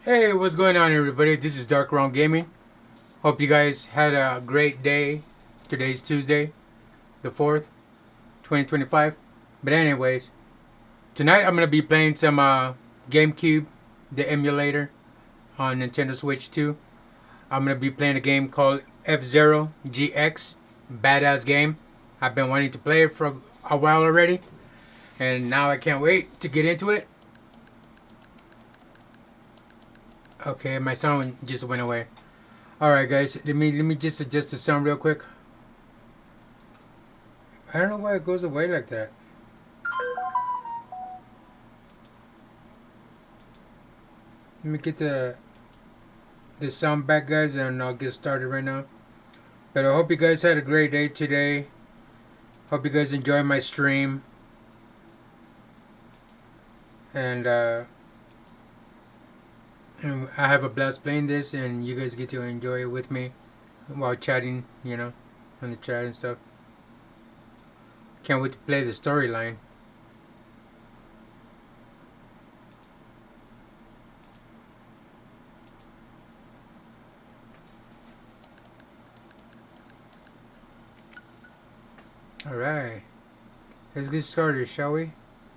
Hey, what's going on, everybody? This is DarkRealmGm. Hope you guys had a great day. Today's Tuesday, the 4th, 2025. But anyways, tonight I'm going to be playing some GameCube, the emulator, on Nintendo Switch 2. I'm going to be playing a game called F-Zero GX. Badass game. I've been wanting to play it for a while already. And now I can't wait to get into it. Okay, my sound just went away. Alright guys, let me just adjust the sound real quick. I don't know why it goes away like that. Let me get the sound back, guys, and I'll get started right now. But I hope you guys had a great day today. Hope you guys enjoy my stream. And I have a blast playing this, and you guys get to enjoy it with me while chatting, on the chat and stuff. Can't wait to play the storyline. Alright, let's get started, shall we?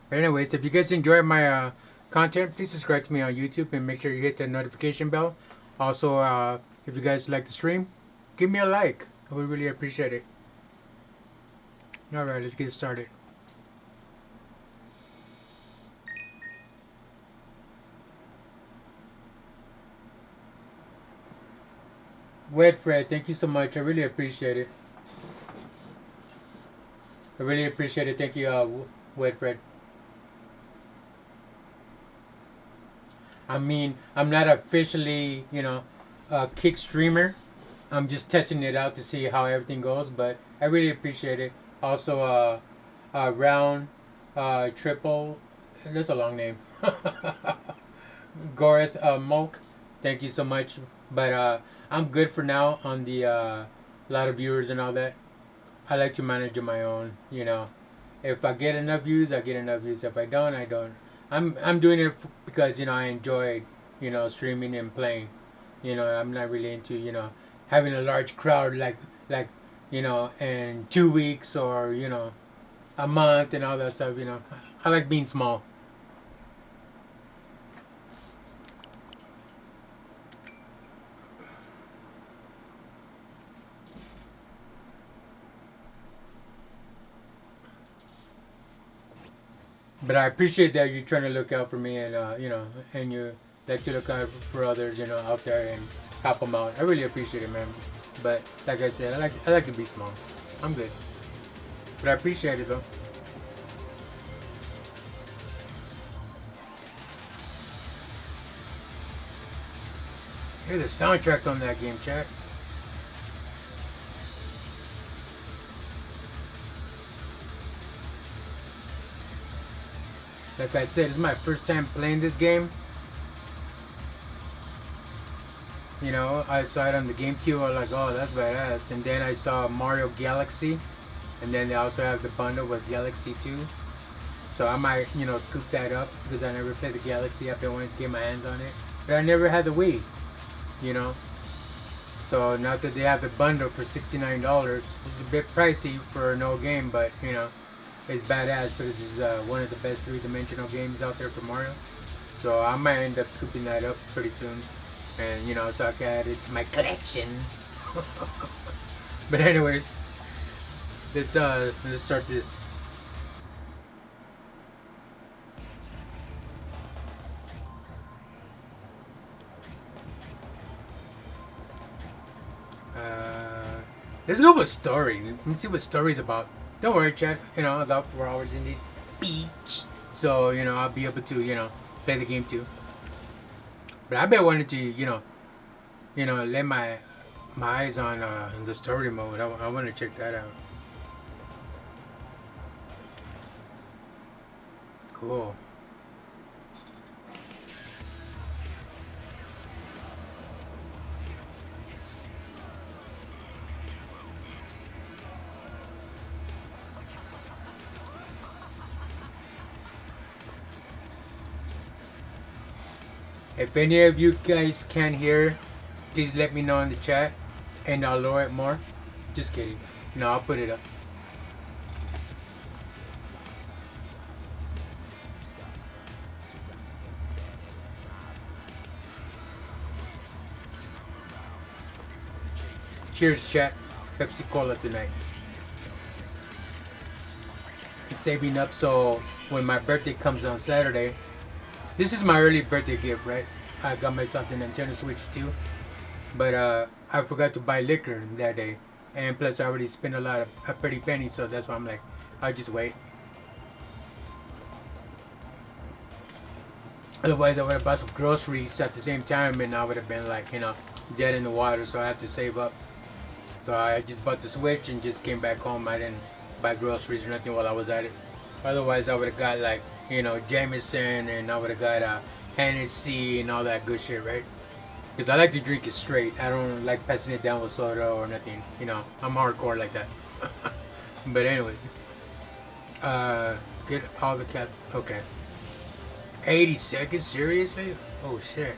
But anyways, if you guys enjoy my content, please subscribe to me on YouTube and make sure you hit the notification bell. Also, if you guys like the stream, give me a like. I would really appreciate it. Alright, let's get started. Wed Fred, thank you so much. I really appreciate it. I really appreciate it. Thank you, Wed Fred. I mean, I'm not officially, a kick streamer. I'm just testing it out to see how everything goes, but I really appreciate it. Also, round, triple, that's a long name. Goreth, Moke, thank you so much. But I'm good for now on the lot of viewers and all that. I like to manage on my own, If I get enough views, I get enough views. If I don't, I don't. I'm doing it because I enjoy streaming and playing. I'm not really into having a large crowd like in 2 weeks or a month and all that stuff. I like being small. But I appreciate that you're trying to look out for me, and and you like to look out for others, out there and help them out. I really appreciate it, man. But like I said, I like to be small. I'm good, but I appreciate it though. Hear the soundtrack on that game, chat. Like I said, it's my first time playing this game. I saw it on the GameCube. I was like, oh, that's badass. And then I saw Mario Galaxy. And then they also have the bundle with Galaxy 2. So I might, scoop that up because I never played the Galaxy. I've been wanting to get my hands on it. But I never had the Wii, So now that they have the bundle for $69, it's a bit pricey for no game, but, it's badass because it's one of the best three-dimensional games out there for Mario. So I might end up scooping that up pretty soon. And, so I can add it to my collection. But anyways, let's start this. Let's go with story. Let me see what story's about. Don't worry, chat. About 4 hours in the beach. So, I'll be able to, play the game too. But I've been wanting to, let my eyes on the story mode. I want to check that out. Cool. If any of you guys can hear, please let me know in the chat, and I'll lower it more. Just kidding. No, I'll put it up. Cheers, chat. Pepsi Cola tonight. I'm saving up so when my birthday comes on Saturday, this is my early birthday gift, right? I got myself the Nintendo Switch 2, but I forgot to buy liquor that day, and plus I already spent a pretty penny, so that's why I'm like, I'll just wait. Otherwise, I would have bought some groceries at the same time, and I would have been like, dead in the water. So I had to save up. So I just bought the Switch and just came back home. I didn't buy groceries or nothing while I was at it. Otherwise, I would have got like, Jameson, and I would have got Hennessy and all that good shit, right? Because I like to drink it straight. I don't like passing it down with soda or nothing. I'm hardcore like that. But anyways, get all the cat. Okay. 80 seconds? Seriously? Oh shit.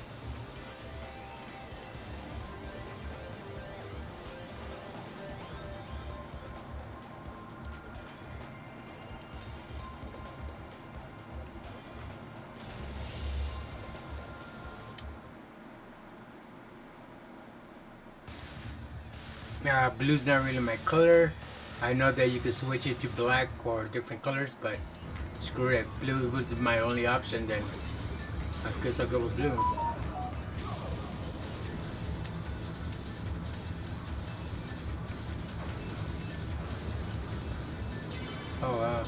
Blue's not really my color. I know that you can switch it to black or different colors, but screw it. Blue was my only option, then I guess I'll go with blue. Oh wow.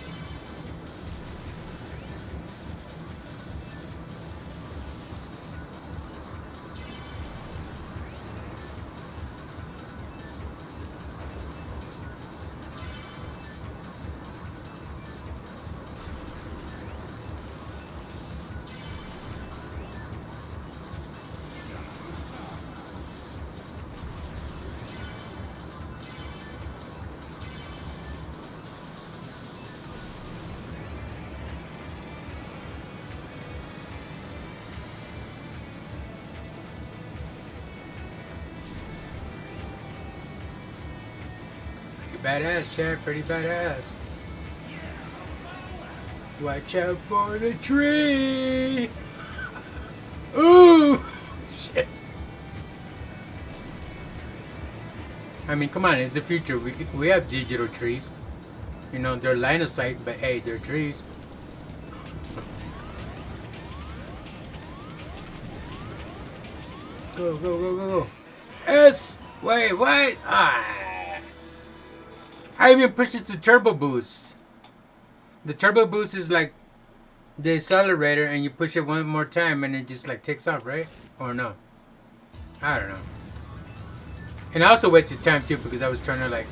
Badass, Chad. Pretty badass. Watch out for the tree. Ooh, shit. I mean, come on. It's the future. We have digital trees. They're line of sight, but hey, they're trees. Go, go, go, go, go. S. Wait, what? I even pushed it to turbo boost. The turbo boost is like the accelerator, and you push it one more time and it just like takes off, right? Or no? I don't know. And I also wasted time too because I was trying to like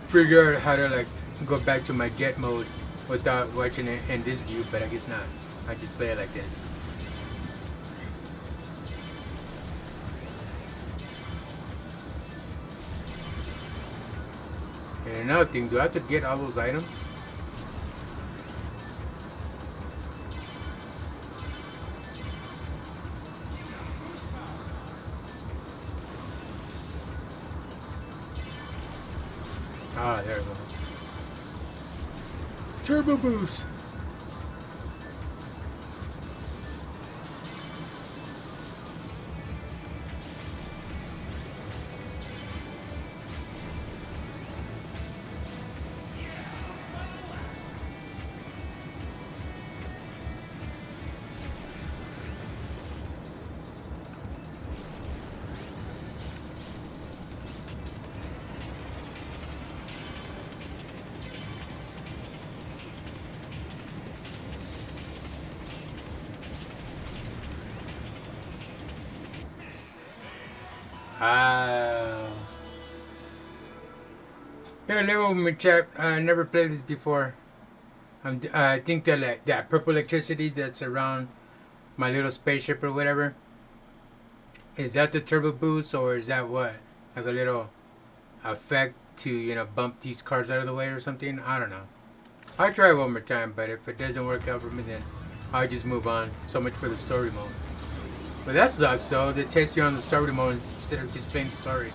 figure out how to like go back to my jet mode without watching it in this view, but I guess not. I just play it like this. And another thing, do I have to get all those items? Ah, there it goes. Turbo boost. Get a level with me, chat. I never played this before. I think that purple electricity that's around my little spaceship or whatever. Is that the turbo boost, or is that what? Like a little effect to, bump these cars out of the way or something? I don't know. I'll try it one more time, but if it doesn't work out for me, then I just move on. So much for the story mode. But that sucks though. They test you on the story mode instead of just playing the story.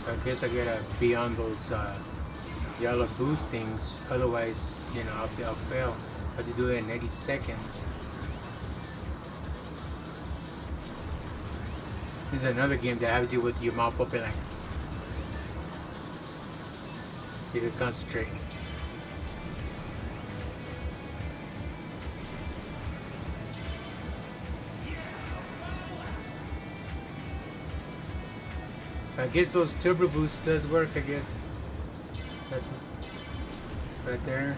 So I guess I gotta be on those yellow boost things. Otherwise, you know, I'll fail. I have to do it in 80 seconds. This is another game that has you with your mouth open like you can concentrate. So I guess those turbo boosts does work, I guess. That's right there.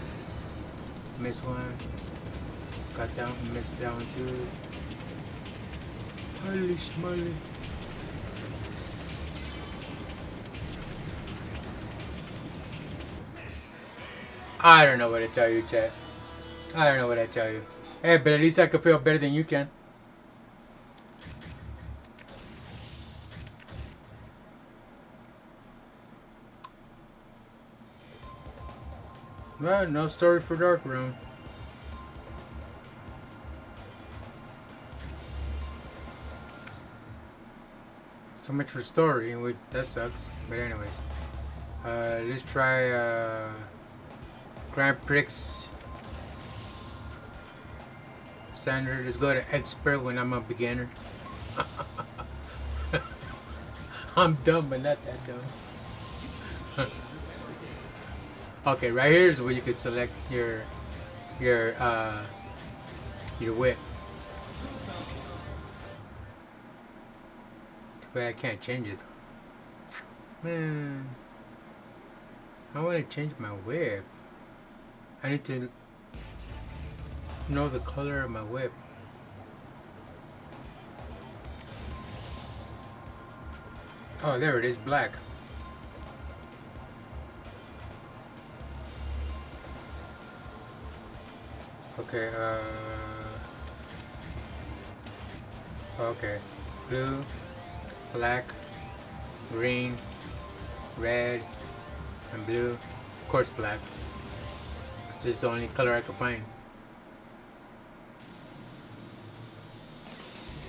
Missed one. Got that one, missed that one too. Holy schmoly. I don't know what to tell you, chat. I don't know what to tell you. Hey, but at least I can feel better than you can. Well, no story for Dark Realm. So much for story, which that sucks. But anyways, let's try Grand Prix Standard. Let's go to Expert when I'm a beginner. I'm dumb, but not that dumb. Okay, right here is where you can select your whip. Too bad I can't change it. Man, I want to change my whip. I need to know the color of my whip. Oh, there it is, black. Okay, okay. Blue, black, green, red, and blue. Of course, black. It's just the only color I could find.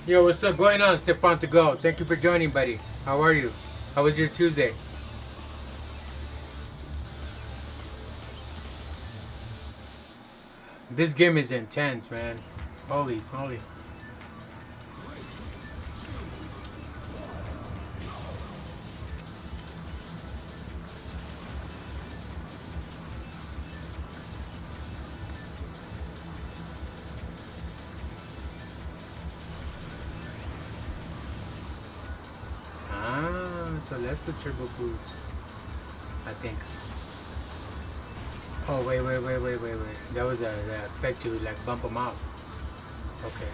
Yo, what's up going on, Stefan to go? Thank you for joining, buddy. How are you? How was your Tuesday? This game is intense, man. Holy smoly. So that's the turbo boost, I think. Oh, wait. That was the effect to like bump them out. Okay.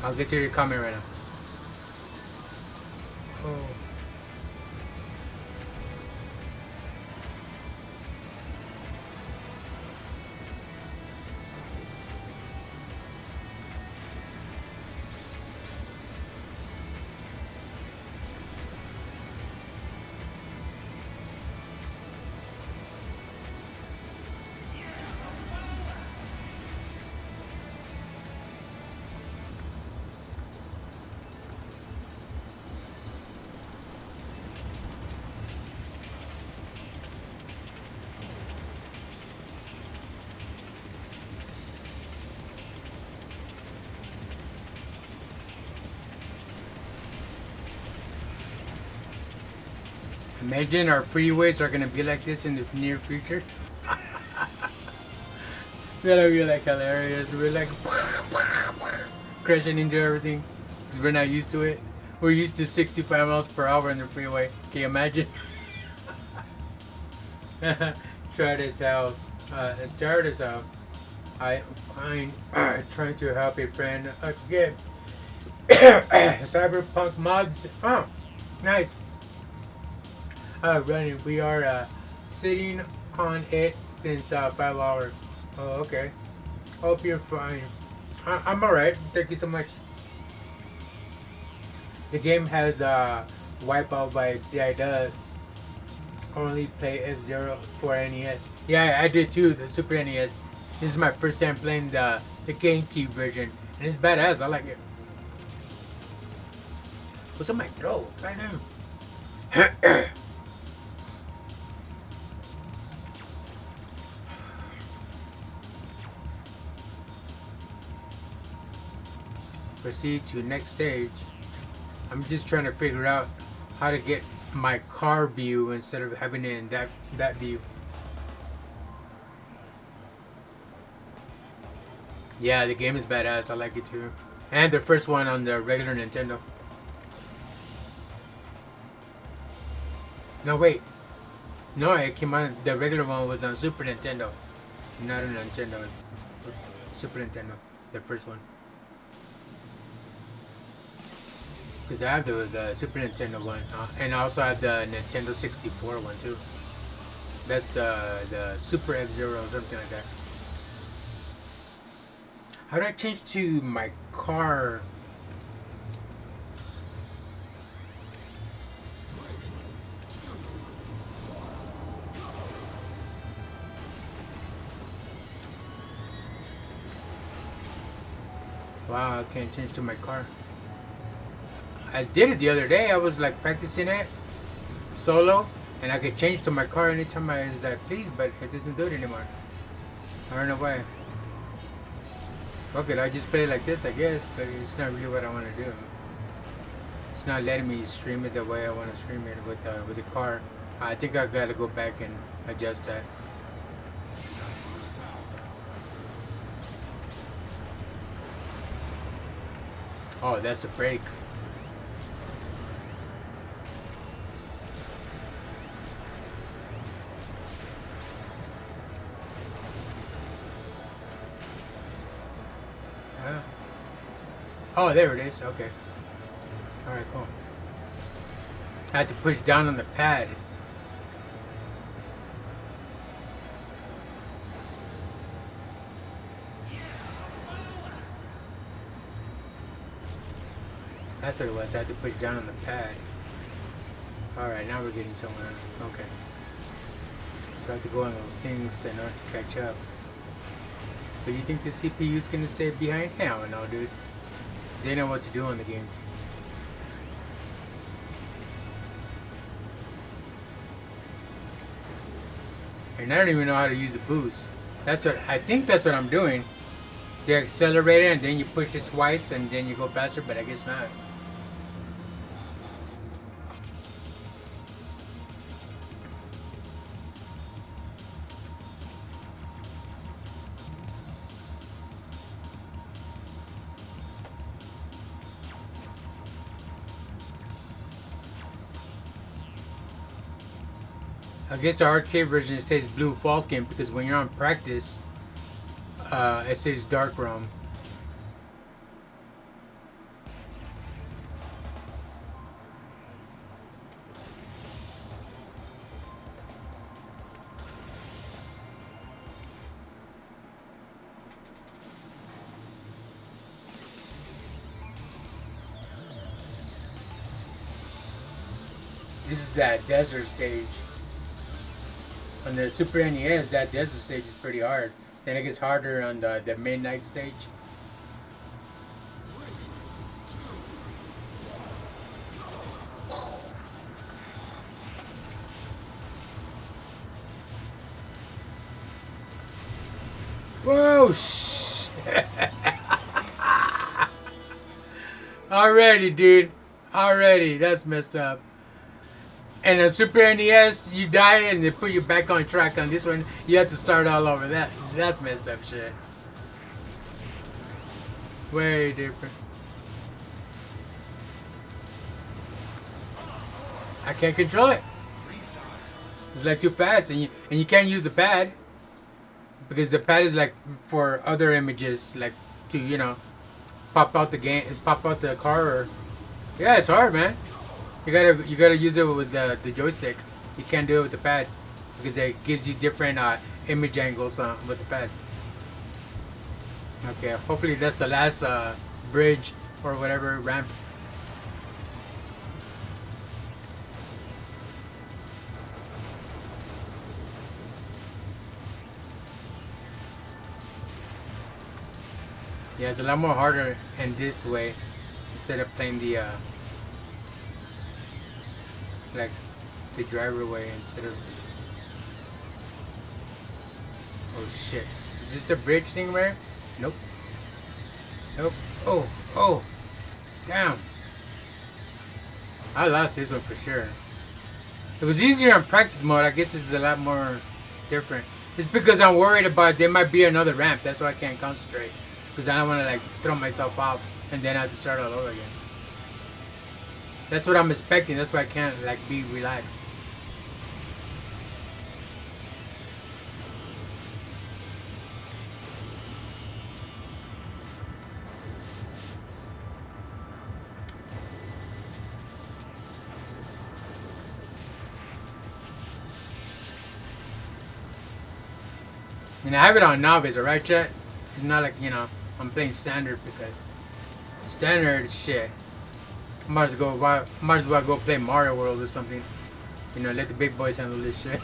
I'll get to your comment right now. Oh. Imagine our freeways are gonna be like this in the near future. That'll be like hilarious. We're like crashing into everything because we're not used to it. We're used to 65 miles per hour in the freeway. Can you imagine? Try this out. I find trying to help a friend get Cyberpunk mods. Oh, nice. Running. We are sitting on it since 5 hours. Oh, okay. Hope you're fine. I'm alright. Thank you so much. The game has wipeout vibes. Yeah, it does. Only play F-Zero for NES. Yeah, I did too. The Super NES. This is my first time playing the GameCube version, and it's badass. I like it. What's on my throat? I know. Proceed to next stage. I'm just trying to figure out how to get my car view instead of having it in that view. Yeah, the game is badass. I like it too. And the first one on the regular Nintendo. No, wait. No, it came on. The regular one was on Super Nintendo, not on Nintendo. Super Nintendo, the first one. Because I have the Super Nintendo one, and I also have the Nintendo 64 one too. That's the Super F-Zero or something like that. How do I change to my car? Wow, I can't change to my car. I did it the other day. I was like practicing it solo, and I could change to my car anytime I was like, please, but it doesn't do it anymore. I don't know why. Okay, I just play it like this, I guess, but it's not really what I want to do. It's not letting me stream it the way I want to stream it with the car. I think I gotta go back and adjust that. Oh, that's a brake. Oh, there it is. Okay. Alright, cool. I had to push down on the pad. That's what it was. I had to push down on the pad. Alright, now we're getting somewhere. Okay. So I have to go on those things in order to catch up. But you think the CPU's gonna stay behind? Hell no, dude. They know what to do in the games. And I don't even know how to use the boost. That's what I think. That's what I'm doing. The accelerator, and then you push it twice, and then you go faster. But I guess not. I guess the arcade version it says Blue Falcon because when you're on practice, it says Dark Realm. This is that desert stage. On the Super NES, that desert stage is pretty hard. Then it gets harder on the midnight stage. Whoa! Shh. Already, dude. Already, that's messed up. And on Super NES, you die and they put you back on track. On this one, you have to start all over. That's messed up shit. Way different. I can't control it. It's like too fast, and you can't use the pad because the pad is like for other images, like to pop out the game, pop out the car. Or yeah, it's hard, man. You gotta use it with the joystick. You can't do it with the pad because it gives you different image angles with the pad. Okay, hopefully that's the last bridge or whatever ramp. Yeah, it's a lot more harder in this way instead of playing the like the driver way instead of. Oh shit! Is this the bridge thing, right? Nope. Nope. Oh, damn! I lost this one for sure. It was easier on practice mode. I guess it's a lot more different. It's because I'm worried about there might be another ramp. That's why I can't concentrate. Because I don't want to like throw myself off and then I have to start all over again. That's what I'm expecting. That's why I can't like be relaxed. And I have it on novice, alright, chat? It's not like, you know, I'm playing standard because standard shit. Might as well go play Mario World or something. You know, let the big boys handle this shit.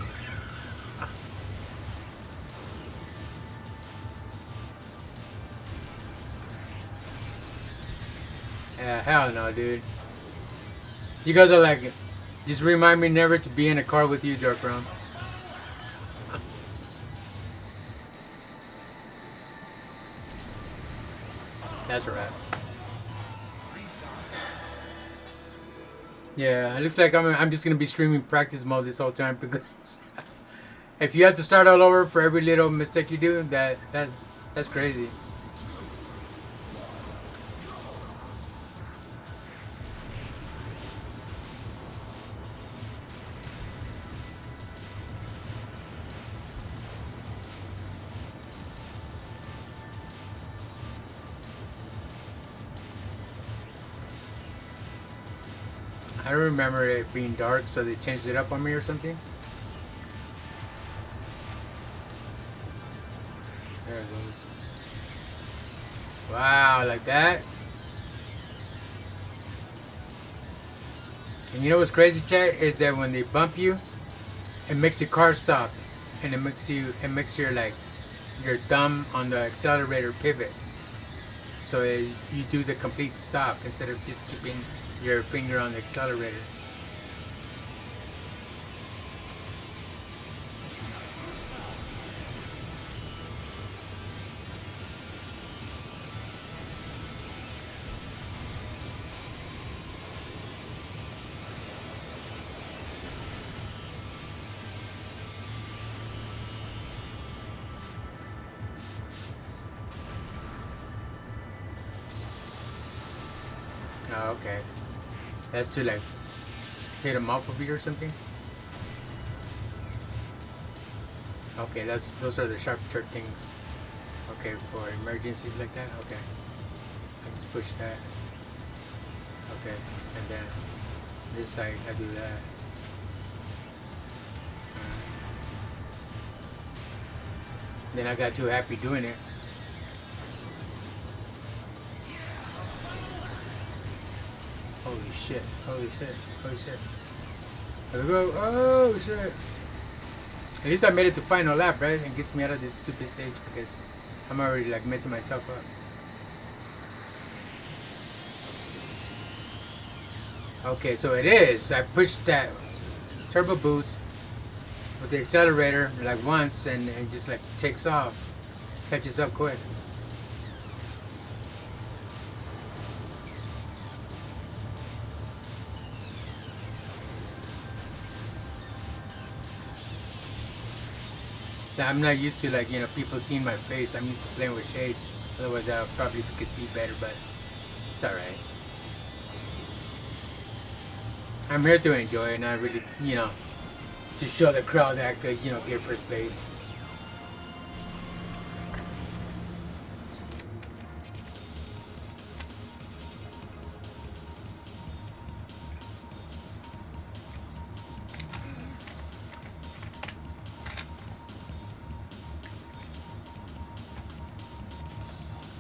Yeah, hell no, dude. You guys are like, just remind me never to be in a car with you, DarkRealm. That's a wrap. Yeah, it looks like I'm just gonna be streaming practice mode this whole time because if you have to start all over for every little mistake you do, that's crazy. I don't remember it being dark, so they changed it up on me or something. There it goes. Wow, like that. And you know what's crazy, chat, is that when they bump you, it makes your car stop, and it makes your like your thumb on the accelerator pivot, so you do the complete stop instead of just keeping your finger on the accelerator. Oh, okay. That's to like hit him off of you or something. Okay, those are the sharp turret things. Okay, for emergencies like that. Okay, I just push that. Okay, and then this side I do that. Then I got too happy doing it. Holy shit, holy shit, holy shit. There we go. Oh shit. At least I made it to final lap, right? And gets me out of this stupid stage because I'm already like messing myself up. Okay, so it is. I pushed that turbo boost with the accelerator like once and it just like takes off. Catches up quick. So I'm not used to like, you know, people seeing my face. I'm used to playing with shades. Otherwise I probably could see better, but it's alright. I'm here to enjoy it, not really, you know, to show the crowd that I could, you know, get first place.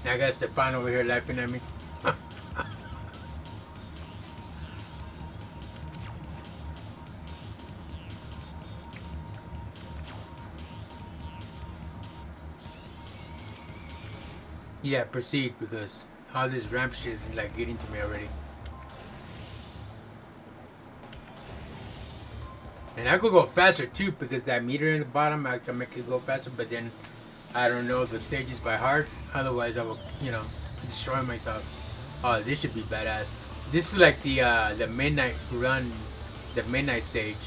I got Stefan over here laughing at me. Yeah, proceed because all this ramp shit is like getting to me already. And I could go faster too because that meter in the bottom I can make it go faster, but then I don't know the stages by heart. Otherwise I will, destroy myself. Oh, this should be badass. This is like the midnight run, the midnight stage.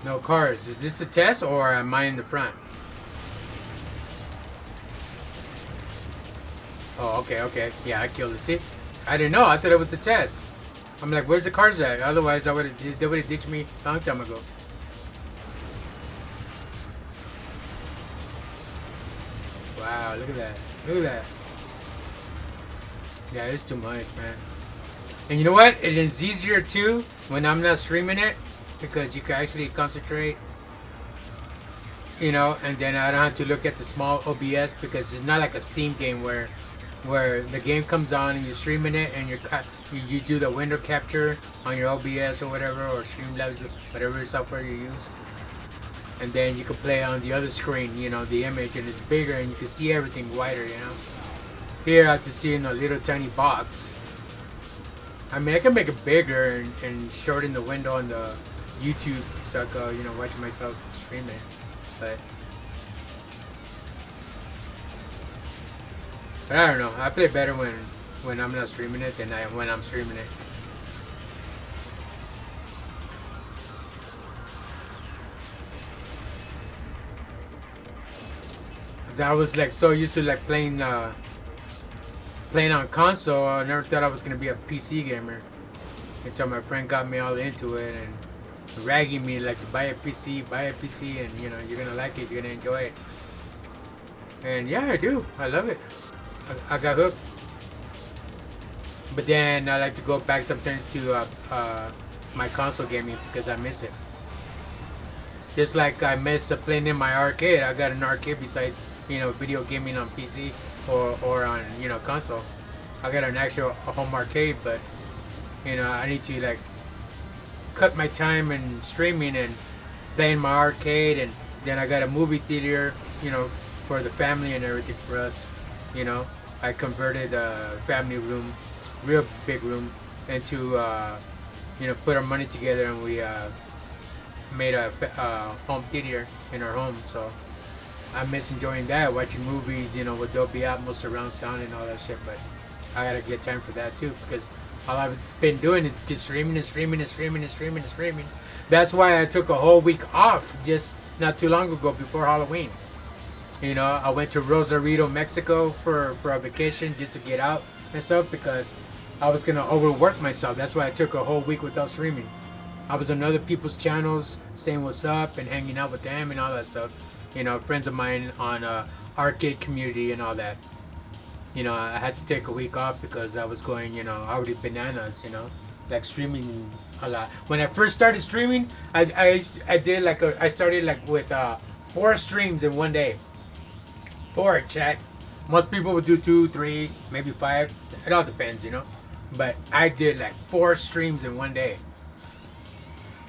No cars. Is this a test or am I in the front? Oh, okay. Yeah, I killed it. See? I didn't know. I thought it was a test. I'm like, where's the cars at? Otherwise, they would have ditched me a long time ago. Wow, look at that. Look at that. Yeah, it's too much, man. And you know what? It is easier too when I'm not streaming it because you can actually concentrate. And then I don't have to look at the small OBS because it's not like a Steam game where the game comes on and you're streaming it and you do the window capture on your OBS or whatever, or Streamlabs, whatever software you use, and then you can play on the other screen, the image, and it's bigger and you can see everything wider. Here I have to see in a little tiny box. I mean, I can make it bigger and shorten the window on the YouTube so I can watch myself stream it, but I don't know. I play better when I'm not streaming it than when I'm streaming it. Cause I was like so used to like playing on console. I never thought I was gonna be a PC gamer until my friend got me all into it and ragging me like, buy a PC, and you're gonna like it, you're gonna enjoy it. And yeah, I do. I love it. I got hooked. But then I like to go back sometimes to my console gaming because I miss it. Just like I miss playing in my arcade. I got an arcade besides video gaming on PC or on console. I got an actual home arcade, but I need to like cut my time in streaming and playing my arcade, and then I got a movie theater for the family and everything for us. I converted a family room, real big room, into put our money together, and we made a home theater in our home. So I miss enjoying that, watching movies, with Dolby Atmos, surround sound, and all that shit. But I gotta get time for that too because all I've been doing is just streaming. That's why I took a whole week off just not too long ago before Halloween. I went to Rosarito, Mexico for a vacation just to get out and stuff because I was going to overwork myself. That's why I took a whole week without streaming. I was on other people's channels saying what's up and hanging out with them and all that stuff. Friends of mine on arcade community and all that. I had to take a week off because I was going, already bananas, like streaming a lot. When I first started streaming, I started like with 4 streams in one day. 4, chat. Most people would do 2, 3, maybe 5. It all depends, But I did like 4 streams in one day.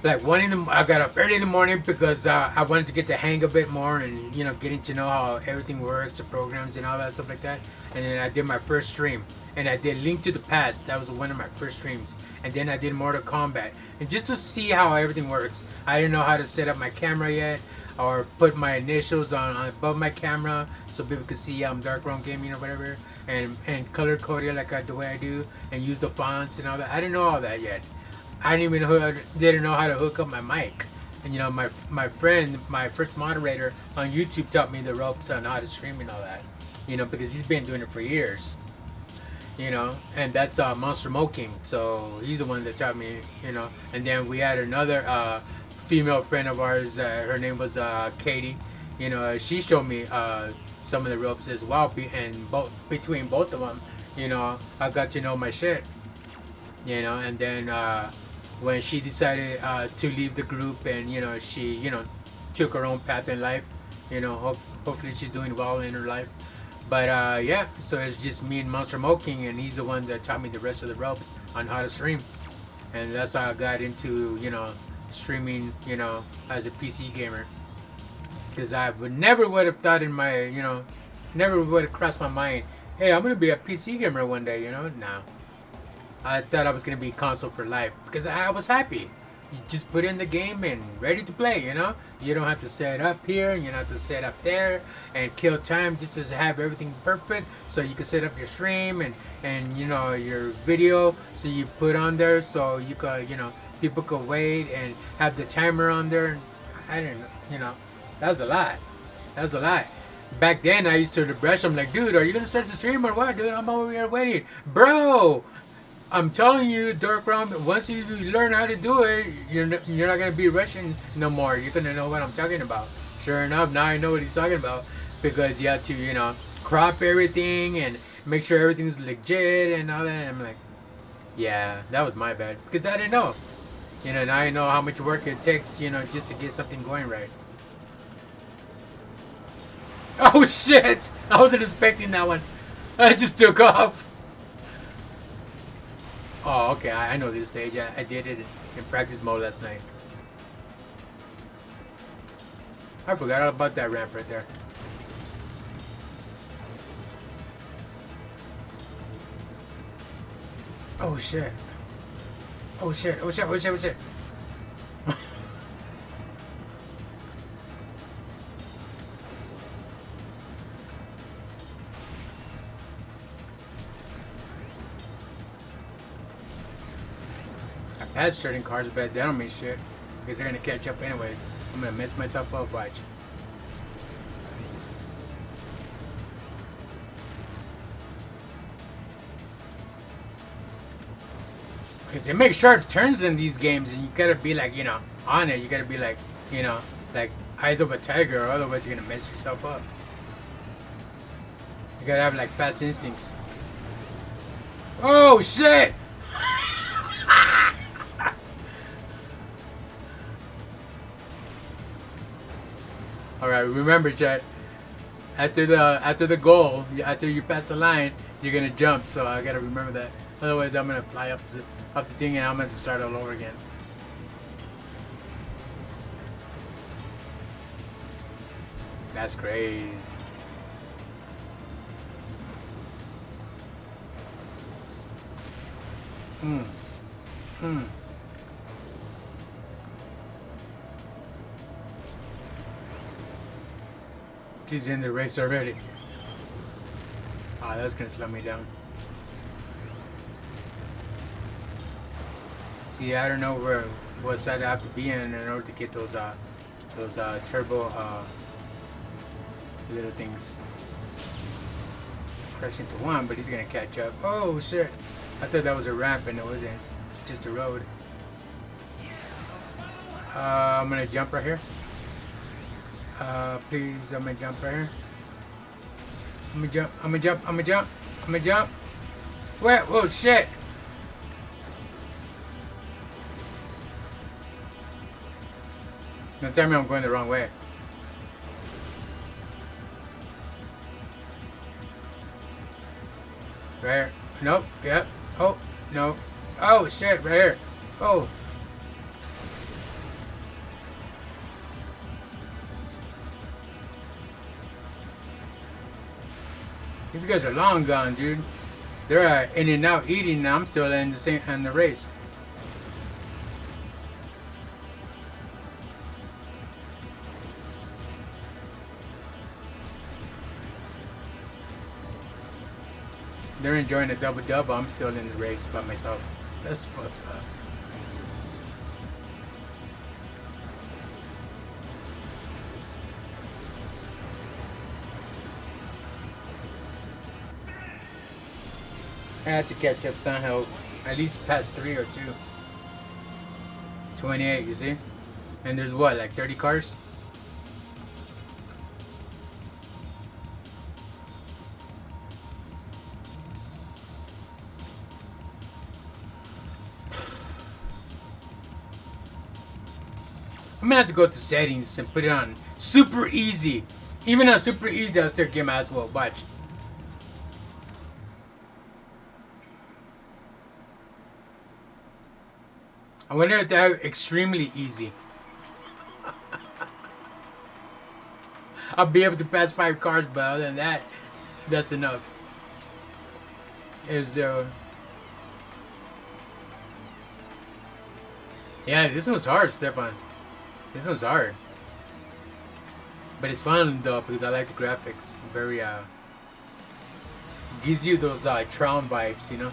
Like I got up early in the morning because I wanted to get the hang of it more and getting to know how everything works, the programs and all that stuff like that. And then I did my first stream, and I did Link to the Past. That was one of my first streams. And then I did Mortal Kombat, and just to see how everything works. I didn't know how to set up my camera yet, or put my initials on above my camera so people could see I'm DarkRealmGm or whatever, and color code it like the way I do, and use the fonts and all that. I didn't know all that yet. I didn't know how to hook up my mic. And my friend, my first moderator on YouTube, taught me the ropes on how to stream and all that. Because he's been doing it for years. And that's Monster Mo King. So he's the one that taught me. And then we had another female friend of ours. Her name was Katie. She showed me some of the ropes as well. And between both of them, you know, I got to know my shit, you know. And then when she decided to leave the group, and you know, she, you know, took her own path in life, you know, hopefully she's doing well in her life. But yeah, so it's just me and Monster Moking, and he's the one that taught me the rest of the ropes on how to stream. And that's how I got into, you know, streaming, you know, as a PC gamer. Because I would have thought in my, you know, never would have crossed my mind, hey, I'm gonna be a PC gamer one day, you know. No, I thought I was gonna be console for life because I was happy. You just put in the game and ready to play, you know. You don't have to set up here, and you don't have to set up there and kill time just to have everything perfect. So you can set up your stream and you know, your video. So you put on there so you could, you know, people could wait and have the timer on there. I didn't know, you know, that was a lot. That was a lot. Back then I used to brush. I'm like, dude, are you gonna start the stream or what, dude? I'm over here waiting, bro. I'm telling you, Dark Realm, once you learn how to do it, you're not going to be rushing no more. You're going to know what I'm talking about. Sure enough, now I know what he's talking about. Because you have to, you know, crop everything and make sure everything's legit and all that. And I'm like, yeah, that was my bad. Because I didn't know. You know, now I know how much work it takes, you know, just to get something going right. Oh, shit! I wasn't expecting that one. I just took off. Oh, okay, I know this stage. I did it in practice mode last night. I forgot all about that ramp right there. Oh shit. Oh shit, oh shit, oh shit, oh shit. I passed certain cars, but that don't mean shit. Because they're gonna catch up anyways. I'm gonna mess myself up, watch. Because they make sharp turns in these games, and you gotta be like, you know, on it. You gotta be like, you know, like eyes of a tiger, or otherwise you're gonna mess yourself up. You gotta have like fast instincts. Oh shit! All right, remember, chat. After the goal, after you pass the line, you're gonna jump. So I gotta remember that. Otherwise, I'm gonna fly up the thing, and I'm gonna start all over again. That's crazy. He's in the race already. Ah, that's gonna slow me down. See, I don't know what side I have to be in order to get those turbo little things. Crash into one, but he's gonna catch up. Oh shit! I thought that was a ramp, and it wasn't. It's just a road. I'm gonna jump right here. Please, I'm gonna jump right here. I'm gonna jump. I'm gonna jump. I'm gonna jump. I'm gonna jump. Where? Whoa, shit! Don't tell me I'm going the wrong way. Right here. Nope. Yep. Oh, no. Oh, shit. Right here. Oh. These guys are long gone, dude. They're in and out eating, and I'm still in the race. They're enjoying a double-double. I'm still in the race by myself. That's fucked up. I had to catch up somehow, at least past 3 or 2. 28, you see? And there's what, like 30 cars? I'm gonna have to go to settings and put it on super easy. Even on super easy, I'll still get my ass whooped. Watch. I wonder if they have extremely easy. I'll be able to pass 5 cars, but other than that, that's enough. Is yeah, this one's hard, Stefan. This one's hard. But it's fun though because I like the graphics. Very gives you those Tron vibes, you know.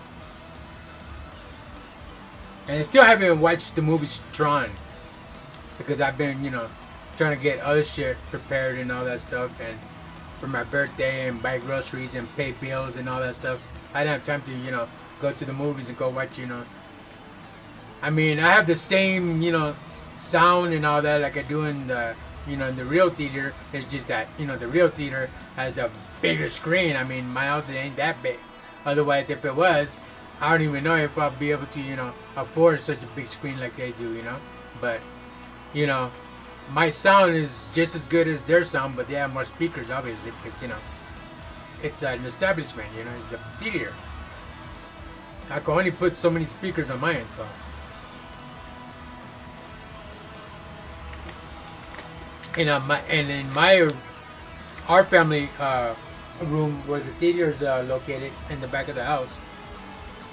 And I still haven't watched the movie Tron because I've been, you know, trying to get other shit prepared and all that stuff, and for my birthday and buy groceries and pay bills and all that stuff. I didn't have time to, you know, go to the movies and go watch, you know. I mean, I have the same, you know, sound and all that like I do in the, you know, in the real theater. It's just that, you know, the real theater has a bigger screen. I mean, my house ain't that big. Otherwise, if it was, I don't even know if I'll be able to, you know, afford such a big screen like they do, you know. But, you know, my sound is just as good as their sound, but they have more speakers, obviously, because, you know, it's an establishment, you know, it's a theater. I can only put so many speakers on mine, so. And in our family room where the theater is located in the back of the house,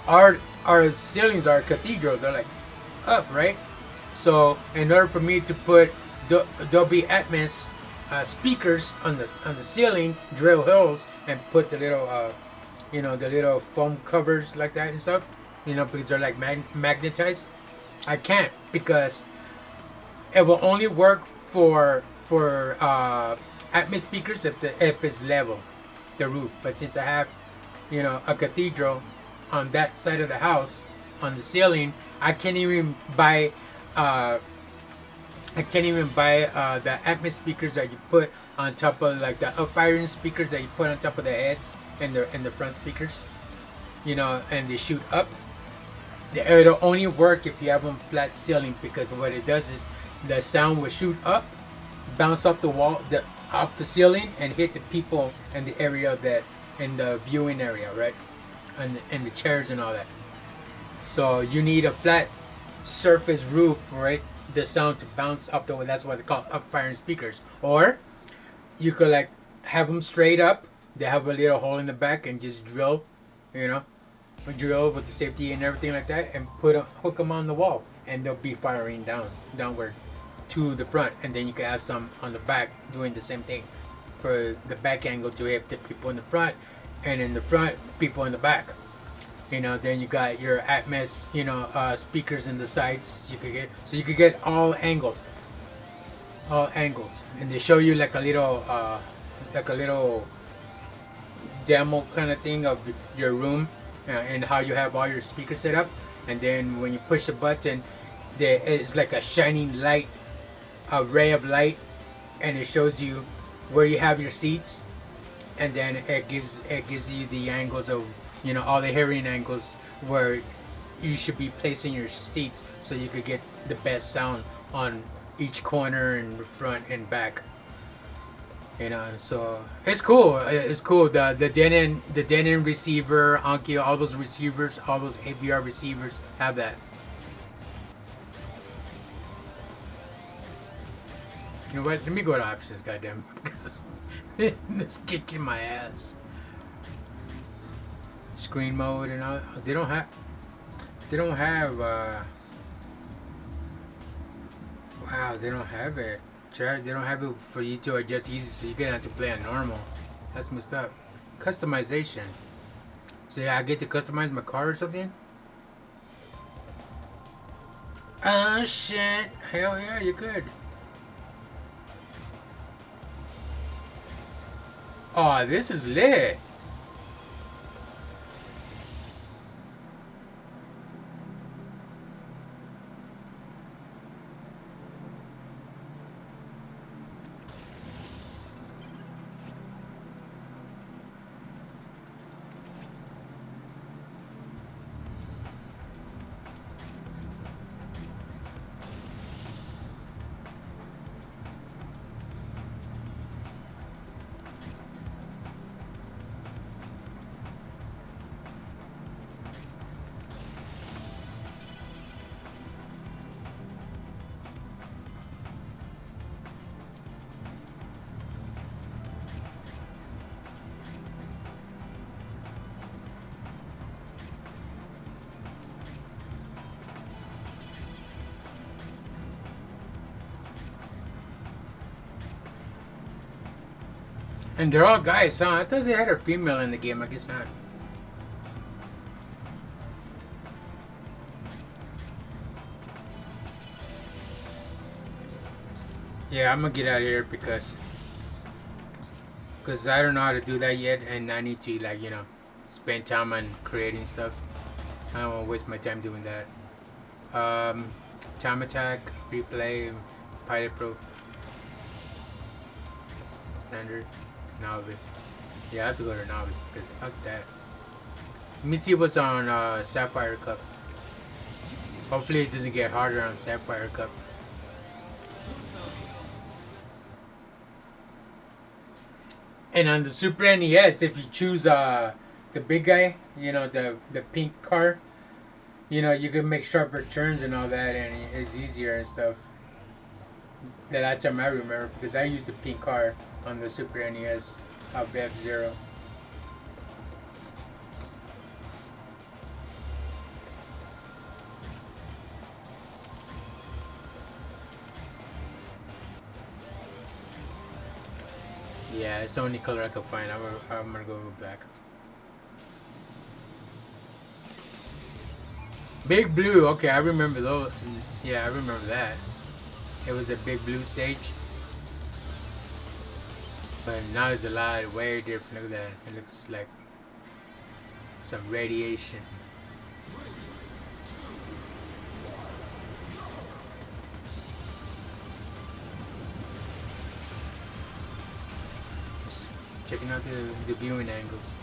our ceilings are cathedral. They're like up, right? So in order for me to put Dolby Atmos speakers on the ceiling, drill holes and put the little you know, the little foam covers like that and stuff, you know, because they're like magnetized. I can't because it will only work for Atmos speakers if it's level, the roof. But since I have, you know, a cathedral on that side of the house on the ceiling, I can't even buy the Atmos speakers that you put on top of, like, the up-firing speakers that you put on top of the heads and the front speakers, you know, and they shoot up. It'll only work if you have them flat ceiling, because what it does is the sound will shoot up, bounce off the wall, off the ceiling, and hit the people in the area that in the viewing area, right, and the chairs and all that. So you need a flat surface roof for it, the sound to bounce up the way. That's why they call up firing speakers. Or you could, like, have them straight up. They have a little hole in the back and just drill, you know, drill with the safety and everything like that, and hook them on the wall, and they'll be firing downward to the front, and then you can add some on the back doing the same thing for the back angle to hit the people in the front, and in the front people in the back, you know. Then you got your Atmos, you know, speakers in the sides. You could get all angles, and they show you like a little demo kind of thing of your room and how you have all your speakers set up. And then when you push the button, there is like a shining light, a ray of light, and it shows you where you have your seats, and then it gives you the angles of, you know, all the hearing angles where you should be placing your seats, so you could get the best sound on each corner and front and back, you know. So it's cool. The Denon receiver, Onkyo, all those receivers, all those AVR receivers have that. You know what? Let me go to options, goddamn, because this is kicking my ass. Screen mode and all. They don't have. Wow, they don't have it. They don't have it for you to adjust easy, so you're gonna have to play on normal. That's messed up. Customization. So yeah, I get to customize my car or something. Oh shit! Hell yeah, you could. Oh, this is lit. And they're all guys, huh? I thought they had a female in the game. I guess not. Yeah, I'm gonna get out of here because I don't know how to do that yet, and I need to, like, spend time on creating stuff. I don't want to waste my time doing that. Time attack, replay, pilot pro, standard, novice. Yeah, I have to go to novice because fuck that. Let me see what's on Sapphire Cup. Hopefully it doesn't get harder on Sapphire Cup. And on the Super NES, if you choose the big guy, the pink car, you can make sharper turns and all that, and it's easier and stuff. The last time I remember, because I used the pink car on the Super NES of F-Zero. Yeah, it's the only color I could find. I'm gonna go black. Big blue. Okay, I remember those. Yeah, I remember that. It was a big blue stage. But now it's a lot way different. Look at that. It looks like some radiation. Just checking out the viewing angles.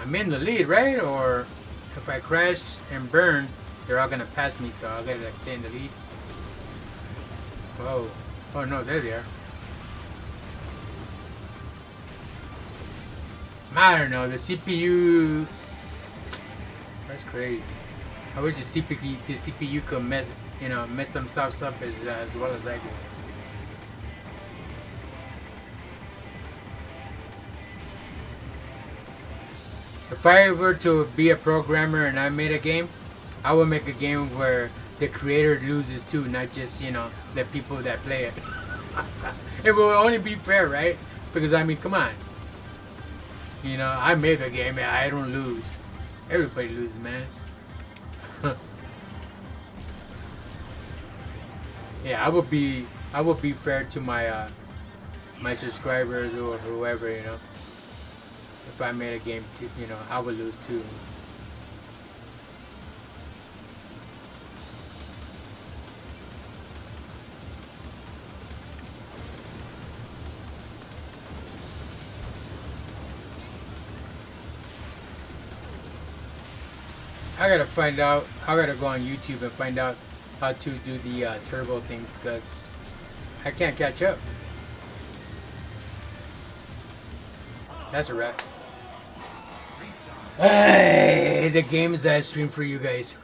I'm in the lead, right? Or if I crash and burn, they're all gonna pass me, so I gotta like stay in the lead. Whoa. Oh no, there they are. I don't know, the CPU. That's crazy. I wish the CPU could mess themselves up as well as I do. If I were to be a programmer and I made a game, I would make a game where the creator loses too, not just, the people that play it. It will only be fair, right? Because, I mean, come on. I made the game and I don't lose. Everybody loses, man. Yeah, I would be fair to my my subscribers or whoever, If I made a game too, I would lose too. I gotta go on YouTube and find out how to do the turbo thing because I can't catch up. That's a wrap. Hey, the games I stream for you guys.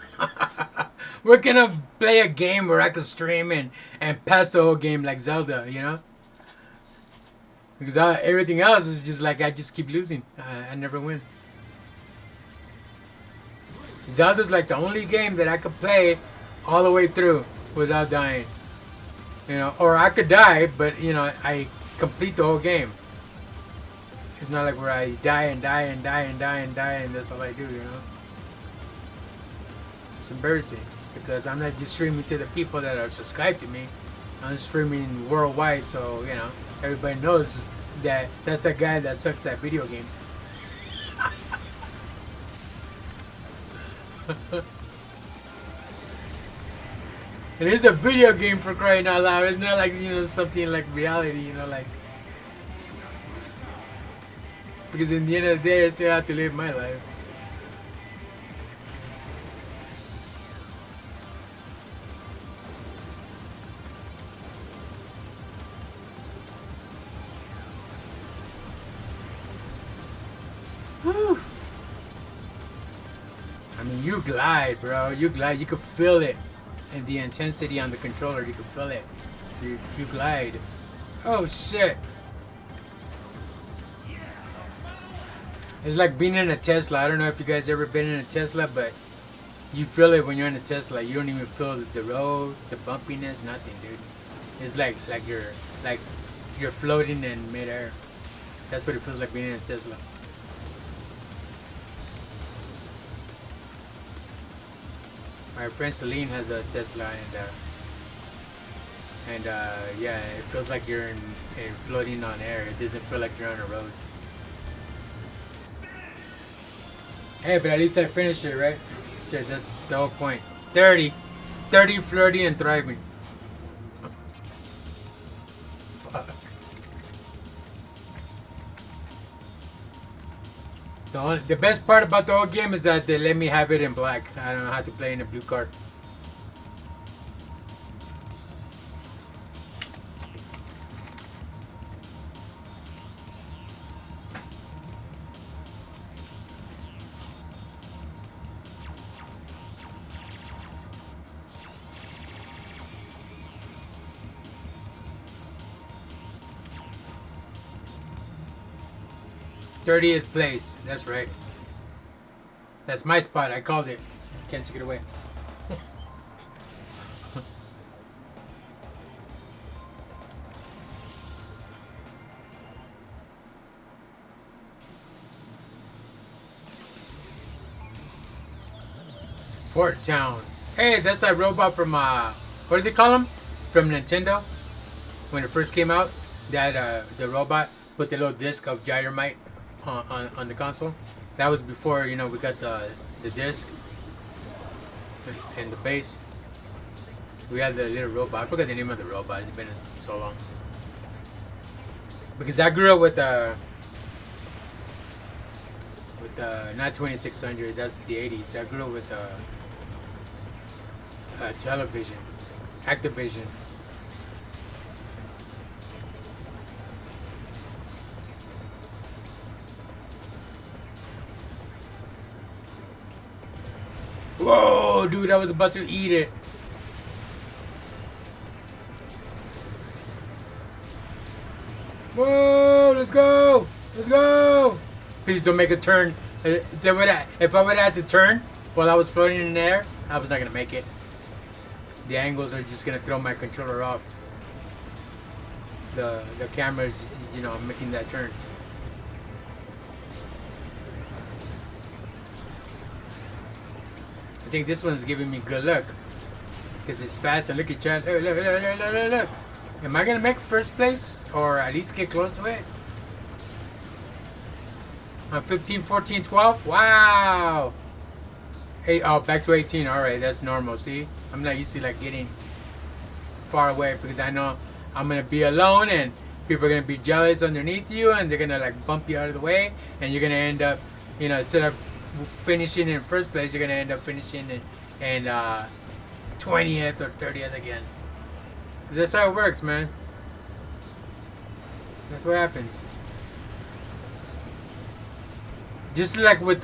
We're gonna play a game where I can stream and pass the whole game like Zelda, Because everything else is just like I just keep losing. I never win. Zelda's like the only game that I could play all the way through without dying. Or I could die, but I complete the whole game. It's not like where I die and die and die and die and die and that's all I do, It's embarrassing because I'm not just streaming to the people that are subscribed to me. I'm streaming worldwide, so everybody knows that that's the guy that sucks at video games. It is a video game for crying out loud. It's not like something like reality, like. Because in the end of the day, I still have to live my life. Whew. I mean, you glide, bro. You glide. You can feel it. And the intensity on the controller, you can feel it. You glide. Oh, shit. It's like being in a Tesla. I don't know if you guys ever been in a Tesla, but you feel it when you're in a Tesla. You don't even feel the road, the bumpiness, nothing, dude. It's like you're floating in midair. That's what it feels like being in a Tesla. My friend Celine has a Tesla, and yeah, it feels like you're in floating on air. It doesn't feel like you're on a road. Hey, but at least I finished it, right? Shit, that's the whole point. 30, flirty, and thriving. Fuck. The best part about the whole game is that they let me have it in black. I don't have to play in a blue card. '30th place. That's right. That's my spot. I called it. Can't take it away. Fort Town. Hey, that's that robot from what do they call him? From Nintendo. When it first came out, that the robot put the little disc of Gyromite on the console. That was before, we got the disc and the base. We had the little robot. I forgot the name of the robot. It's been so long. Because I grew up with not 2600. That's the 80s. I grew up with television, Activision. Whoa, dude, I was about to eat it. Whoa, let's go. Let's go. Please don't make a turn. If I would have had to turn while I was floating in the air, I was not going to make it. The angles are just going to throw my controller off. The camera's, making that turn. I think this one's giving me good luck because it's fast and look at Chad. Look. Am I gonna make first place or at least get close to it? I'm 15, 14, 12. Wow. Hey, oh, back to 18. All right, that's normal. See, I'm not used to like getting far away because I know I'm gonna be alone and people are gonna be jealous underneath you and they're gonna like bump you out of the way and you're gonna end up, instead of finishing in first place, you're gonna end up finishing in 20th or 30th again. That's how it works, man. That's what happens. Just like with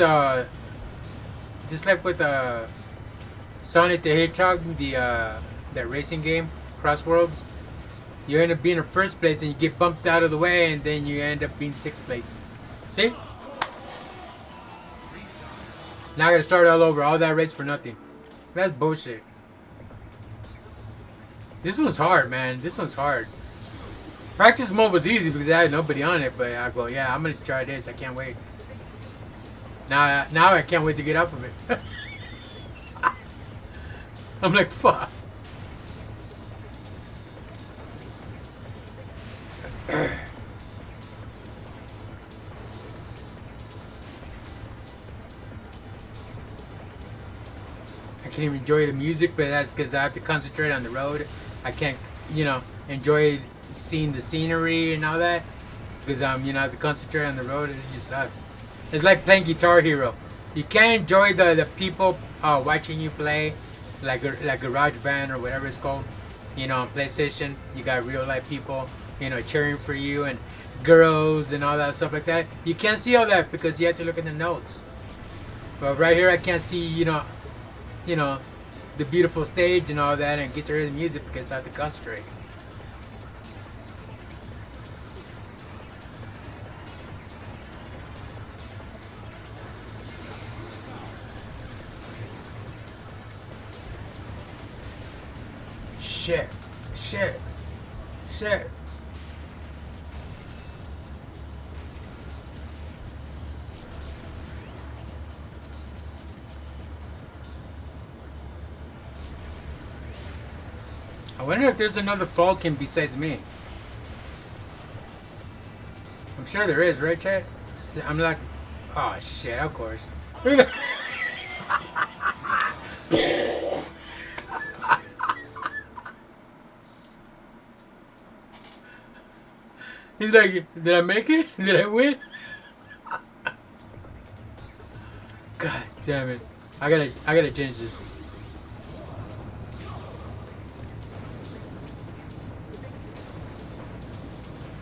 Sonic the Hedgehog, that racing game, Crossworlds. You end up being in first place and you get bumped out of the way, and then you end up being sixth place. See? Now I gotta start all over. All that race for nothing. That's bullshit. This one's hard, man. This one's hard. Practice mode was easy because I had nobody on it, but I go, yeah, I'm gonna try this. I can't wait. Now I can't wait to get off of it. I'm like, fuck. I can't even enjoy the music, but that's because I have to concentrate on the road. I can't, enjoy seeing the scenery and all that because I have to concentrate on the road. It just sucks. It's like playing Guitar Hero. You can't enjoy the people watching you play, like Garage Band or whatever it's called. On PlayStation, you got real life people, cheering for you and girls and all that stuff like that. You can't see all that because you have to look at the notes. But right here, I can't see, the beautiful stage and all that and get to hear the music because I have to concentrate. Shit. shit. I wonder if there's another Falcon besides me. I'm sure there is, right, Chad? I'm like, oh shit, of course. He's like, did I make it? Did I win? God damn it. I gotta change this.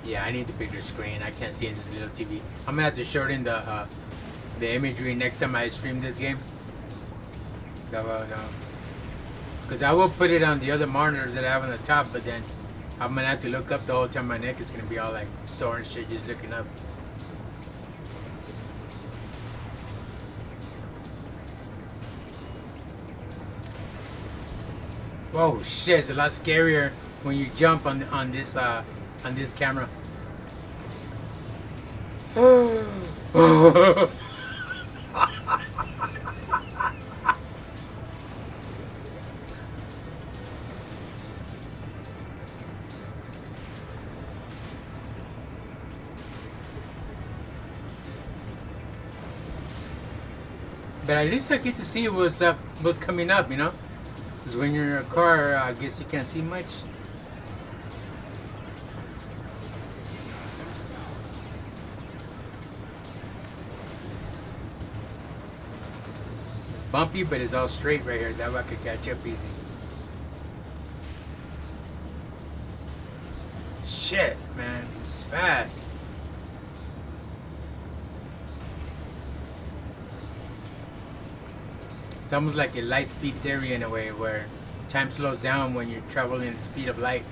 Yeah, I need the bigger screen. I can't see in this little TV. I'm gonna have to shorten the imagery next time I stream this game. No. Because I will put it on the other monitors that I have on the top, but then I'm gonna have to look up the whole time. My neck is gonna be all like sore and shit just looking up. Whoa, shit! It's a lot scarier when you jump on this camera. But at least I get to see what's coming up, you know? Because when you're in a car, I guess you can't see much. It's bumpy, but it's all straight right here. That way I could catch up easy. Shit, man. It's fast. It's almost like a light speed theory in a way, where time slows down when you're traveling the speed of light.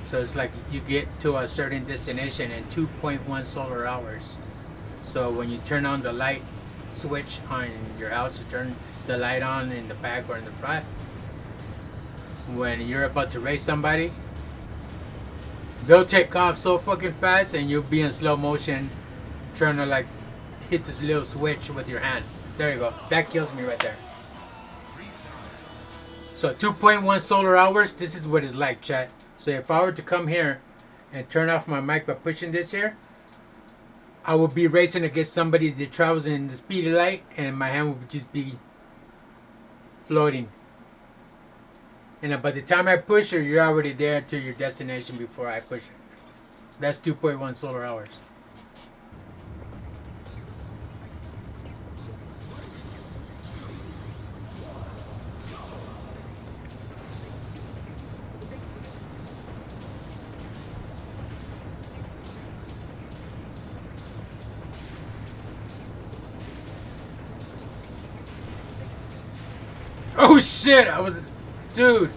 So it's like you get to a certain destination in 2.1 solar hours. So when you turn on the light switch on your house, to turn the light on in the back or in the front, when you're about to race somebody, they'll take off so fucking fast and you'll be in slow motion trying to like hit this little switch with your hand. There you go. That kills me right there. So 2.1 solar hours, this is what it's like, chat. So if I were to come here and turn off my mic by pushing this here, I would be racing against somebody that travels in the speed of light, and my hand would just be floating. And by the time I push her, you're already there to your destination before I push it. That's 2.1 solar hours. Oh shit, dude.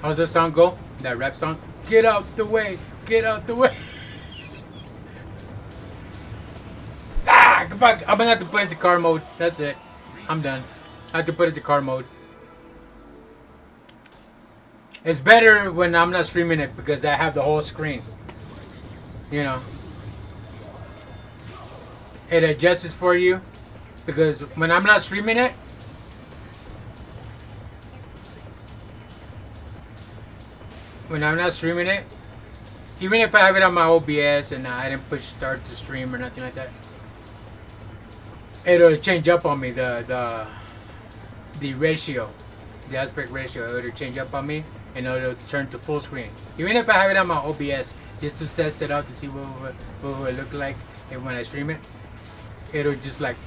How's that song go? That rap song? Get out the way, get out the way. Fuck, I'm gonna have to put it to car mode. That's it. I'm done. I have to put it to car mode. It's better when I'm not streaming it because I have the whole screen. You know. It adjusts for you because when I'm not streaming it, even if I have it on my OBS and I didn't push start to stream or nothing like that, it'll change up on me the ratio, the aspect ratio. It'll change up on me and it'll turn to full screen. Even if I have it on my OBS, just to test it out to see what it look like when I stream it. It'll just like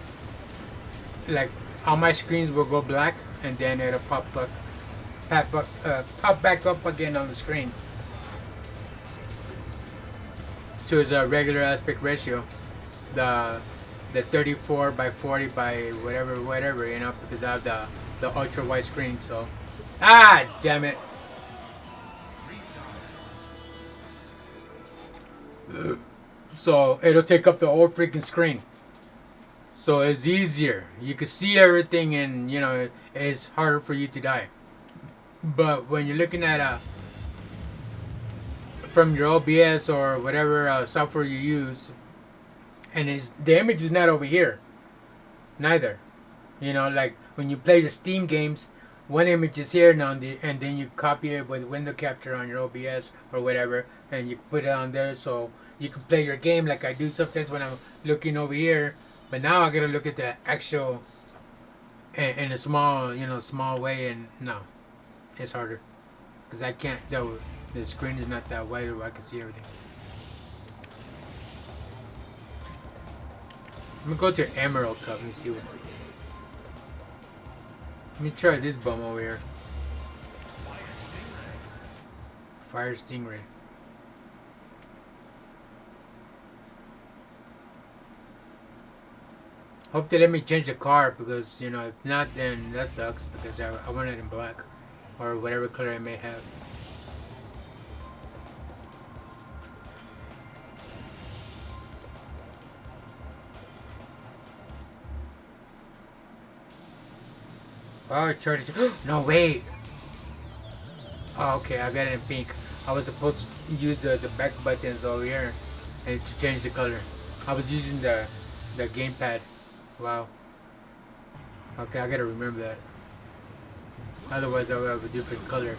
all my screens will go black and then it'll pop back up again on the screen to its regular aspect ratio, the 34 by 40 by whatever, you know, because I have the ultra wide screen. So damn it. So it'll take up the whole freaking screen. So it's easier. You can see everything, and it's harder for you to die. But when you're looking at from your OBS or whatever software you use, and the image is not over here, neither. Like when you play your Steam games, one image is here now, and then you copy it with window capture on your OBS or whatever, and you put it on there so you can play your game like I do sometimes when I'm looking over here. But now I gotta look at the actual in a small way, and no, it's harder because I can't. The screen is not that wide where I can see everything. I'm gonna go to Emerald Cup. Let me see what. Let me try this bum over here. Fire Stingray. Hope they let me change the car because, if not, then that sucks because I want it in black or whatever color I may have. Oh, I tried to. No, wait. Oh, okay, I got it in pink. I was supposed to use the back buttons over here and to change the color. I was using the gamepad. Wow. Okay, I gotta remember that. Otherwise, I would have a different color.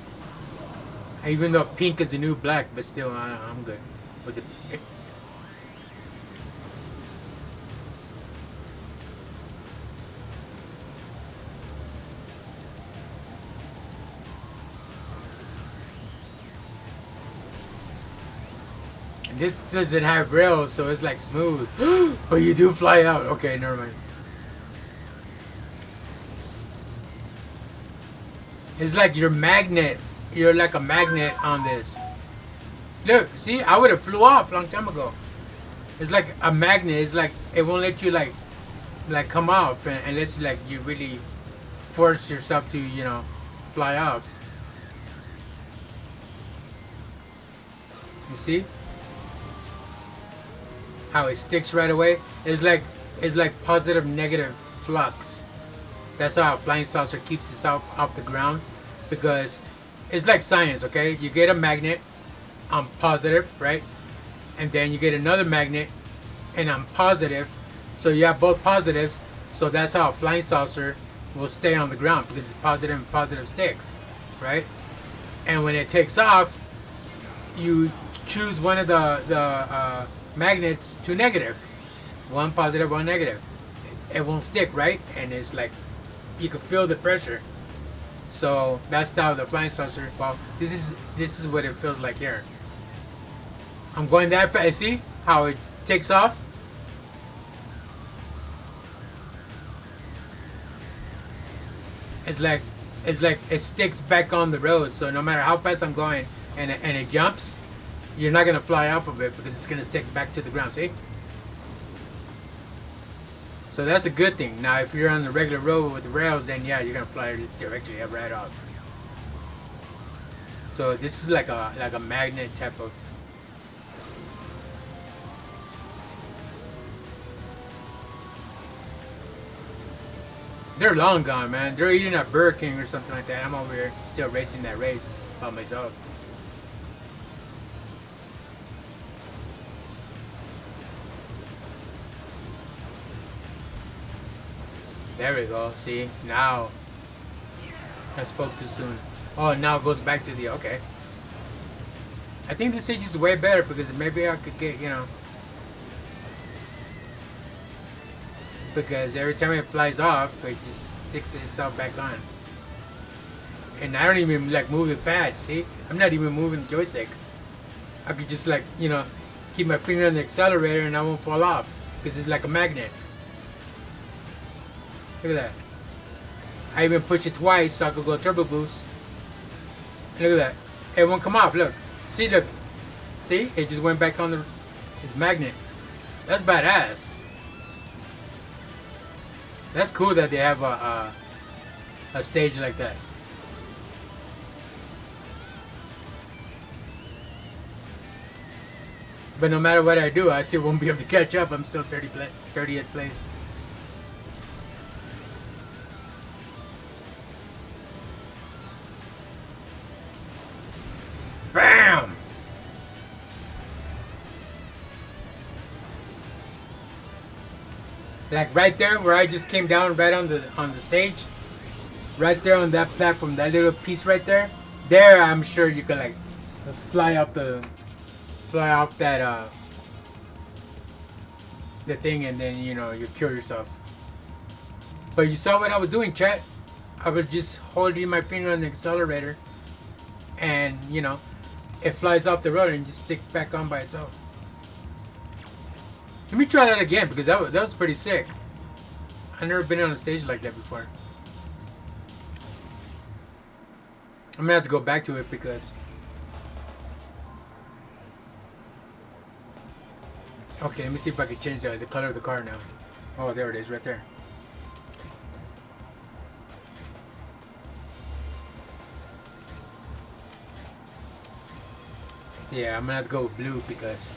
Even though pink is the new black, but still, I'm good with the. This doesn't have rails, so it's like smooth. But you do fly out. Okay, never mind. It's like your magnet. You're like a magnet on this. Look, see, I would have flew off a long time ago. It's like a magnet. It's like it won't let you like come off unless you really force yourself to fly off. You see how it sticks right away? It's like positive negative flux. That's how a flying saucer keeps itself off the ground, because it's like science, okay? You get a magnet on positive, right? And then you get another magnet and on positive. So you have both positives. So that's how a flying saucer will stay on the ground, because it's positive and positive sticks, right? And when it takes off, you choose one of the magnets to negative. One positive, one negative. It won't stick, right? And it's like you can feel the pressure. So that's how the flying saucer. Well, this is what it feels like here. I'm going that fast. See how it takes off? It's like it sticks back on the road. So no matter how fast I'm going and it jumps, you're not gonna fly off of it because it's gonna stick back to the ground. See? So that's a good thing. Now, if you're on the regular road with the rails, then yeah, you're gonna fly directly right off. So this is like a magnet type of. They're long gone, man. They're eating at Burger King or something like that. I'm over here still racing that race by myself. There we go. See, now I spoke too soon. Oh, now it goes back to the okay. I think this stage is way better because maybe I could get because every time it flies off, it just sticks itself back on. And I don't even move the pad. See, I'm not even moving the joystick. I could just keep my finger on the accelerator and I won't fall off because it's like a magnet. Look at that. I even pushed it twice so I could go turbo boost. And look at that. It won't come off. Look. See, look. See? It just went back on its magnet. That's badass. That's cool that they have a stage like that. But no matter what I do, I still won't be able to catch up. I'm still 30th place. Like right there where I just came down right on the stage. Right there on that platform, that little piece right there. There I'm sure you could like fly up that the thing, and then you kill yourself. But you saw what I was doing, chat. I was just holding my finger on the accelerator, and it flies off the road and just sticks back on by itself. Let me try that again because that was pretty sick. I've never been on a stage like that before. I'm gonna have to go back to it because. Okay, let me see if I can change the color of the car now. Oh, there it is, right there. Yeah, I'm gonna have to go with blue because.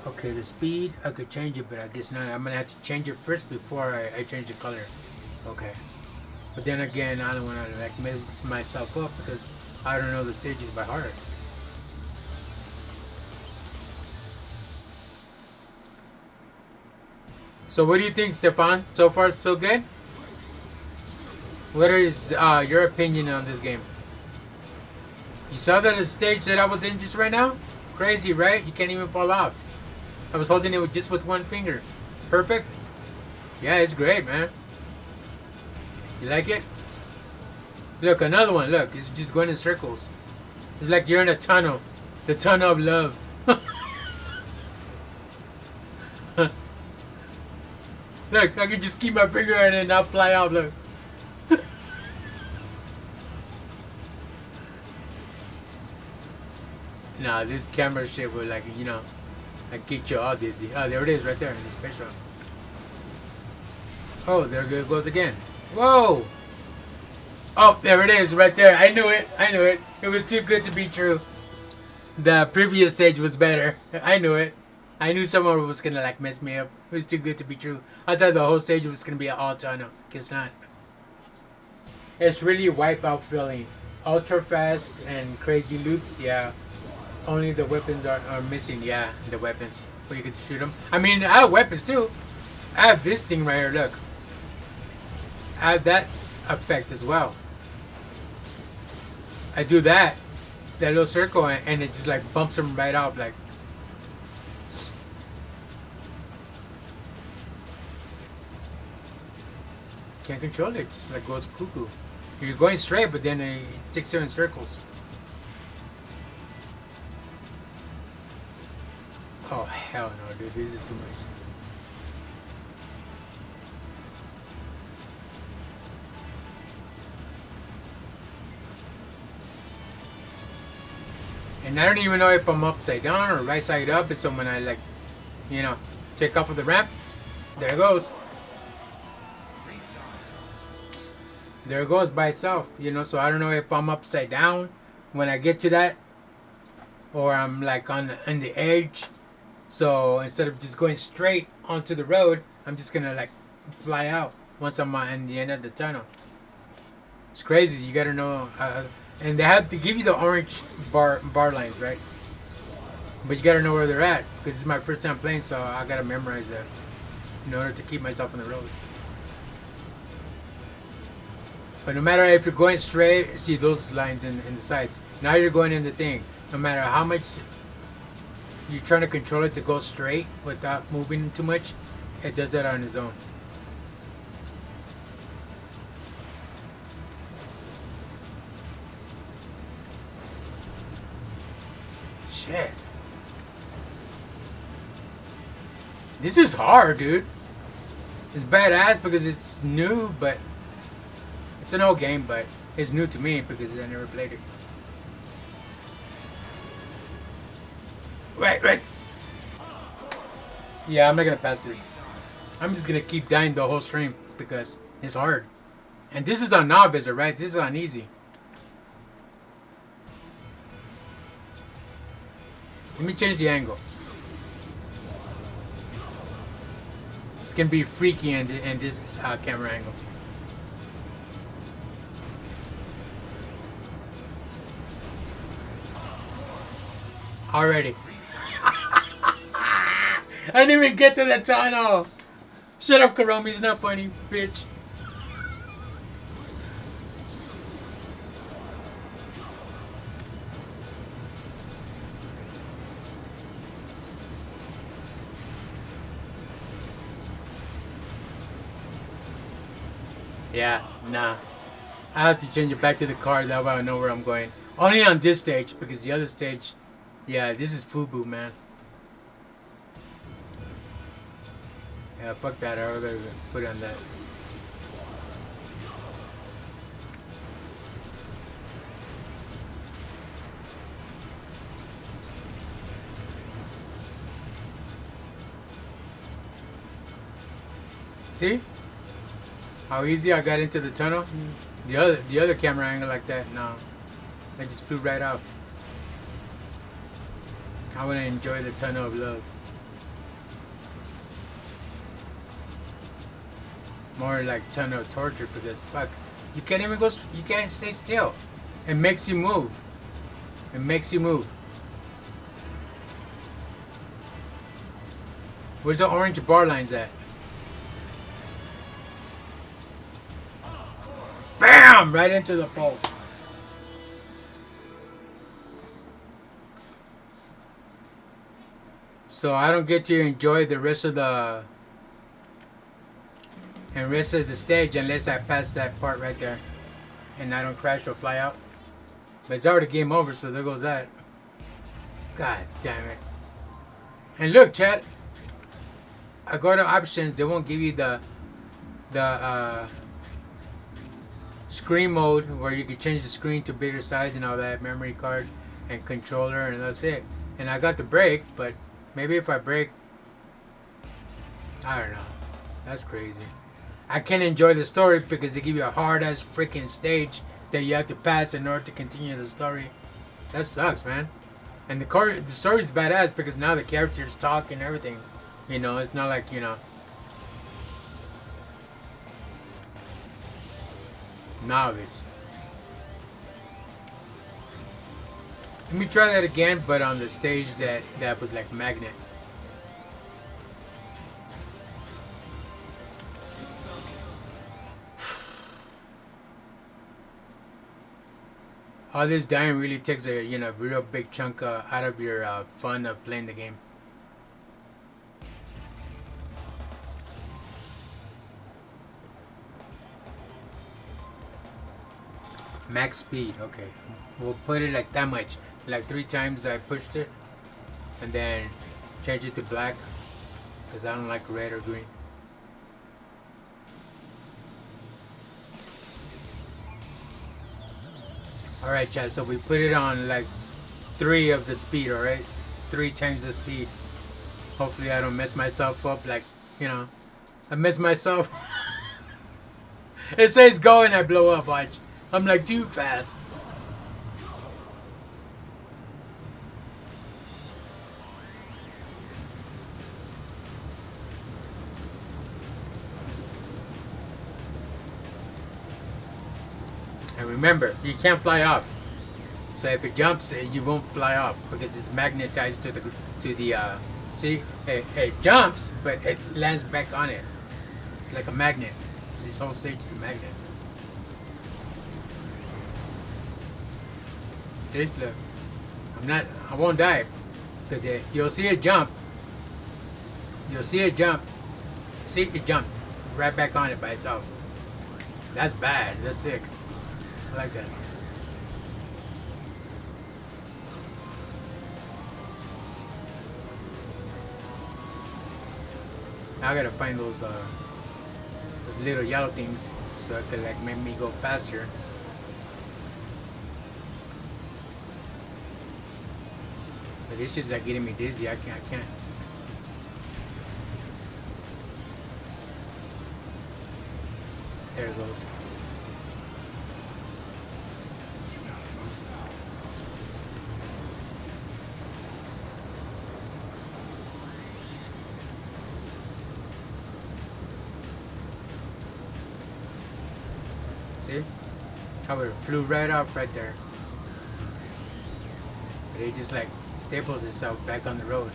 Okay, the speed, I could change it, but I guess not. I'm gonna have to change it first before I change the color. Okay. But then again, I don't wanna like mess myself up because I don't know the stages by heart. So what do you think, Stefan? So far, so good? What is your opinion on this game? You saw the stage that I was in just right now? Crazy, right? You can't even fall off. I was holding it with one finger. Perfect? Yeah, it's great, man. You like it? Look, another one. Look, it's just going in circles. It's like you're in a tunnel. The tunnel of love. Look, I can just keep my finger in it and not fly out. Look. Nah, this camera shit will like get you all dizzy. Oh, there it is, right there in the space rock. Oh, there it goes again. Whoa! Oh, there it is, right there. I knew it. I knew it. It was too good to be true. The previous stage was better. I knew it. I knew someone was gonna like mess me up. It was too good to be true. I thought the whole stage was gonna be an all tunnel. Guess not. It's really wipeout feeling. Ultra fast and crazy loops. Yeah. Only the weapons are missing. Yeah, the weapons. Where you can shoot them. I mean, I have weapons too. I have this thing right here. Look. I have that effect as well. I do that little circle, and it just like bumps them right off. Like. Can't control it. Just like goes cuckoo. You're going straight, but then it takes you in circles. Oh hell no, dude! This is too much. And I don't even know if I'm upside down or right side up. So when I like, take off of the ramp, there it goes. There it goes by itself, so I don't know if I'm upside down when I get to that, or I'm like on the edge. So instead of just going straight onto the road, I'm just gonna like fly out once I'm in the end of the tunnel. It's crazy. You gotta know, and they have to give you the orange bar lines, right? But you gotta know where they're at because it's my first time playing, so I gotta memorize that in order to keep myself on the road. But no matter if you're going straight, see those lines in the sides. Now you're going in the thing. No matter how much you're trying to control it to go straight without moving too much, it does that on its own. Shit. This is hard, dude. It's badass because it's new, but it's an old game, but it's new to me because I never played it. Right. Yeah, I'm not gonna pass this. I'm just gonna keep dying the whole stream because it's hard. And this is on novice, right? This is on easy. Let me change the angle. It's gonna be freaky in this camera angle. Already. I didn't even get to the tunnel. Shut up, Karami. It's not funny, bitch. Yeah, nah. I have to change it back to the car. That way I know where I'm going. Only on this stage, because the other stage, yeah, this is FUBU, man. Yeah, fuck that. I'd rather put it on that. See? How easy I got into the tunnel? The other camera angle like that, no. I just flew right off. I want to enjoy the tunnel of love. More like tunnel of torture because fuck, you can't even go. You can't stay still. It makes you move. It makes you move. Where's the orange bar lines at? Bam! Right into the pole. So I don't get to enjoy the rest of the stage unless I pass that part right there and I don't crash or fly out. But it's already game over, so there goes that. God damn it. And look, chat. I go to options, they won't give you the screen mode where you can change the screen to bigger size and all that, memory card and controller, and that's it. And I got the brake, but maybe if I brake, I don't know. That's crazy. I can't enjoy the story because they give you a hard ass freaking stage that you have to pass in order to continue the story. That sucks, man. And the story's badass because now the characters talk and everything. You know, it's not like, you know, novice. Let me try that again, but on the stage that was like magnet. All this dying really takes a real big chunk out of your fun of playing the game. Max speed, okay. We'll put it like that much. Like 3 times I pushed it. And then change it to black. Because I don't like red or green. Alright, chat, so we put it on like 3 of the speed, alright? 3 times the speed. Hopefully I don't mess myself up like, you know. I mess myself. It says go and I blow up, watch. I'm like too fast. And remember, you can't fly off. So if it jumps, you won't fly off because it's magnetized to the see, it jumps, but it lands back on it. It's like a magnet. This whole stage is a magnet. See, look, I won't die because you'll see it jump. You'll see it jump. See, it jumped right back on it by itself. That's bad. That's sick. I like that. Now I gotta find those little yellow things so it could like make me go faster. But this is like getting me dizzy. I can't. There it goes. See? How it flew right off right there. But it just like staples itself back on the road.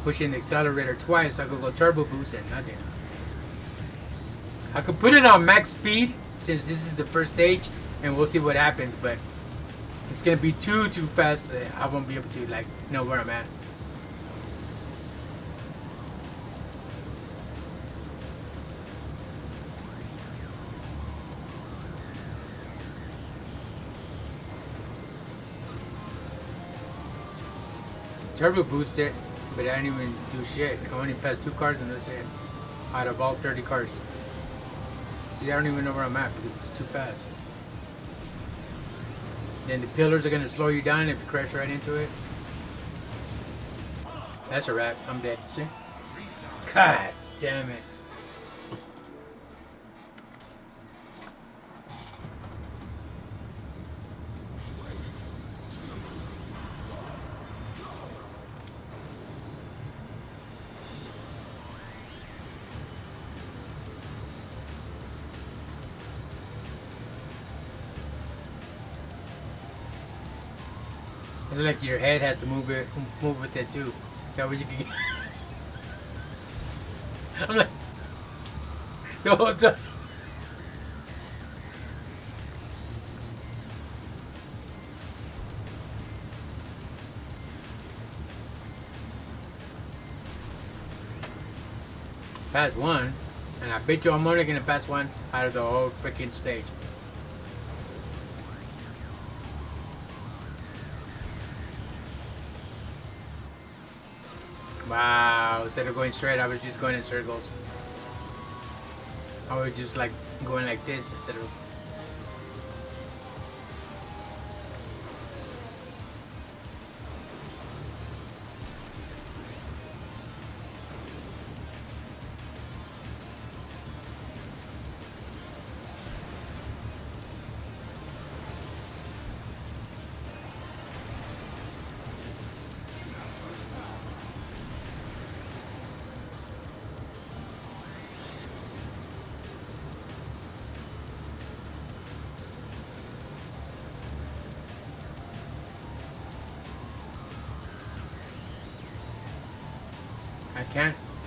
pushing the accelerator twice, I could go turbo boost and nothing. I could put it on max speed since this is the first stage, and we'll see what happens. But it's gonna be too fast. I won't be able to like know where I'm at. Turbo boost it, but I didn't even do shit. I only passed 2 cars and that's it. Out of all 30 cars. See, I don't even know where I'm at because it's too fast. Then the pillars are gonna slow you down if you crash right into it. That's a wrap. I'm dead. See? God damn it. It's like your head has to move with it too. That way you can get I'm like the whole time. Pass one, and I bet you I'm only gonna pass one out of the whole freaking stage. Wow, instead of going straight, I was just going in circles. I was just like going like this instead of...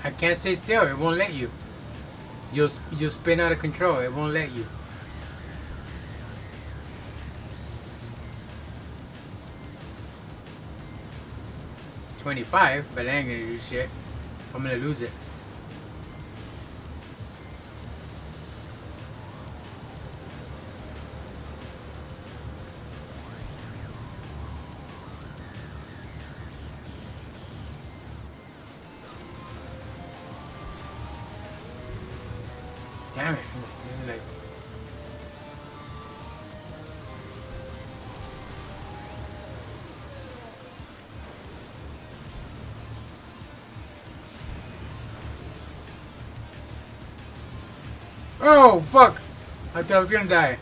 I can't stay still. It won't let you. You'll spin out of control. It won't let you. $25, but I ain't gonna do shit. I'm gonna lose it. Damn it. This is like... Oh, fuck! I thought I was gonna die.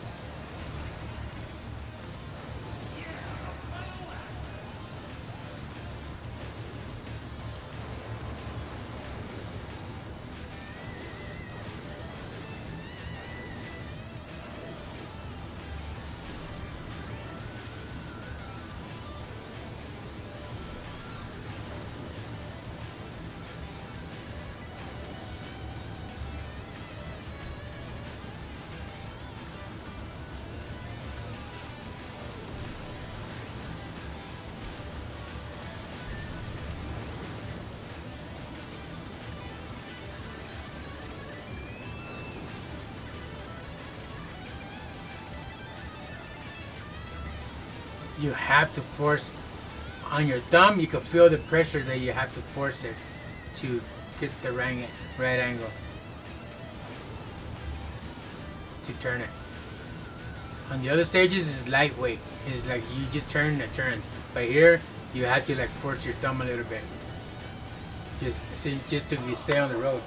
You have to force on your thumb. You can feel the pressure that you have to force it to get the right angle to turn it. On the other stages, it's lightweight. It's like you just turn the turns. But here, you have to like force your thumb a little bit, just to stay on the road.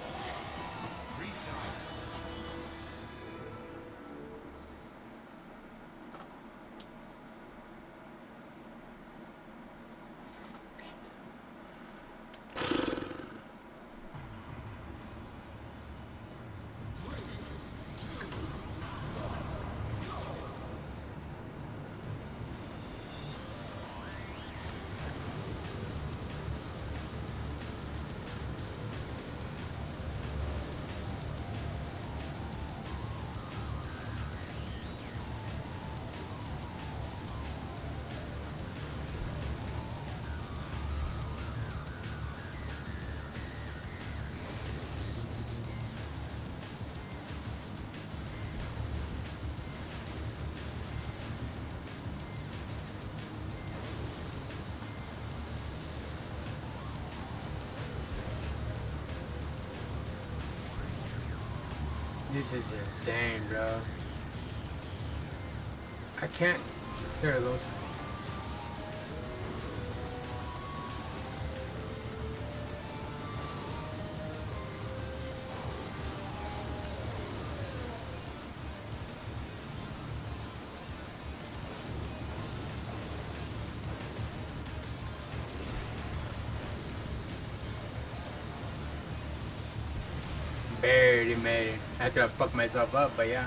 This is insane, bro. I can't. There it goes. Barely made it. After I fucked myself up, but yeah.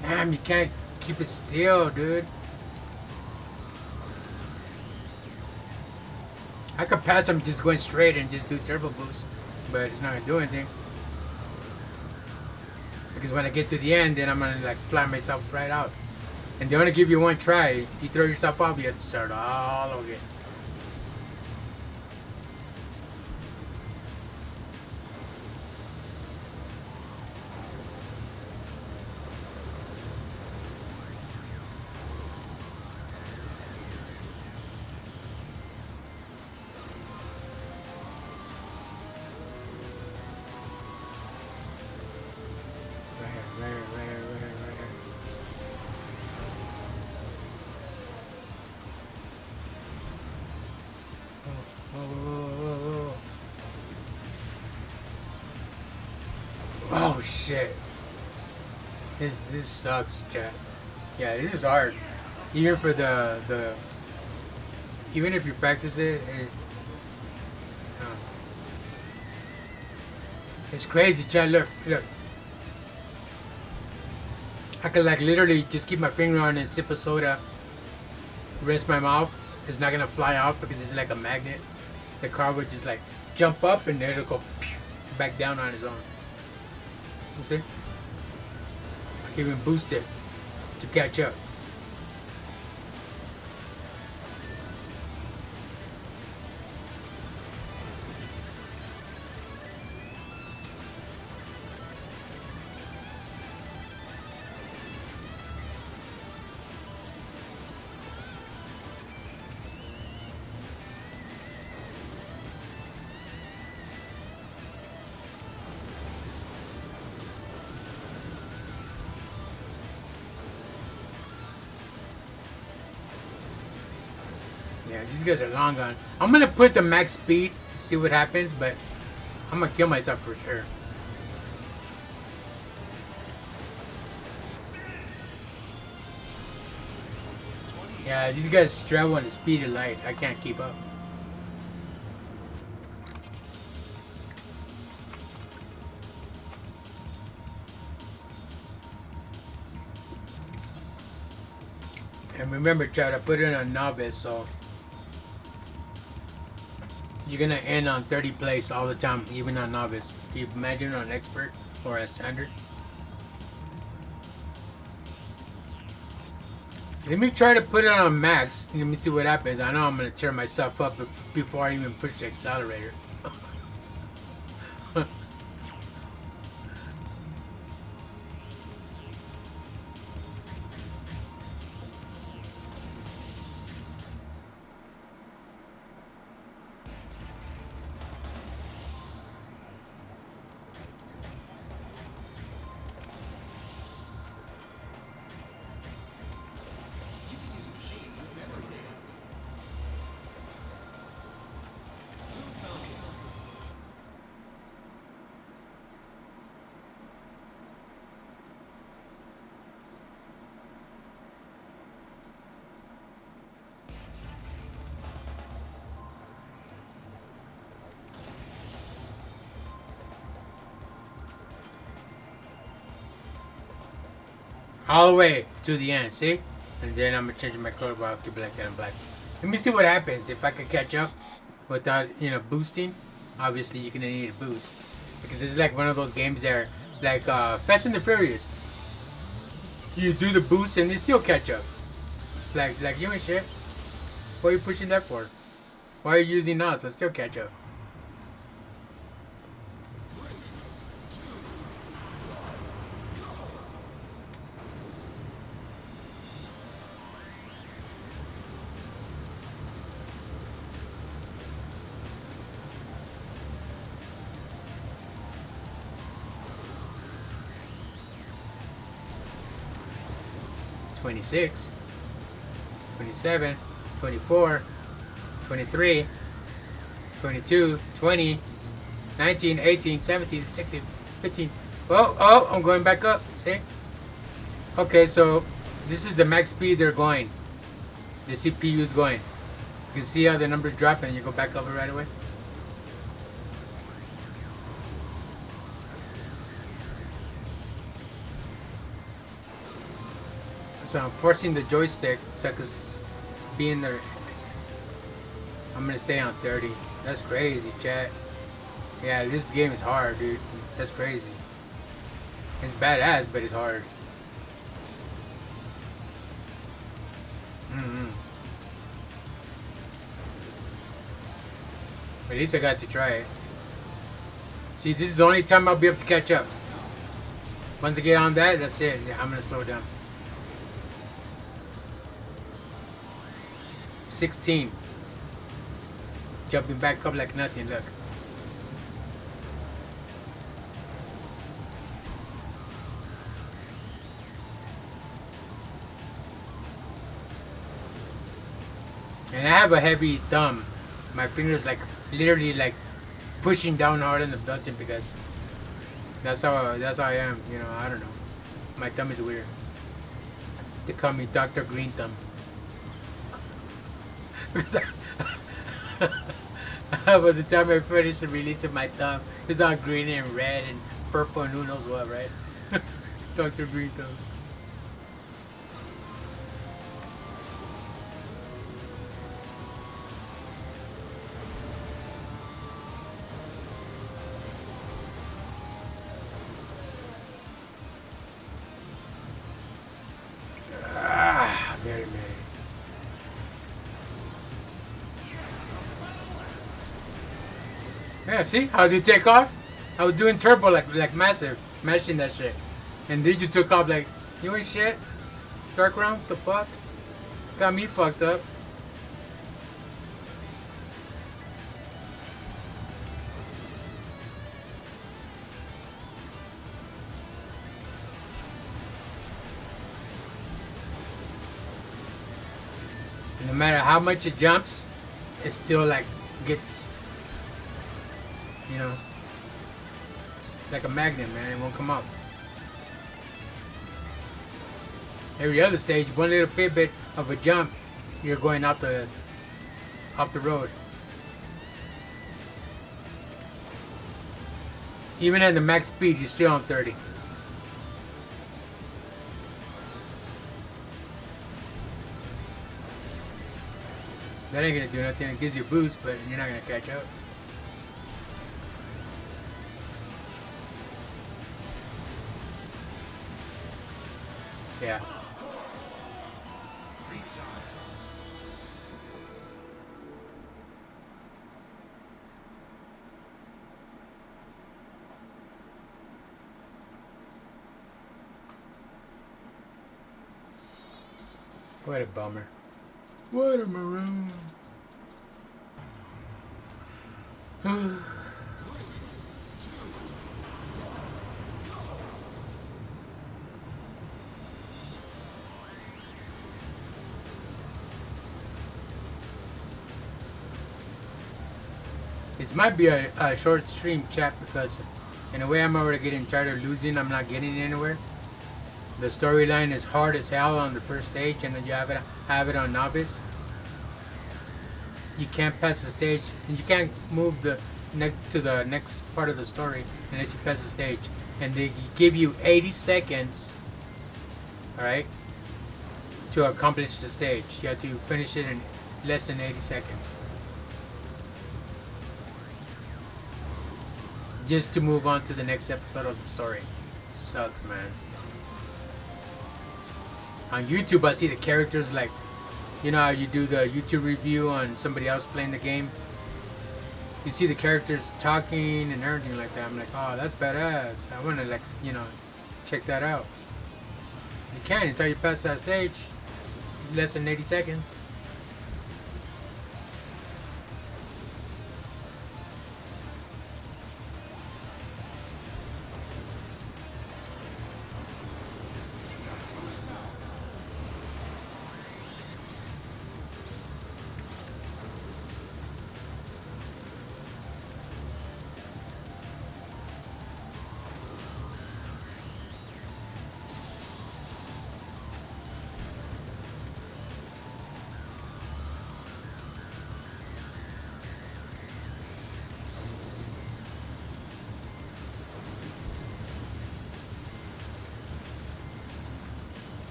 Damn, you can't keep it still, dude. I could pass him just going straight and just do turbo boost, but it's not gonna do anything. Because when I get to the end, then I'm gonna like fly myself right out. And they only give you one try. You throw yourself off, you have to start all over again. Right here. Whoa. Oh shit. This sucks, chat. Yeah, this is hard. Even for the even if you practice it, it's crazy, chat. Look. I could like literally just keep my finger on and sip a soda, rinse my mouth. It's not gonna fly out because it's like a magnet. The car would just like jump up and then it'll go back down on its own. You see? I can even boost it to catch up. Yeah, these guys are long gone. I'm gonna put the max speed, see what happens, but I'm gonna kill myself for sure. Yeah, these guys travel at the speed of light. I can't keep up. And remember, try to put it on novice, so you're gonna end on 30 place all the time, even on novice. Can you imagine on expert or a standard? Let me try to put it on max. Let me see what happens. I know I'm gonna tear myself up before I even push the accelerator. All the way to the end, see? And then I'm gonna change my color, but I'll keep it like that in black. Let me see what happens if I can catch up without, boosting. Obviously, you're gonna need a boost because it's like one of those games there, like Fast and the Furious. You do the boost and they still catch up. Like you ain't shit. What are you pushing that for? Why are you using that? So still catch up. 26, 27, 24, 23, 22, 20, 19, 18, 17, 16, 15. Oh, I'm going back up. See? Okay, so this is the max speed they're going. The CPU is going. You can see how the numbers drop and you go back up right away. So I'm forcing the joystick so I can be in there. I'm gonna stay on 30. That's crazy, chat. Yeah, this game is hard, dude. That's crazy. It's badass, but it's hard. At least I got to try it. See, this is the only time I'll be able to catch up. Once I get on that, that's it. Yeah, I'm gonna slow down. 16. Jumping back up like nothing, look. And I have a heavy thumb. My fingers like literally like pushing down hard on the button because that's how I am, you know. I don't know. My thumb is weird. They call me Dr. Green Thumb. By the time I finish the release of my thumb, it's all green and red and purple and who knows what, right? Dr. Green Thumb. Yeah, see how they take off? I was doing turbo like massive, mashing that shit, and they just took off like, you ain't shit. Dark Realm, the fuck? Got me fucked up. No matter how much it jumps, it still like gets, you know, like a magnet, man. It won't come up. Every other stage, one little bit of a jump, you're going off the road. Even at the max speed, you're still on 30. That ain't gonna do nothing. It gives you a boost, but you're not gonna catch up. Yeah. What a bummer. What a maroon. This might be a short stream, chat, because in a way I'm already getting tired of losing. I'm not getting anywhere. The storyline is hard as hell on the first stage, and you have it on novice. You can't pass the stage, and you can't move to the next part of the story unless you pass the stage. And they give you 80 seconds, all right, to accomplish the stage. You have to finish it in less than 80 seconds. Just to move on to the next episode of the story. Sucks, man. On YouTube, I see the characters like, you know how you do the YouTube review on somebody else playing the game? You see the characters talking and everything like that. I'm like, oh, that's badass. I want to, like, you know, check that out. You can't until you pass that stage. Less than 80 seconds.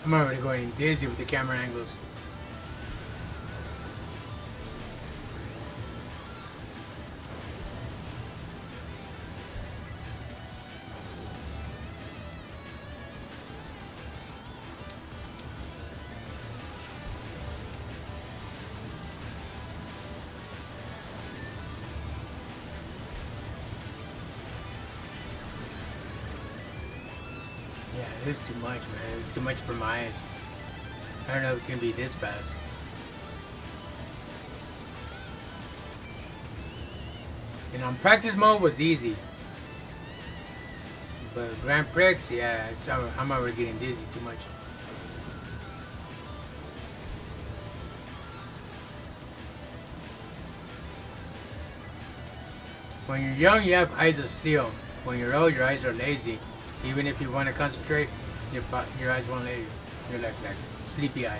I'm already going dizzy with the camera angles. Yeah, this is too much, man. It's too much for my eyes. I don't know if it's gonna be this fast. You know, practice mode was easy. But Grand Prix, yeah, I'm already getting dizzy too much. When you're young, you have eyes of steel. When you're old, your eyes are lazy. Even if you want to concentrate, your eyes won't let you. You're like sleepy eye.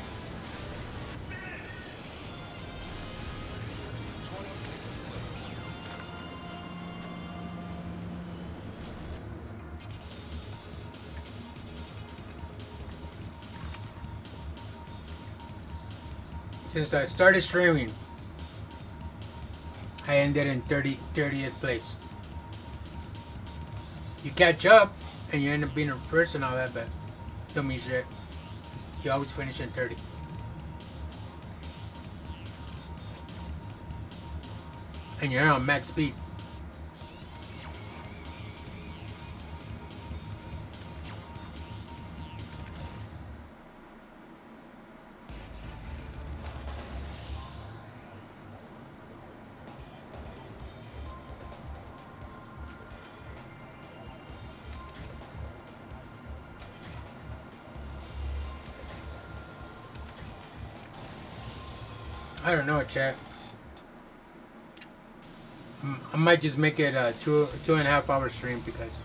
Since I started streaming, I ended in 30th place. You catch up and you end up being first and all that, but don't mean shit. You always finish in 30. And you're on max speed. I don't know, chat. I might just make it a 2.5 hour stream because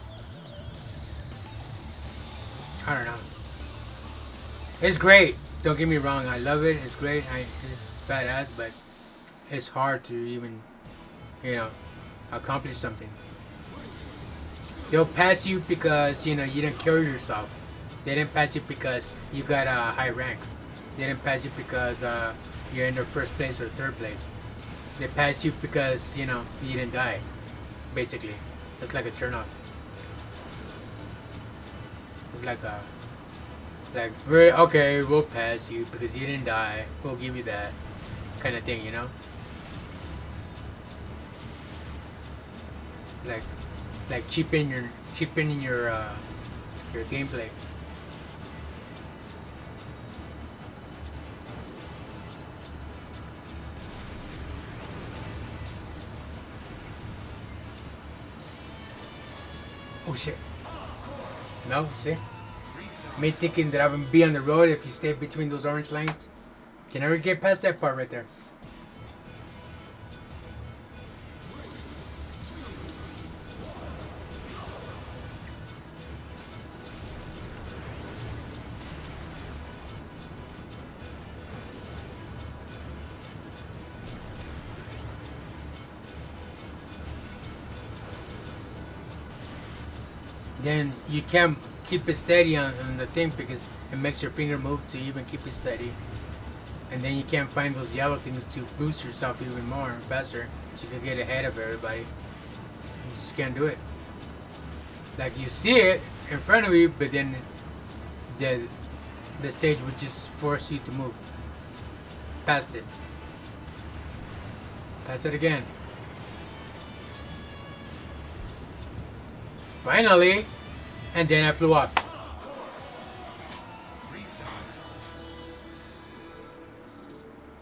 I don't know. It's great. Don't get me wrong. I love it. It's great. It's badass, but it's hard to even, accomplish something. They'll pass you because you didn't carry yourself. They didn't pass you because you got a high rank. They didn't pass you because you're in the first place or third place. They pass you because you didn't die. Basically, it's like a turn off. It's like okay, we'll pass you because you didn't die. We'll give you that kind of thing, Like cheapening your gameplay. Oh shit. No, see? Me thinking that I would be on the road if you stay between those orange lines. Can never get past that part right there. Then you can't keep it steady on the thing because it makes your finger move to even keep it steady. And then you can't find those yellow things to boost yourself even more and faster so you can get ahead of everybody. You just can't do it. Like you see it in front of you, but then the stage would just force you to move past it. Pass it again. Finally, and then I flew off.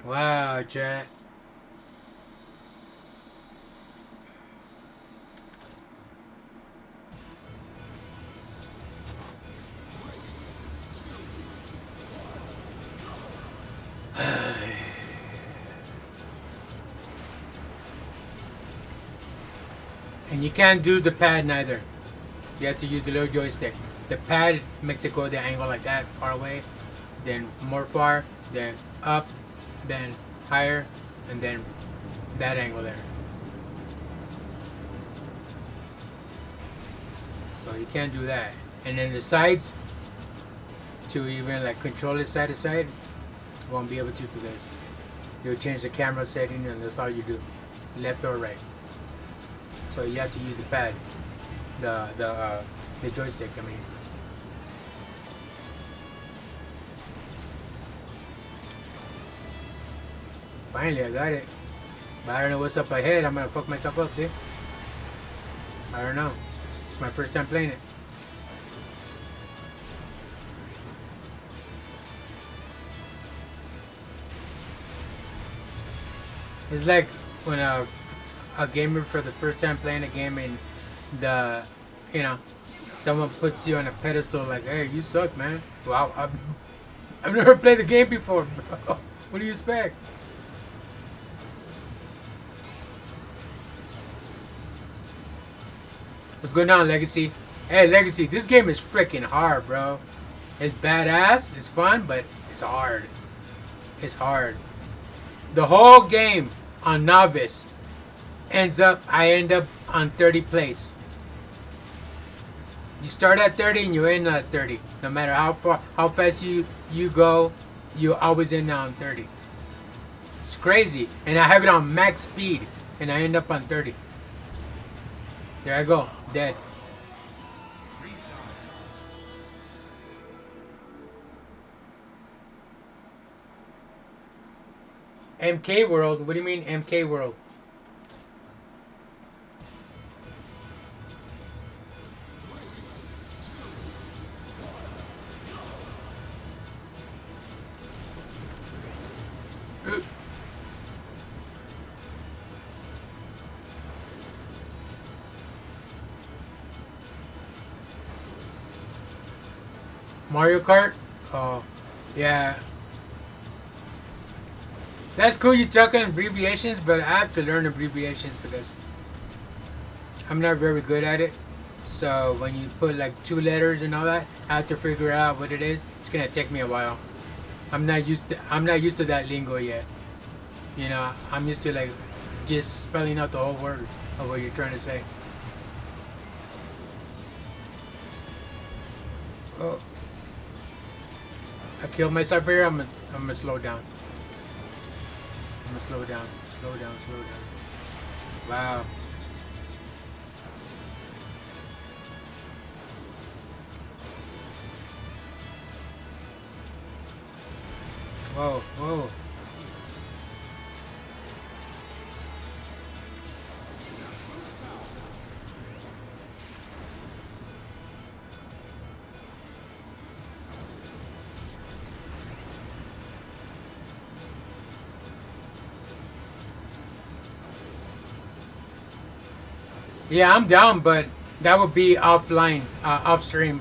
Wow, chat. And you can't do the pad neither. You have to use the little joystick. The pad makes it go the angle like that, far away, then more far, then up, then higher, and then that angle there. So you can't do that. And then the sides, to even like control it side to side, you won't be able to because you'll change the camera setting and that's all you do, left or right. So you have to use the pad, the joystick. I mean. Finally, I got it. But I don't know what's up ahead. I'm gonna fuck myself up, see? I don't know. It's my first time playing it. It's like when a gamer for the first time playing a game and you know, someone puts you on a pedestal like, hey, you suck, man. Wow, I've never played the game before, bro. What do you expect? What's going on, Legacy? Hey, Legacy, this game is freaking hard, bro. It's badass, it's fun, but it's hard. It's hard. The whole game on Novice I end up on 30 place. You start at 30 and you end at 30. No matter how fast you go, you always end on 30. It's crazy. And I have it on max speed and I end up on 30. There I go, dead. MK World? What do you mean MK World? Mario Kart? Oh, yeah. That's cool you talking abbreviations, but I have to learn abbreviations because I'm not very good at it. So when you put like 2 letters and all that, I have to figure out what it is. It's gonna take me a while. I'm not used to that lingo yet. You know, I'm used to like just spelling out the whole word of what you're trying to say. Oh. I killed myself here. I'm gonna slow down. I'm gonna slow down. Slow down. Slow down. Wow. Whoa. Whoa. Yeah, I'm down, but that would be offline, off stream.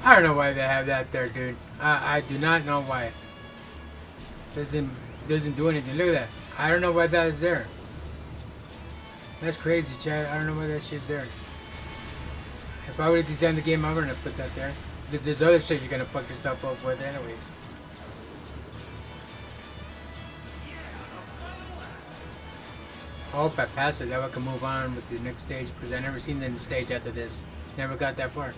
I don't know why they have that there, dude. I do not know why. Doesn't do anything. Look at that. I don't know why that is there. That's crazy, Chad. I don't know why that shit's there. If I would have designed the game, I'm gonna put that there. Because there's other shit you're gonna fuck yourself up with anyways. I hope I pass it. That way I can move on with the next stage. Because I never seen the stage after this. Never got that far.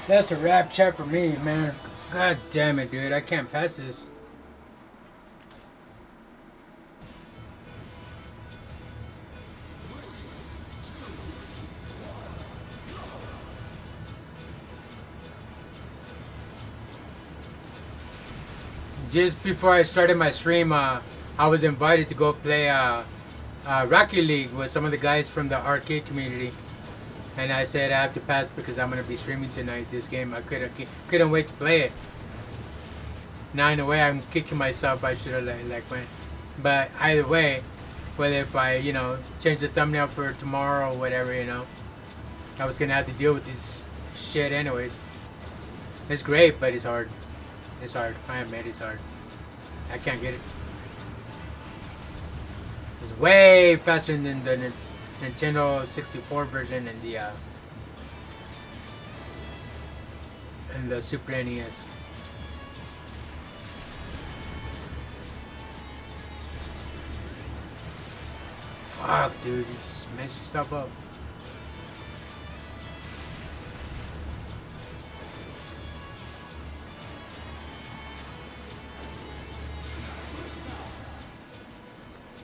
That's a wrap chat for me, man. God damn it, dude. I can't pass this. Just before I started my stream, I was invited to go play Rocket League with some of the guys from the arcade community, and I said I have to pass because I'm gonna be streaming tonight. This game, I couldn't wait to play it. Now in a way, I'm kicking myself. I should have like went, but either way, whether if I change the thumbnail for tomorrow or whatever, I was gonna have to deal with this shit anyways. It's great, but it's hard. It's hard. I admit it's hard. I can't get it. It's way faster than the Nintendo 64 version and the Super NES. Fuck, dude, you just messed yourself up.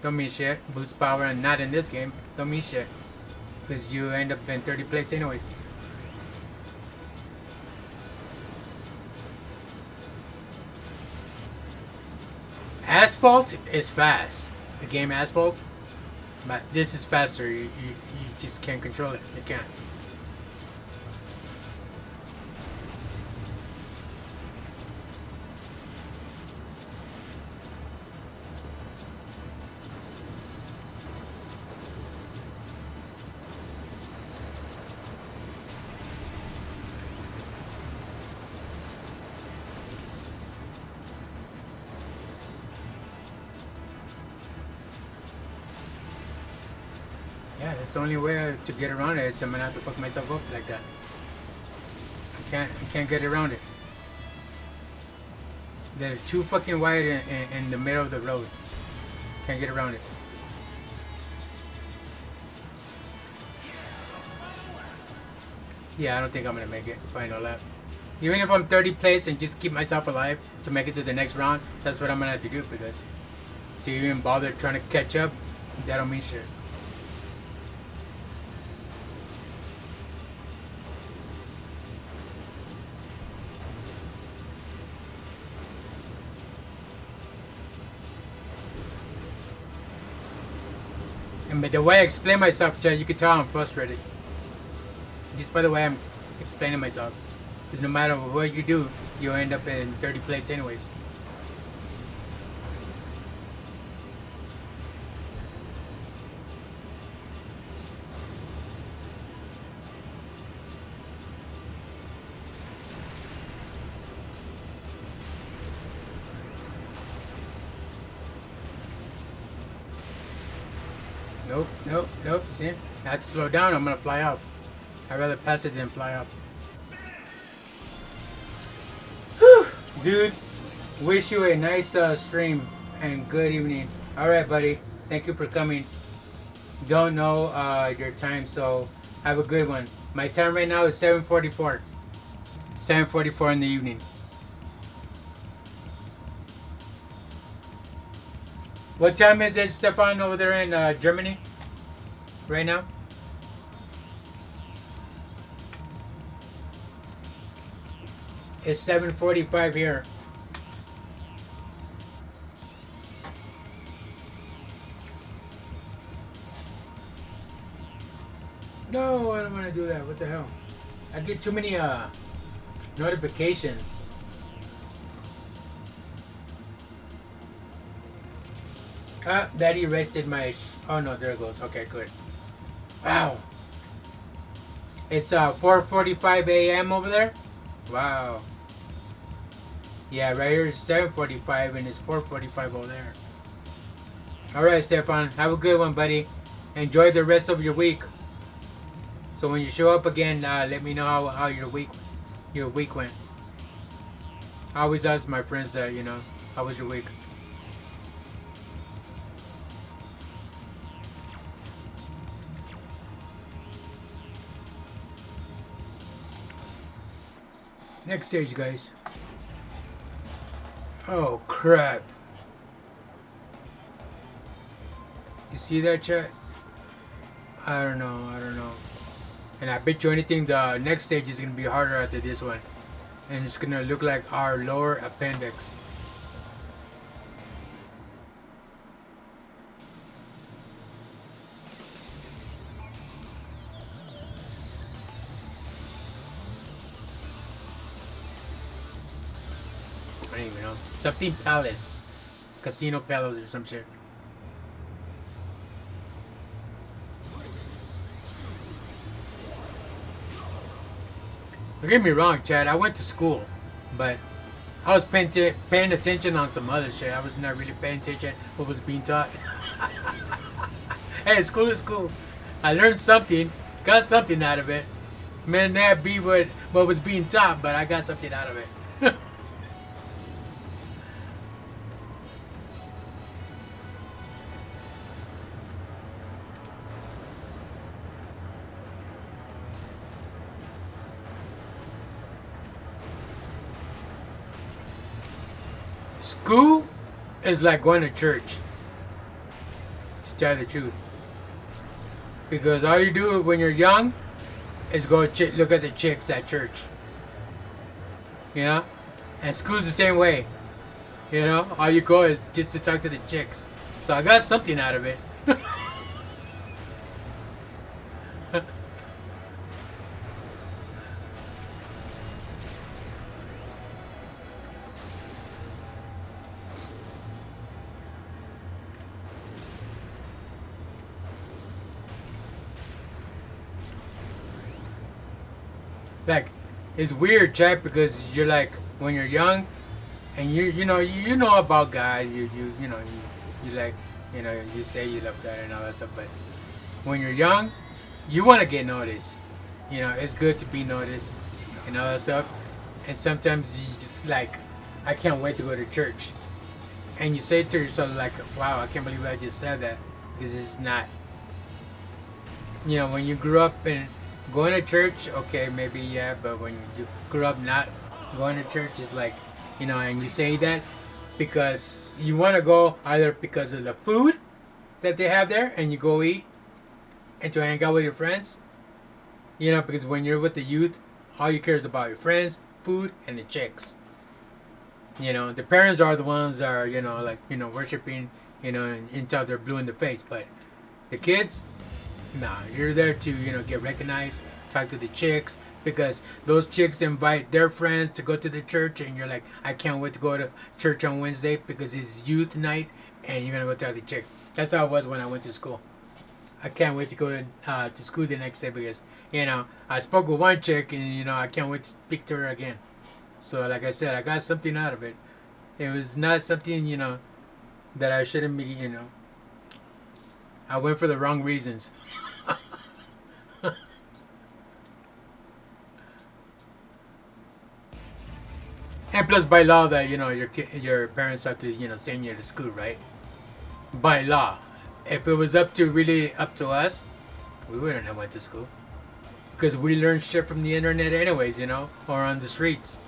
Don't mean shit. Boost power and not in this game. Don't mean shit. Because you end up in 30th place anyway. Asphalt is fast. The game Asphalt. But this is faster. You just can't control it. You can't. Yeah, that's the only way to get around it. Is I'm gonna have to fuck myself up like that. I can't get around it. They're too fucking wide in the middle of the road. Can't get around it. Yeah, I don't think I'm gonna make it. Final lap. Even if I'm 30th place and just keep myself alive to make it to the next round, that's what I'm gonna have to do because to even bother trying to catch up, that don't mean shit. And the way I explain myself, Chad, you can tell I'm frustrated. Just by the way I'm explaining myself. Because no matter what you do, you'll end up in 30th place anyways. Nope. See? I have to slow down. I'm gonna fly off. I'd rather pass it than fly off. Whew. Dude, wish you a nice stream and good evening. Alright, buddy. Thank you for coming. Don't know your time, so have a good one. My time right now is 7:44. 7:44 in the evening. What time is it, Stefan, over there in Germany? Right now? It's 7:45 here. No, I don't want to do that. What the hell? I get too many notifications. That erased my... Oh no, there it goes. Okay, good. Wow. It's 4:45 a.m. over there? Wow. Yeah, right here is 7:45 and it's 4:45 over there. Alright, Stefan. Have a good one, buddy. Enjoy the rest of your week. So when you show up again, let me know how your week went. I always ask my friends that, how was your week? Next stage, guys. Oh, crap. You see that, chat? I don't know. And I bet you anything the next stage is going to be harder after this one. And it's going to look like our lower appendix. something Palace, Casino Palace or some shit. Don't get me wrong, Chad. I went to school, but I was paying attention on some other shit. I was not really paying attention what was being taught. Hey, school is cool. I learned something, got something out of it. May not be what was being taught, but I got something out of it. School is like going to church, to tell the truth. Because all you do when you're young is go look at the chicks at church. You know? And school's the same way. You know? All you go is just to talk to the chicks. So I got something out of it. Like, it's weird, Chad, because you're like, when you're young, and you know about God, you like, you say you love God and all that stuff, but when you're young, you want to get noticed. It's good to be noticed and all that stuff. And sometimes you just like, I can't wait to go to church. And you say to yourself like, wow, I can't believe I just said that. This is not, when you grew up and going to church, okay, maybe yeah, but when you grew up not going to church, it's like, and you say that because you want to go either because of the food that they have there and you go eat and to hang out with your friends, because when you're with the youth, all you care is about your friends, food, and the chicks. The parents are the ones that are, worshiping, until they're blue in the face, but the kids, nah, you're there to, get recognized, talk to the chicks, because those chicks invite their friends to go to the church, and you're like, I can't wait to go to church on Wednesday because it's youth night, and you're going to go tell the chicks. That's how it was when I went to school. I can't wait to go to school the next day because, I spoke with one chick, and, I can't wait to speak to her again. So, like I said, I got something out of it. It was not something, that I shouldn't be, I went for the wrong reasons. And plus, by law, that your parents have to send you to school, right? By law, if it was up to us, we wouldn't have went to school because we learn shit from the internet, anyways, or on the streets.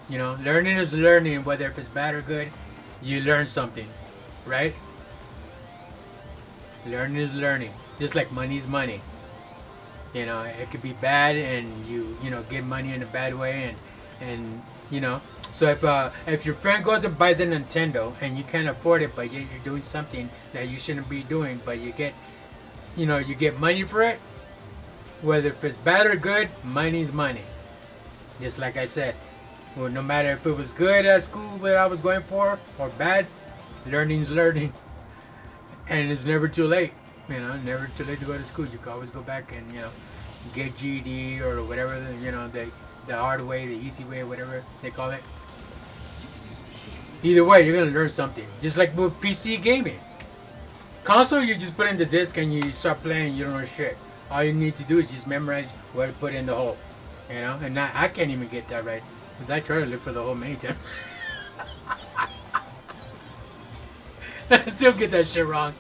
Learning is learning, whether if it's bad or good, you learn something, right? Learning is learning, just like money is money. It could be bad, and you get money in a bad way, and So if your friend goes and buys a Nintendo and you can't afford it, but you're doing something that you shouldn't be doing, but you get, you get money for it. Whether if it's bad or good, money is money. Just like I said, well, no matter if it was good at school what I was going for or bad, learning's learning. And it's never too late, never too late to go to school. You can always go back and, get GED or whatever, the hard way, the easy way, whatever they call it. Either way, you're going to learn something. Just like with PC gaming. Console, you just put in the disc and you start playing, you don't know shit. All you need to do is just memorize where to put in the hole. And I can't even get that right. Because I try to look for the hole many times. I still get that shit wrong.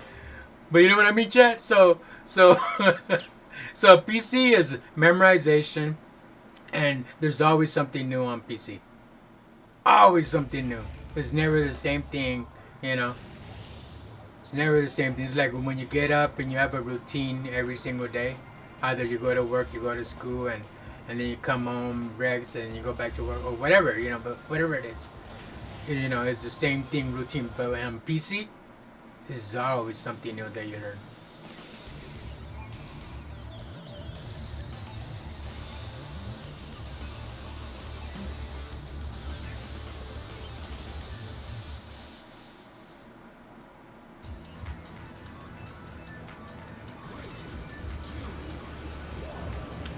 But you know what I mean, chat? So PC is memorization, and there's always something new on PC. Always something new. It's never the same thing, It's never the same thing. It's like when you get up and you have a routine every single day. Either you go to work, you go to school, and then you come home, rest, and you go back to work, or whatever, but whatever it is. It's the same thing, routine. But on PC, there's always something new that you learn.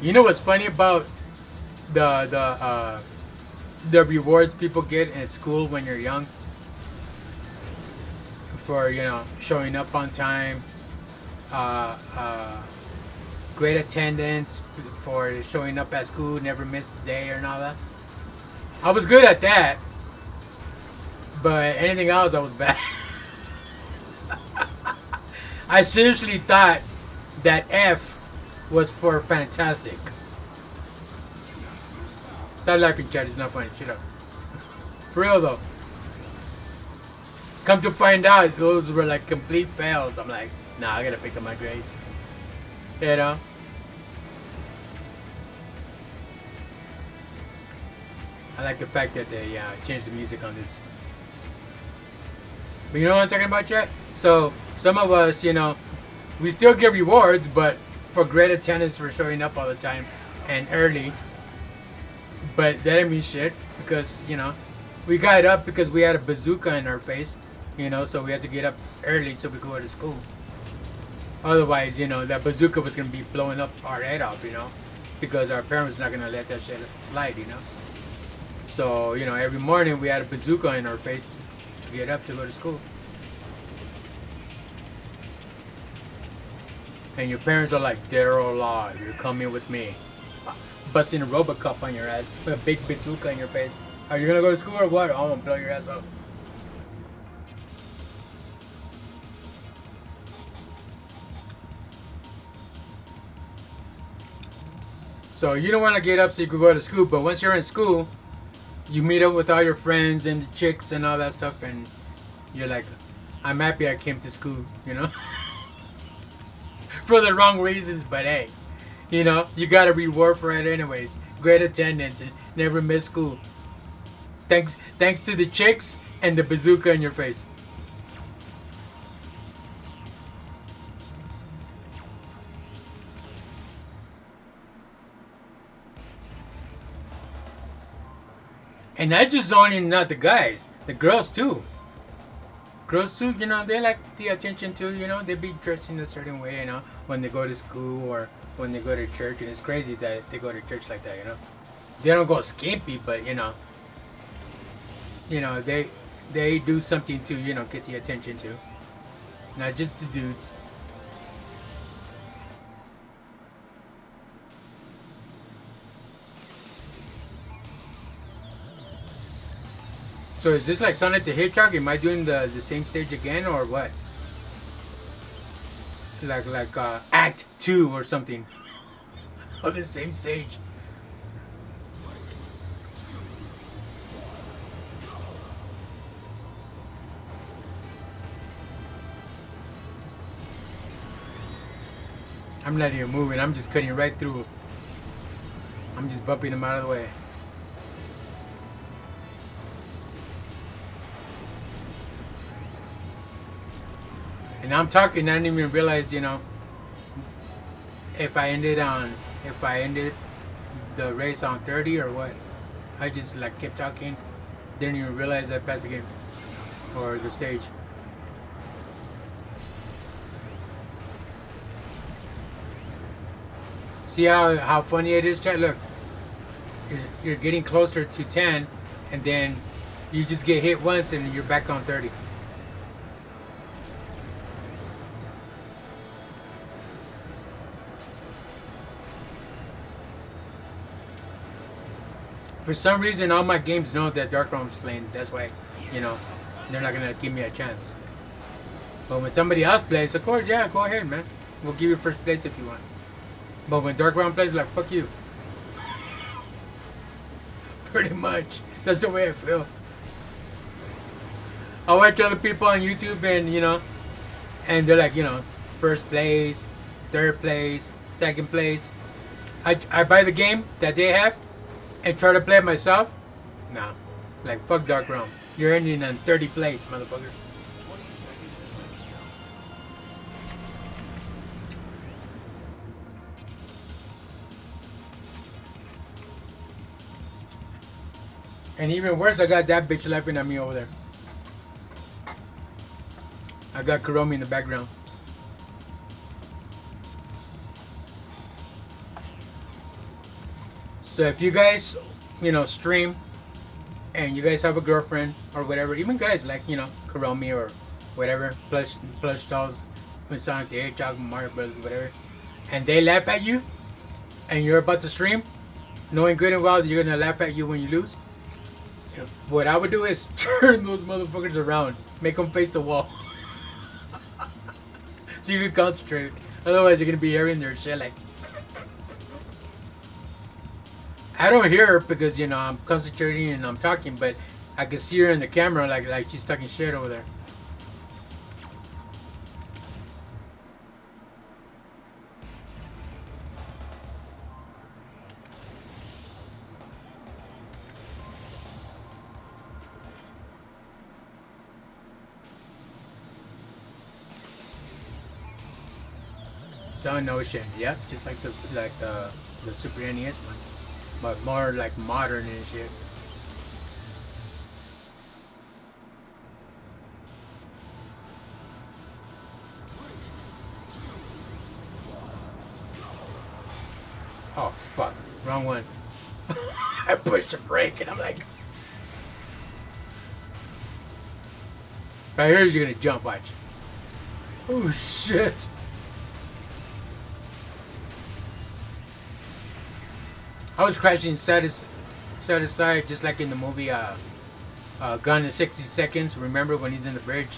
You know what's funny about the the rewards people get in school when you're young for showing up on time, uh, uh, great attendance, for showing up at school, never missed a day or all that. I was good at that, but anything else I was bad. I seriously thought that F was for fantastic. Stop laughing, Chad. It's not funny. Shut up. For real though. Come to find out, those were like complete fails. I'm like, nah, I gotta pick up my grades. You know? I like the fact that they changed the music on this. But you know what I'm talking about, Chat? So, some of us, we still get rewards, but for great attendance for showing up all the time and early. But that didn't mean shit because, we got up because we had a bazooka in our face, so we had to get up early so we could go to school. Otherwise, that bazooka was going to be blowing up our head off, because our parents not going to let that shit slide, So, every morning we had a bazooka in our face to get up to go to school. And your parents are like, dead or alive, you're coming with me. Busting a Robocop on your ass with a big bazooka in your face. Are you gonna go to school or what? I'm gonna blow your ass up. So you don't want to get up so you can go to school, but once you're in school, you meet up with all your friends and the chicks and all that stuff, and you're like, I'm happy I came to school, For the wrong reasons, but hey, you got a reward for it anyways. Great attendance and never miss school. Thanks to the chicks and the bazooka in your face. And that's just only not the guys, the girls too. Girls too, they like the attention too, they be dressed in a certain way, when they go to school or when they go to church. And it's crazy that they go to church like that, They don't go skimpy, but they do something to, get the attention too. Not just the dudes. So is this like Sonic the Hedgehog? Am I doing the same stage again or what? Like Act 2 or something of the same stage. I'm not even moving. I'm just cutting right through. I'm just bumping them out of the way. And I'm talking, I didn't even realize, if I ended the race on 30 or what. I just kept talking, didn't even realize I passed the game or the stage. See how funny it is, chat? Look, you're getting closer to 10, and then you just get hit once and you're back on 30. For some reason, all my games know that DarkRealm's playing. That's why, they're not gonna give me a chance. But when somebody else plays, of course, yeah, go ahead, man. We'll give you first place if you want. But when DarkRealm plays, like, fuck you. Pretty much. That's the way I feel. I watch other people on YouTube and, and they're like, first place, third place, second place. I buy the game that they have and try to play it myself. Nah. Like, fuck DarkRealm. You're ending in 30th place, motherfucker. And even worse, I got that bitch laughing at me over there. I got Kuromi in the background. So if you guys, stream and you guys have a girlfriend or whatever, even guys like, Karomi or whatever, plush dolls with Sonic the Hedgehog, Mario Brothers, whatever, and they laugh at you and you're about to stream, knowing good and well that you're gonna laugh at you when you lose, what I would do is turn those motherfuckers around, make them face the wall, so you can concentrate. Otherwise, you're gonna be hearing their shit like. I don't hear her because I'm concentrating and I'm talking, but I can see her in the camera like she's talking shit over there. Sun Ocean, yep, just like the Super NES one, but more like modern and shit. Oh fuck, wrong one. I pushed the brake and I'm like, right here you're gonna jump, watch. Oh shit. I was crashing side to side just like in the movie Gone in 60 Seconds. Remember when he's in the bridge?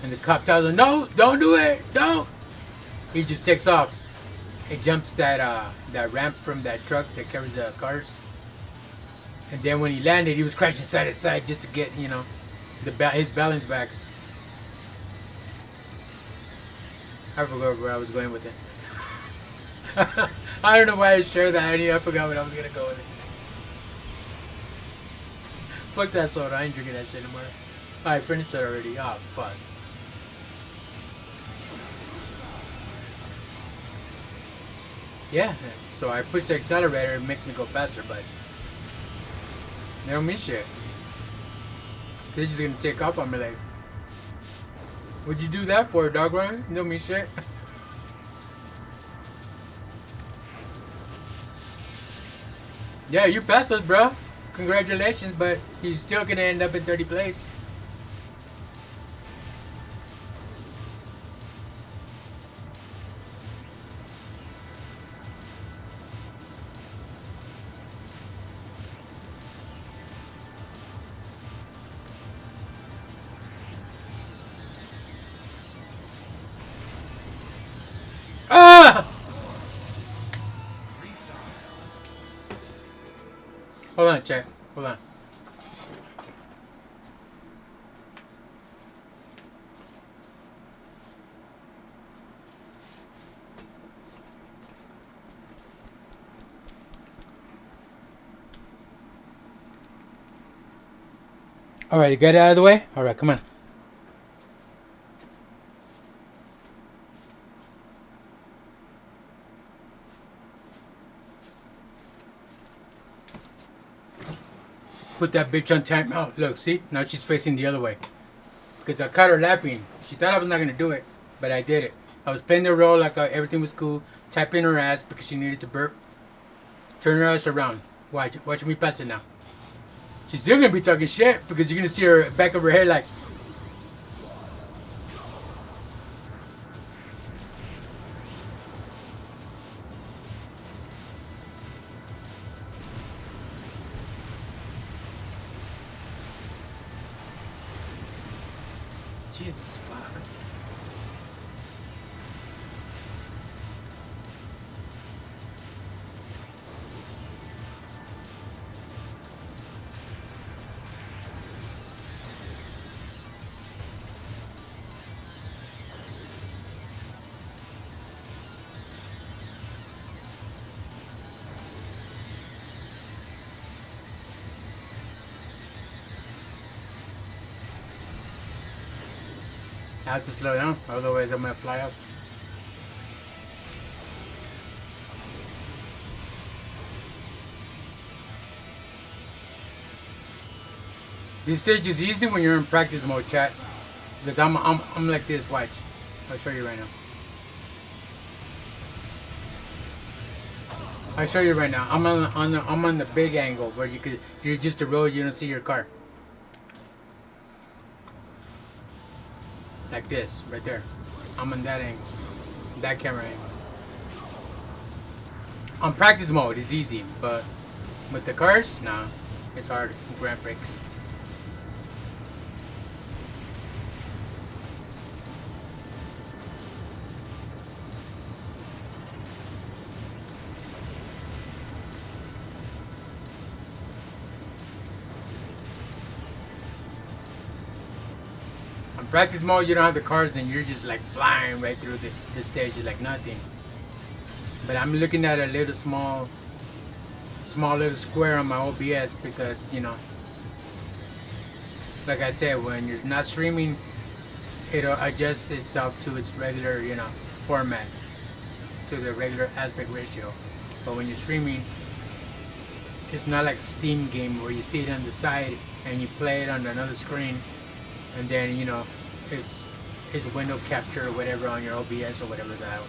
And the cop tells him, no, don't do it, don't. He just takes off. He jumps that ramp from that truck that carries the cars. And then when he landed, he was crashing side to side just to get, his balance back. I forgot where I was going with it. I don't know why I shared that idea. I forgot what I was gonna go with it. Fuck that soda. I ain't drinking that shit anymore. I finished it already. Oh, fuck. Yeah, so I push the accelerator. It makes me go faster, but they don't mean shit. They're just gonna take off on me like, what'd you do that for, dog run? You don't mean shit. Yeah, you passed us, bro. Congratulations, but you're still gonna end up in 30th place. Ah! Hold on, chat. Hold on. Alright, you got it out of the way? Alright, come on. Put that bitch on timeout. Look, see? Now she's facing the other way. Because I caught her laughing. She thought I was not going to do it. But I did it. I was playing the role like everything was cool. Tapping her ass because she needed to burp. Turn her ass around. Watch me pass it now. She's still going to be talking shit. Because you're going to see her back of her head like... Jesus fuck. I have to slow down, otherwise I'm gonna fly up. This stage is easy when you're in practice mode, chat. Because I'm like this, watch. I'll show you right now. I'll show you right now. I'm on the big angle where you're just a road, you don't see your car. Like this, right there. I'm on that angle. That camera angle. On practice mode, it's easy, but with the cars, nah, it's hard. Grand brakes. On practice mode, you don't have the cars, and you're just like flying right through the stage like nothing. But I'm looking at a little small little square on my OBS because, you know, like I said, when you're not streaming, it'll adjust itself to its regular, you know, format, to the regular aspect ratio. But when you're streaming, it's not like Steam game where you see it on the side and you play it on another screen, and then, you know, it's window capture or whatever on your OBS or whatever the hell.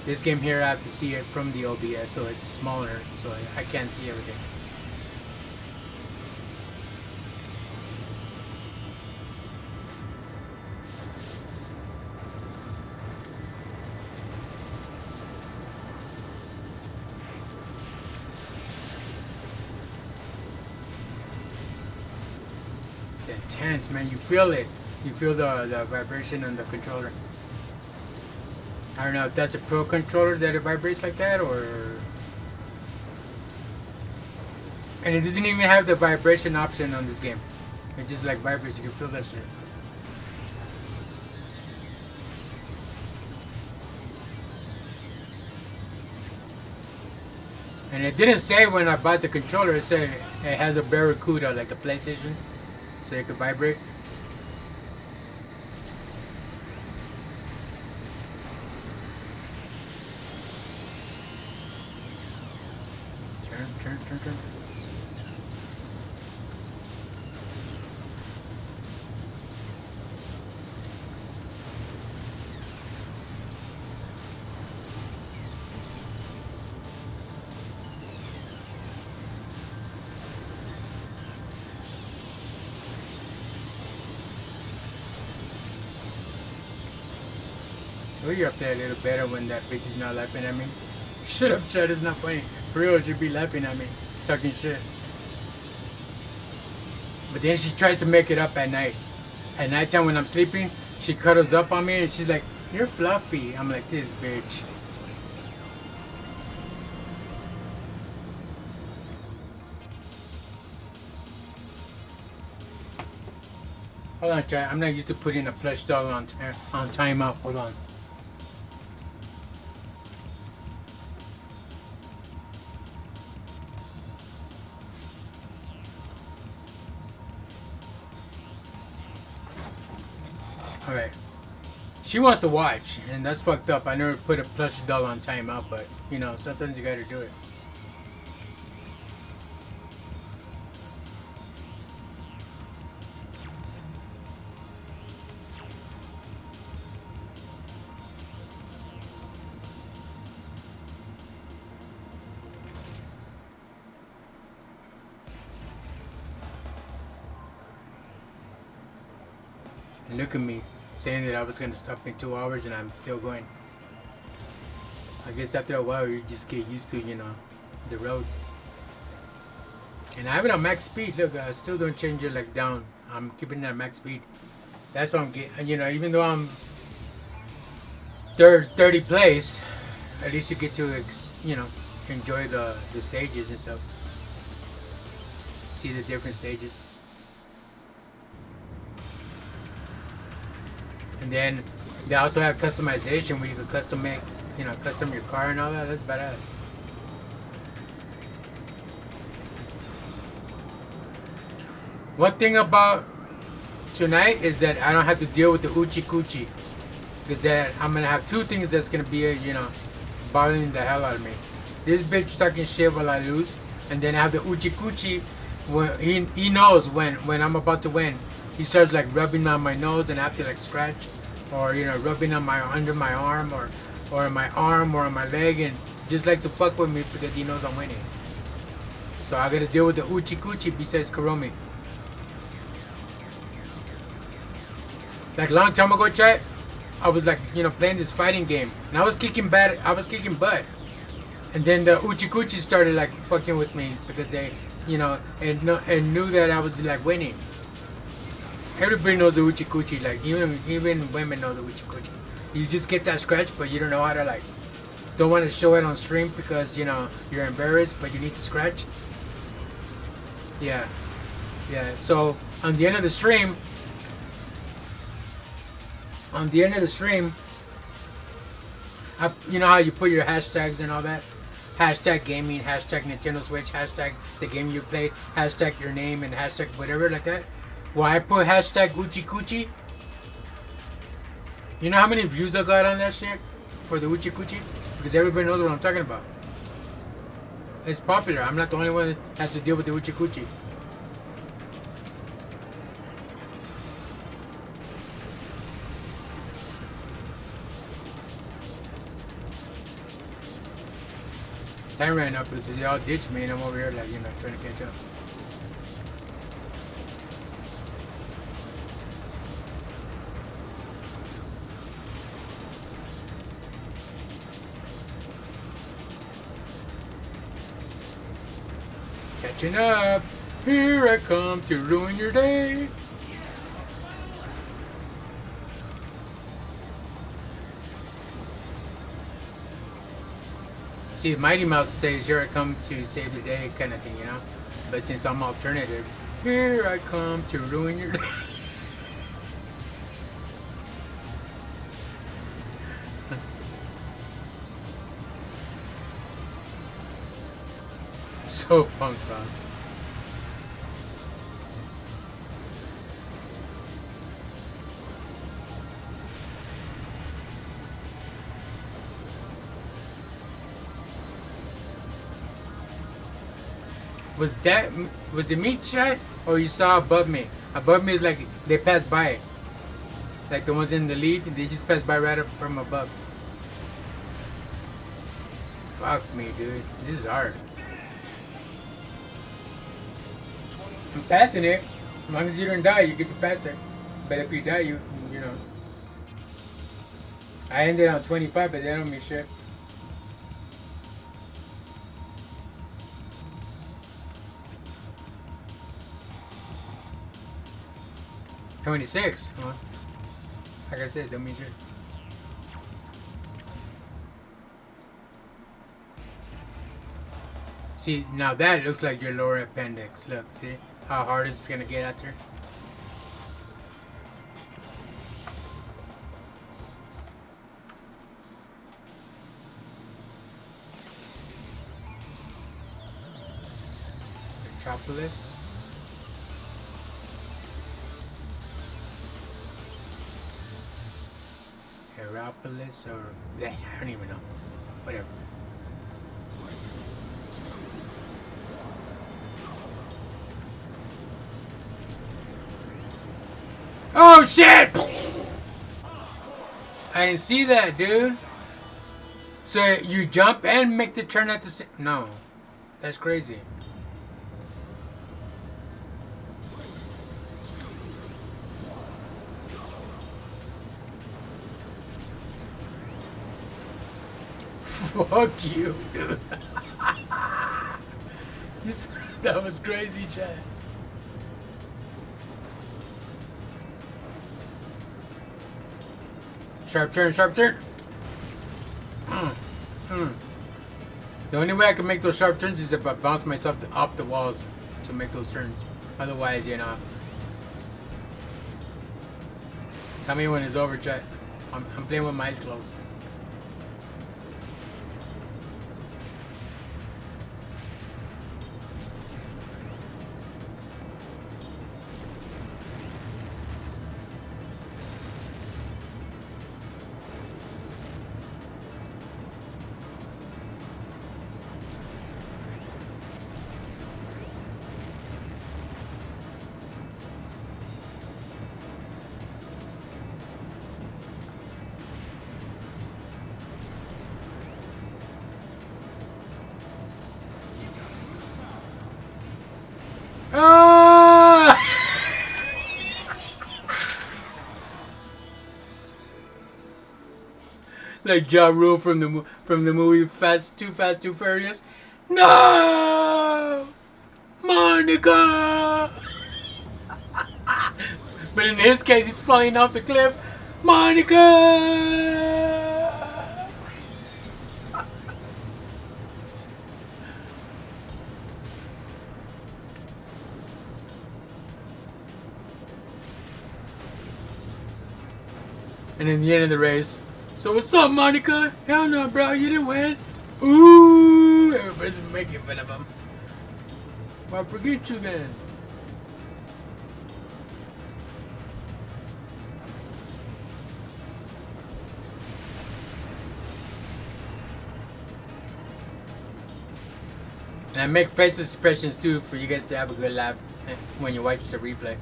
This game here, I have to see it from the OBS, so it's smaller, so I can't see everything. It's intense, man. You feel it. You feel the vibration on the controller. I don't know if that's a pro controller that it vibrates like that, or... And it doesn't even have the vibration option on this game. It just like vibrates. You can feel that shit. And it didn't say when I bought the controller, it said it has a Barracuda, like a PlayStation, so it could vibrate. Turn. Oh, you're up there a little better when that bitch is not laughing at me. Shut up, Chad, it's not funny. For real, she'd be laughing at me, talking shit. But then she tries to make it up at night. At nighttime when I'm sleeping, she cuddles up on me and she's like, "You're fluffy." I'm like, this bitch. Hold on, Chad. I'm not used to putting a plush doll on timeout. Hold on. Alright. She wants to watch, and that's fucked up. I never put a plush doll on timeout, but, you know, sometimes you gotta do it. And look at me, saying that I was going to stop in 2 hours and I'm still going. I guess after a while you just get used to, you know, the roads. And I have it on max speed. Look, I still don't change it like down. I'm keeping it at max speed. That's what I'm getting, you know, even though I'm 30 place, at least you get to, you know, enjoy the stages and stuff. See the different stages. And then they also have customization where you can custom make, you know, custom your car and all that. That's badass. One thing about tonight is that I don't have to deal with the Uchi Coochie. Because that I'm going to have two things that's going to be, you know, bothering the hell out of me. This bitch talking shit while I lose. And then I have the Uchi Coochie. When he knows when I'm about to win. He starts like rubbing on my nose and I have to like scratch, or, you know, rubbing on under my arm or my arm or on my leg, and just likes to fuck with me because he knows I'm winning. So I gotta deal with the Uchi Kuchi besides Kuromi. Like long time ago, chat, I was like, playing this fighting game, and I was kicking butt, and then the Uchi Kuchi started like fucking with me because they, and knew that I was like winning. Everybody knows the Uchi Kuchi, like even women know the Uchi Kuchi. You just get that scratch, but you don't know how to like. Don't want to show it on stream because you're embarrassed, but you need to scratch. Yeah. So on the end of the stream, you know how you put your hashtags and all that? Hashtag gaming, hashtag Nintendo Switch, hashtag the game you played, hashtag your name, and hashtag whatever like that. Well, I put hashtag Uchi Kuchi. You know how many views I got on that shit for the Uchi Kuchi? Because everybody knows what I'm talking about. It's popular. I'm not the only one that has to deal with the Uchi Kuchi. Time ran up because they all ditched me and I'm over here like, trying to catch up. Catching up. Here I come to ruin your day. See, Mighty Mouse says, here I come to save the day kind of thing, But since I'm alternative, here I come to ruin your day. So punked on. Was it me, chat? Or you saw above me? Above me is like they passed by. Like the ones in the lead, they just passed by right up from above. Fuck me, dude. This is hard. I'm passing it. As long as you don't die, you get to pass it. But if you die, you know. I ended on 25, but that don't mean shit. $26. Huh? Like I said, don't mean shit. See, now that looks like your lower appendix. Look, see how hard is this gonna get out there? Metropolis. Heropolis or I don't even know. Whatever. Oh shit! I didn't see that, dude. So you jump and make the turn at the same. No, that's crazy. Fuck you, dude. That was crazy, Chad. Sharp turn, sharp turn. The only way I can make those sharp turns is if I bounce myself off the walls to make those turns. Otherwise, Tell me when it's over, Chad. I'm playing with my eyes closed. Like Ja Rule from the movie Too Fast, Too Furious. No, Monica. But in his case, he's falling off the cliff. Monica. And in the end of the race, so what's up, Monica? Hell no, bro, you didn't win. Ooh, everybody's making fun of him. Well, forget you then. And I make face expressions too for you guys to have a good laugh when you watch the replay.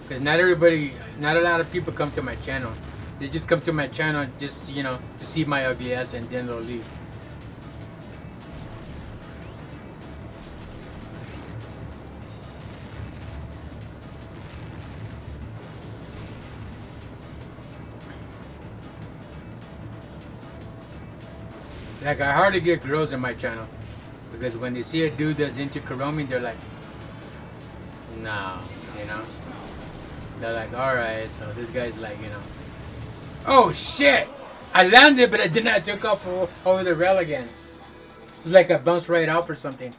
Because not a lot of people come to my channel. They just come to my channel just, you know, to see my ugly ass and then they'll leave. Like, I hardly get girls in my channel. Because when they see a dude that's into Kuromi, they're like, no, you know? They're like, alright, so this guy's like, you know. Oh shit! I landed, but I took off over the rail again. It's like I bounced right off or something.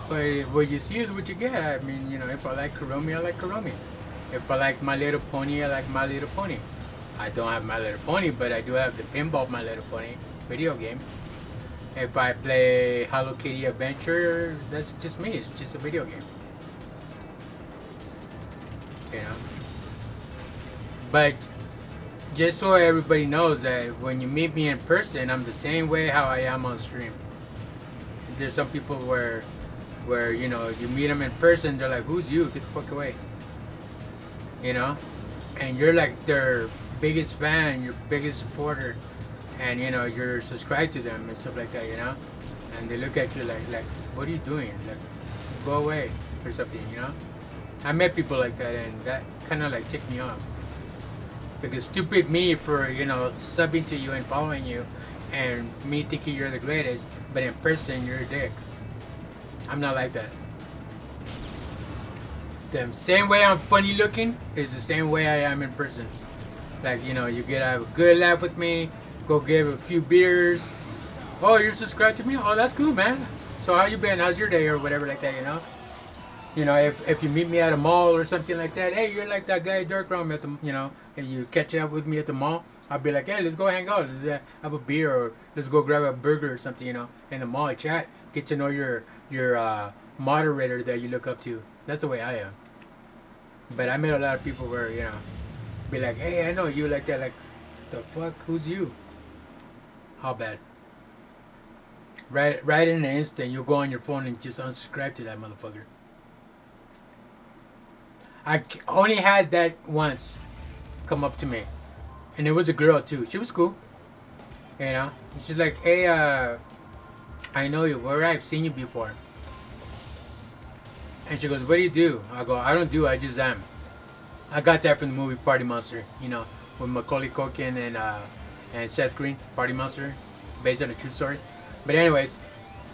But what you see is what you get. I mean, you know, if I like Kuromi, I like Kuromi. If I like My Little Pony, I like My Little Pony. I don't have My Little Pony, but I do have the Pinball My Little Pony video game. If I play Hello Kitty Adventure, that's just me. It's just a video game. You know? But just so everybody knows that when you meet me in person, I'm the same way how I am on stream. There's some people where you know, you meet them in person, they're like, who's you? Get the fuck away. You know? And you're like their biggest fan, your biggest supporter. And you know, you're subscribed to them and stuff like that, you know? And they look at you like, what are you doing? Like, go away or something, you know? I met people like that and that kind of like ticked me off. Because stupid me for, you know, subbing to you and following you and me thinking you're the greatest, but in person you're a dick. I'm not like that. The same way I'm funny looking is the same way I am in person. Like, you know, you get a good laugh with me, go give a few beers. Oh, you're subscribed to me? Oh, that's cool, man. So how you been? How's your day? Or whatever like that, you know? You know, if you meet me at a mall or something like that, hey, you're like that guy DarkRealm at the, you know, if you catch up with me at the mall, I'll be like, hey, let's go hang out. Let's have a beer or let's go grab a burger or something, you know, in the mall, chat. Get to know your moderator that you look up to. That's the way I am. But I met a lot of people where, you know, be like, hey, I know you like that. Like, the fuck? Who's you? How bad? Right in an instant, you'll go on your phone and just unsubscribe to that motherfucker. I only had that once come up to me. And it was a girl, too. She was cool. You know? She's like, hey, I know you. Where I've seen you before. And she goes, what do you do? I go, I don't do, I just am. I got that from the movie Party Monster, you know, with Macaulay Culkin and Seth Green, Party Monster, based on a true story. But anyways,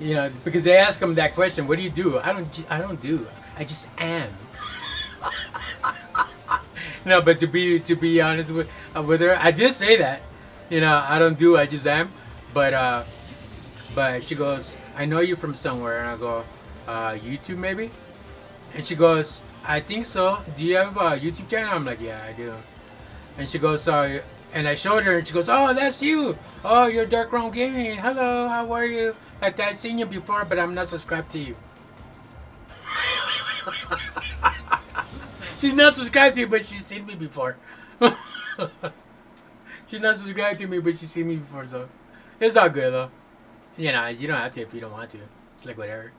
you know, because they ask him that question, what do you do? I don't do, I just am. No, but to be honest with her, I did say that, you know, I don't do, I just am. But she goes, I know you from somewhere, and I go, YouTube maybe? And she goes, I think so. Do you have a YouTube channel? I'm like, yeah, I do. And she goes, and I showed her, and she goes, oh, that's you. Oh, you're DarkRealmGm. Hello, how are you? Like, I've seen you before, but I'm not subscribed to you. She's not subscribed to you, but she's seen me before. She's not subscribed to me, but she's seen me before, so it's all good, though. You know, you don't have to if you don't want to. It's like whatever.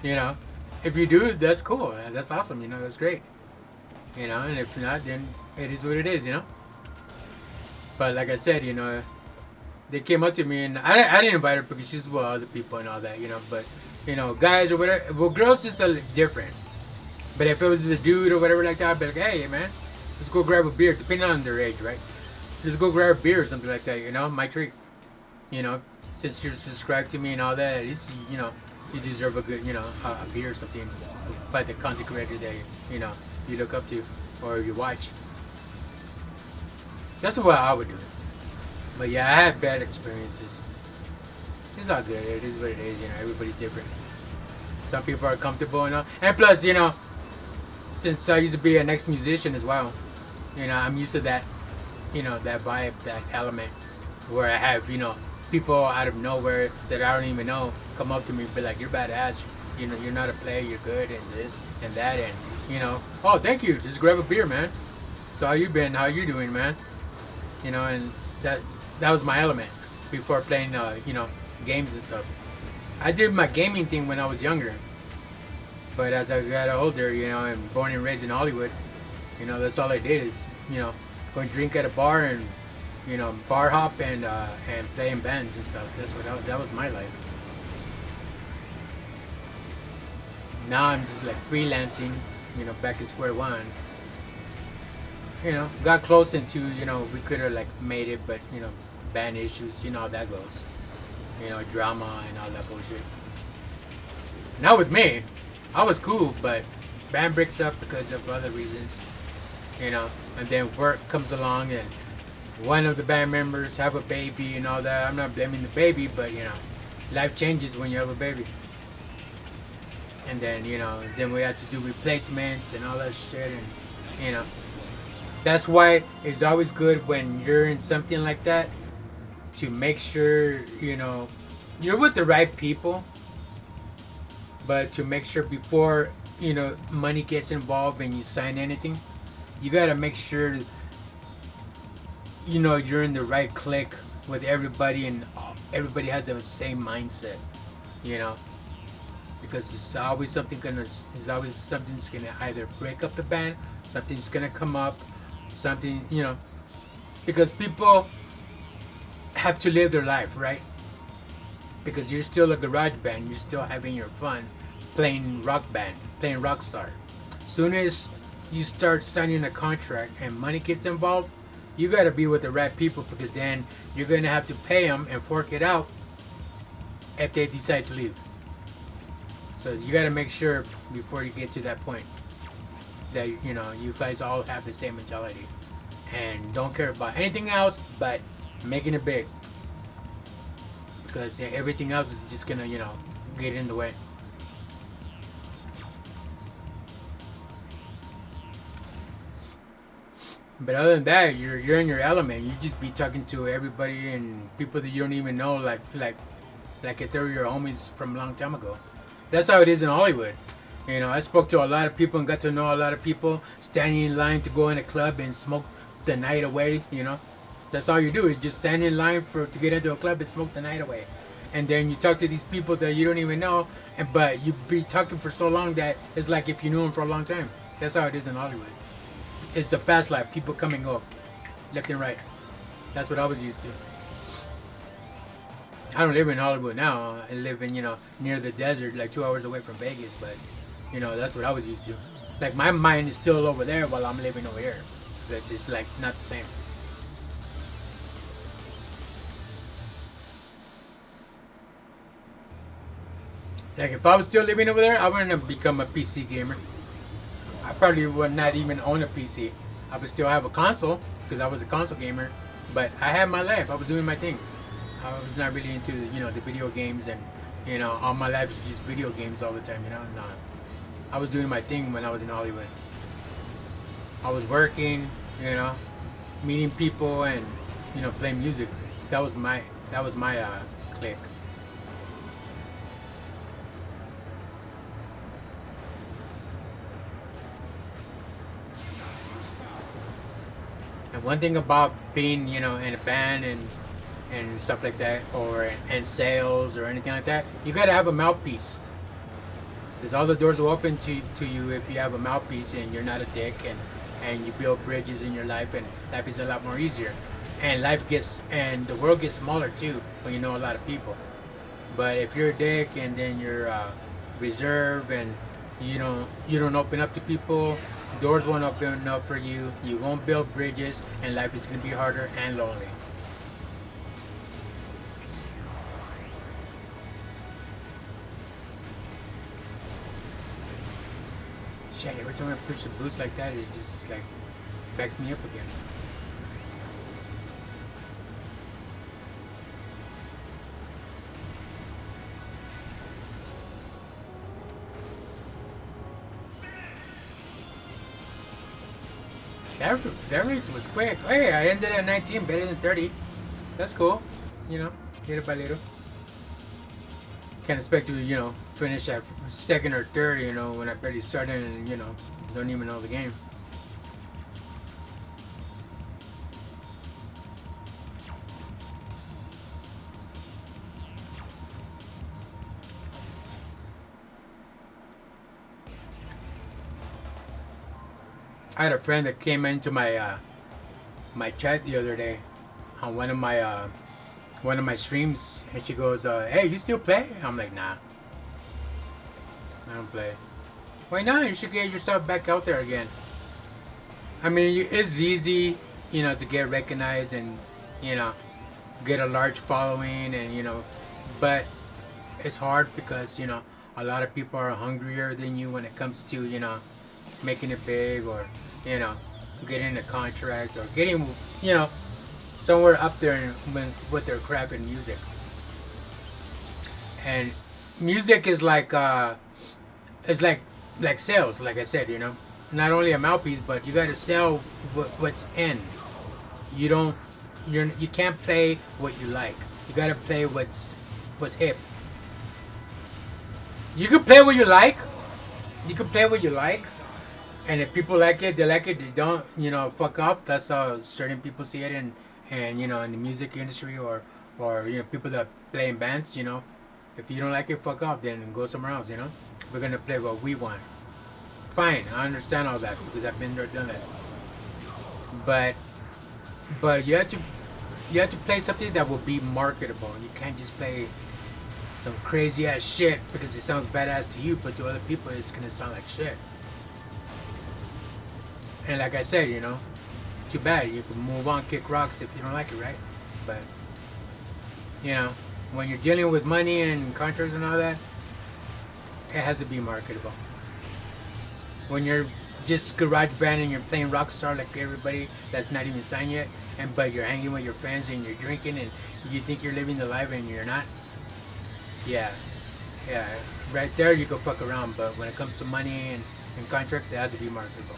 You know? If you do, that's cool. That's awesome. You know, that's great. You know, and if not, then it is what it is. You know. But like I said, you know, they came up to me, and I didn't invite her because she's with other people and all that, but guys or whatever. Well, girls is a different. But if it was a dude or whatever like that, I'd be like, hey man, let's go grab a beer, depending on their age, right? Let's go grab a beer or something like that, my treat. Since you're subscribed to me and all that, at least you deserve a good, a beer or something by the content creator that you look up to or you watch. That's what I would do. But yeah, I had bad experiences. It's all good. It is what it is. Everybody's different. Some people are comfortable and all. And plus, since I used to be an ex-musician as well, I'm used to that, that vibe, that element, where I have, people out of nowhere that I don't even know come up to me and be like, you're badass, you're not a player, you're good, and this and that, and, oh, thank you, just grab a beer, man. So how you been? How you doing, man? And that was my element before playing, games and stuff. I did my gaming thing when I was younger. But as I got older, and born and raised in Hollywood, that's all I did is, go and drink at a bar and, bar hop and play in bands and stuff. That was my life. Now I'm just like freelancing, back at square one. Got close into, we could have like made it, but, band issues, how that goes. Drama and all that bullshit. Not with me. I was cool, but band breaks up because of other reasons, and then work comes along and one of the band members have a baby and all that. I'm not blaming the baby, but life changes when you have a baby. And then, then we have to do replacements and all that shit, and that's why it's always good when you're in something like that to make sure, you're with the right people. But to make sure before, money gets involved and you sign anything, you got to make sure, you're in the right clique with everybody and everybody has the same mindset, because it's always something's gonna either break up the band, something's gonna come up, something, because people have to live their life, right? Because you're still a garage band, you're still having your fun playing rock band, playing rock star. Soon as you start signing a contract and money gets involved, you got to be with the right people, because then you're going to have to pay them and fork it out if they decide to leave. So you got to make sure before you get to that point that you guys all have the same mentality and don't care about anything else but making it big. Because everything else is just gonna, get in the way. But other than that, you're in your element. You just be talking to everybody and people that you don't even know, like if they were your homies from a long time ago. That's how it is in Hollywood. I spoke to a lot of people and got to know a lot of people standing in line to go in a club and smoke the night away. That's all you do. You just stand in line to get into a club and smoke the night away. And then you talk to these people that you don't even know, but you be talking for so long that it's like if you knew them for a long time. That's how it is in Hollywood. It's the fast life. People coming up left and right. That's what I was used to. I don't live in Hollywood now. I live in, near the desert, like 2 hours away from Vegas. But, that's what I was used to. Like, my mind is still over there while I'm living over here. It's just, like, not the same. Like, if I was still living over there, I wouldn't have become a PC gamer. I probably would not even own a PC. I would still have a console, because I was a console gamer. But I had my life. I was doing my thing. I was not really into, the video games and, all my life was just video games all the time, No. I was doing my thing when I was in Hollywood. I was working, meeting people and, playing music. That was my clique. And one thing about being, in a band and stuff like that, or in sales or anything like that, you gotta have a mouthpiece. Because all the doors will open to you if you have a mouthpiece and you're not a dick, and you build bridges in your life, and life is a lot more easier. and the world gets smaller too when you know a lot of people. But if you're a dick and then you're reserved and you don't open up to people, doors won't open up for you. You won't build bridges, and life is gonna be harder and lonely. Shit, every time I push the boots like that, it just like backs me up again. That race was quick. Hey, I ended at 19, better than 30. That's cool. Little by little. Can't expect to, finish at second or third, when I barely started and, don't even know the game. I had a friend that came into my chat the other day on one of my streams, and she goes, "Hey, you still play?" I'm like, "Nah, I don't play." Why not? You should get yourself back out there again. I mean, it's easy, to get recognized and get a large following, and but it's hard because a lot of people are hungrier than you when it comes to making it big, or getting a contract, or getting somewhere up there with their craft in music. And music is like it's like sales, like I said, not only a mouthpiece, but you got to sell what's in. You can't play what you like. You got to play what's hip. You can play what you like. You can play what you like. And if people like it, they like it. They don't, fuck off. That's how certain people see it in the music industry, or people that play in bands. If you don't like it, fuck off. Then go somewhere else. We're gonna play what we want. Fine, I understand all that because I've been there, done that. But you have to play something that will be marketable. You can't just play some crazy ass shit because it sounds badass to you, but to other people it's gonna sound like shit. And like I said, too bad. You can move on, kick rocks if you don't like it, right? But, when you're dealing with money and contracts and all that, it has to be marketable. When you're just garage band and you're playing Rockstar like everybody that's not even signed yet, but you're hanging with your friends and you're drinking and you think you're living the life and you're not, yeah, right there you can fuck around. But when it comes to money and contracts, it has to be marketable.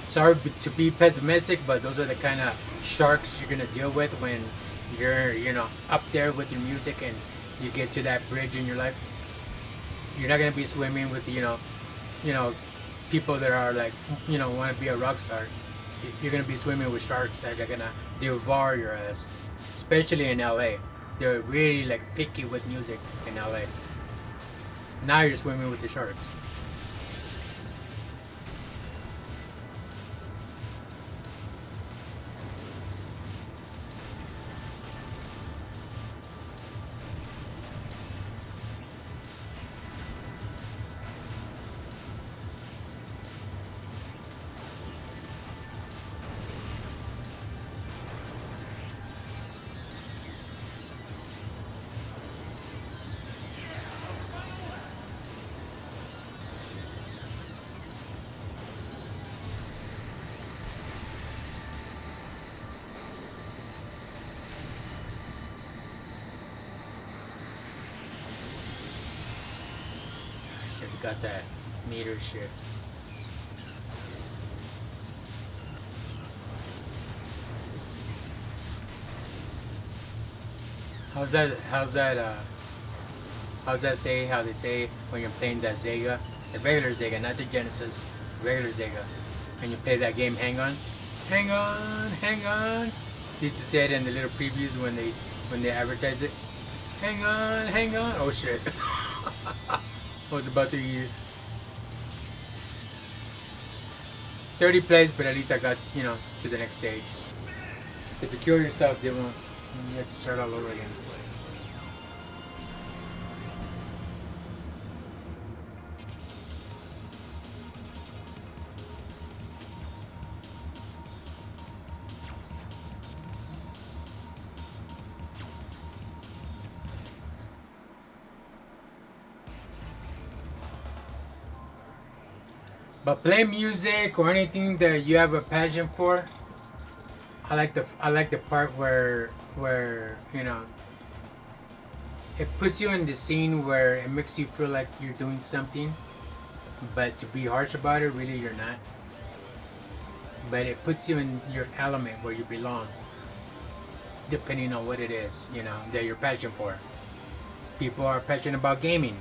Sorry to be pessimistic, but those are the kind of sharks you're gonna deal with when you're up there with your music and you get to that bridge in your life. You're not gonna be swimming with people that are like want to be a rock star. You're gonna be swimming with sharks that are gonna devour your ass, especially in LA. They're really like picky with music in LA. Now you're swimming with the sharks. Should've got that meter shit. How's that? How's that say? How they say when you're playing that Sega, the regular Sega, not the Genesis, regular Sega, and you play that game, hang on, hang on, hang on. They used to say it in the little previews when they advertise it. Hang on, hang on. Oh shit. I was about to eat 30 plays, but at least I got, to the next stage. So if you kill yourself, they won't. You have to start all over again. But play music or anything that you have a passion for. I like the part where it puts you in the scene where it makes you feel like you're doing something, but to be harsh about it, really you're not. But it puts you in your element where you belong, depending on what it is, that you're passionate for. People are passionate about gaming,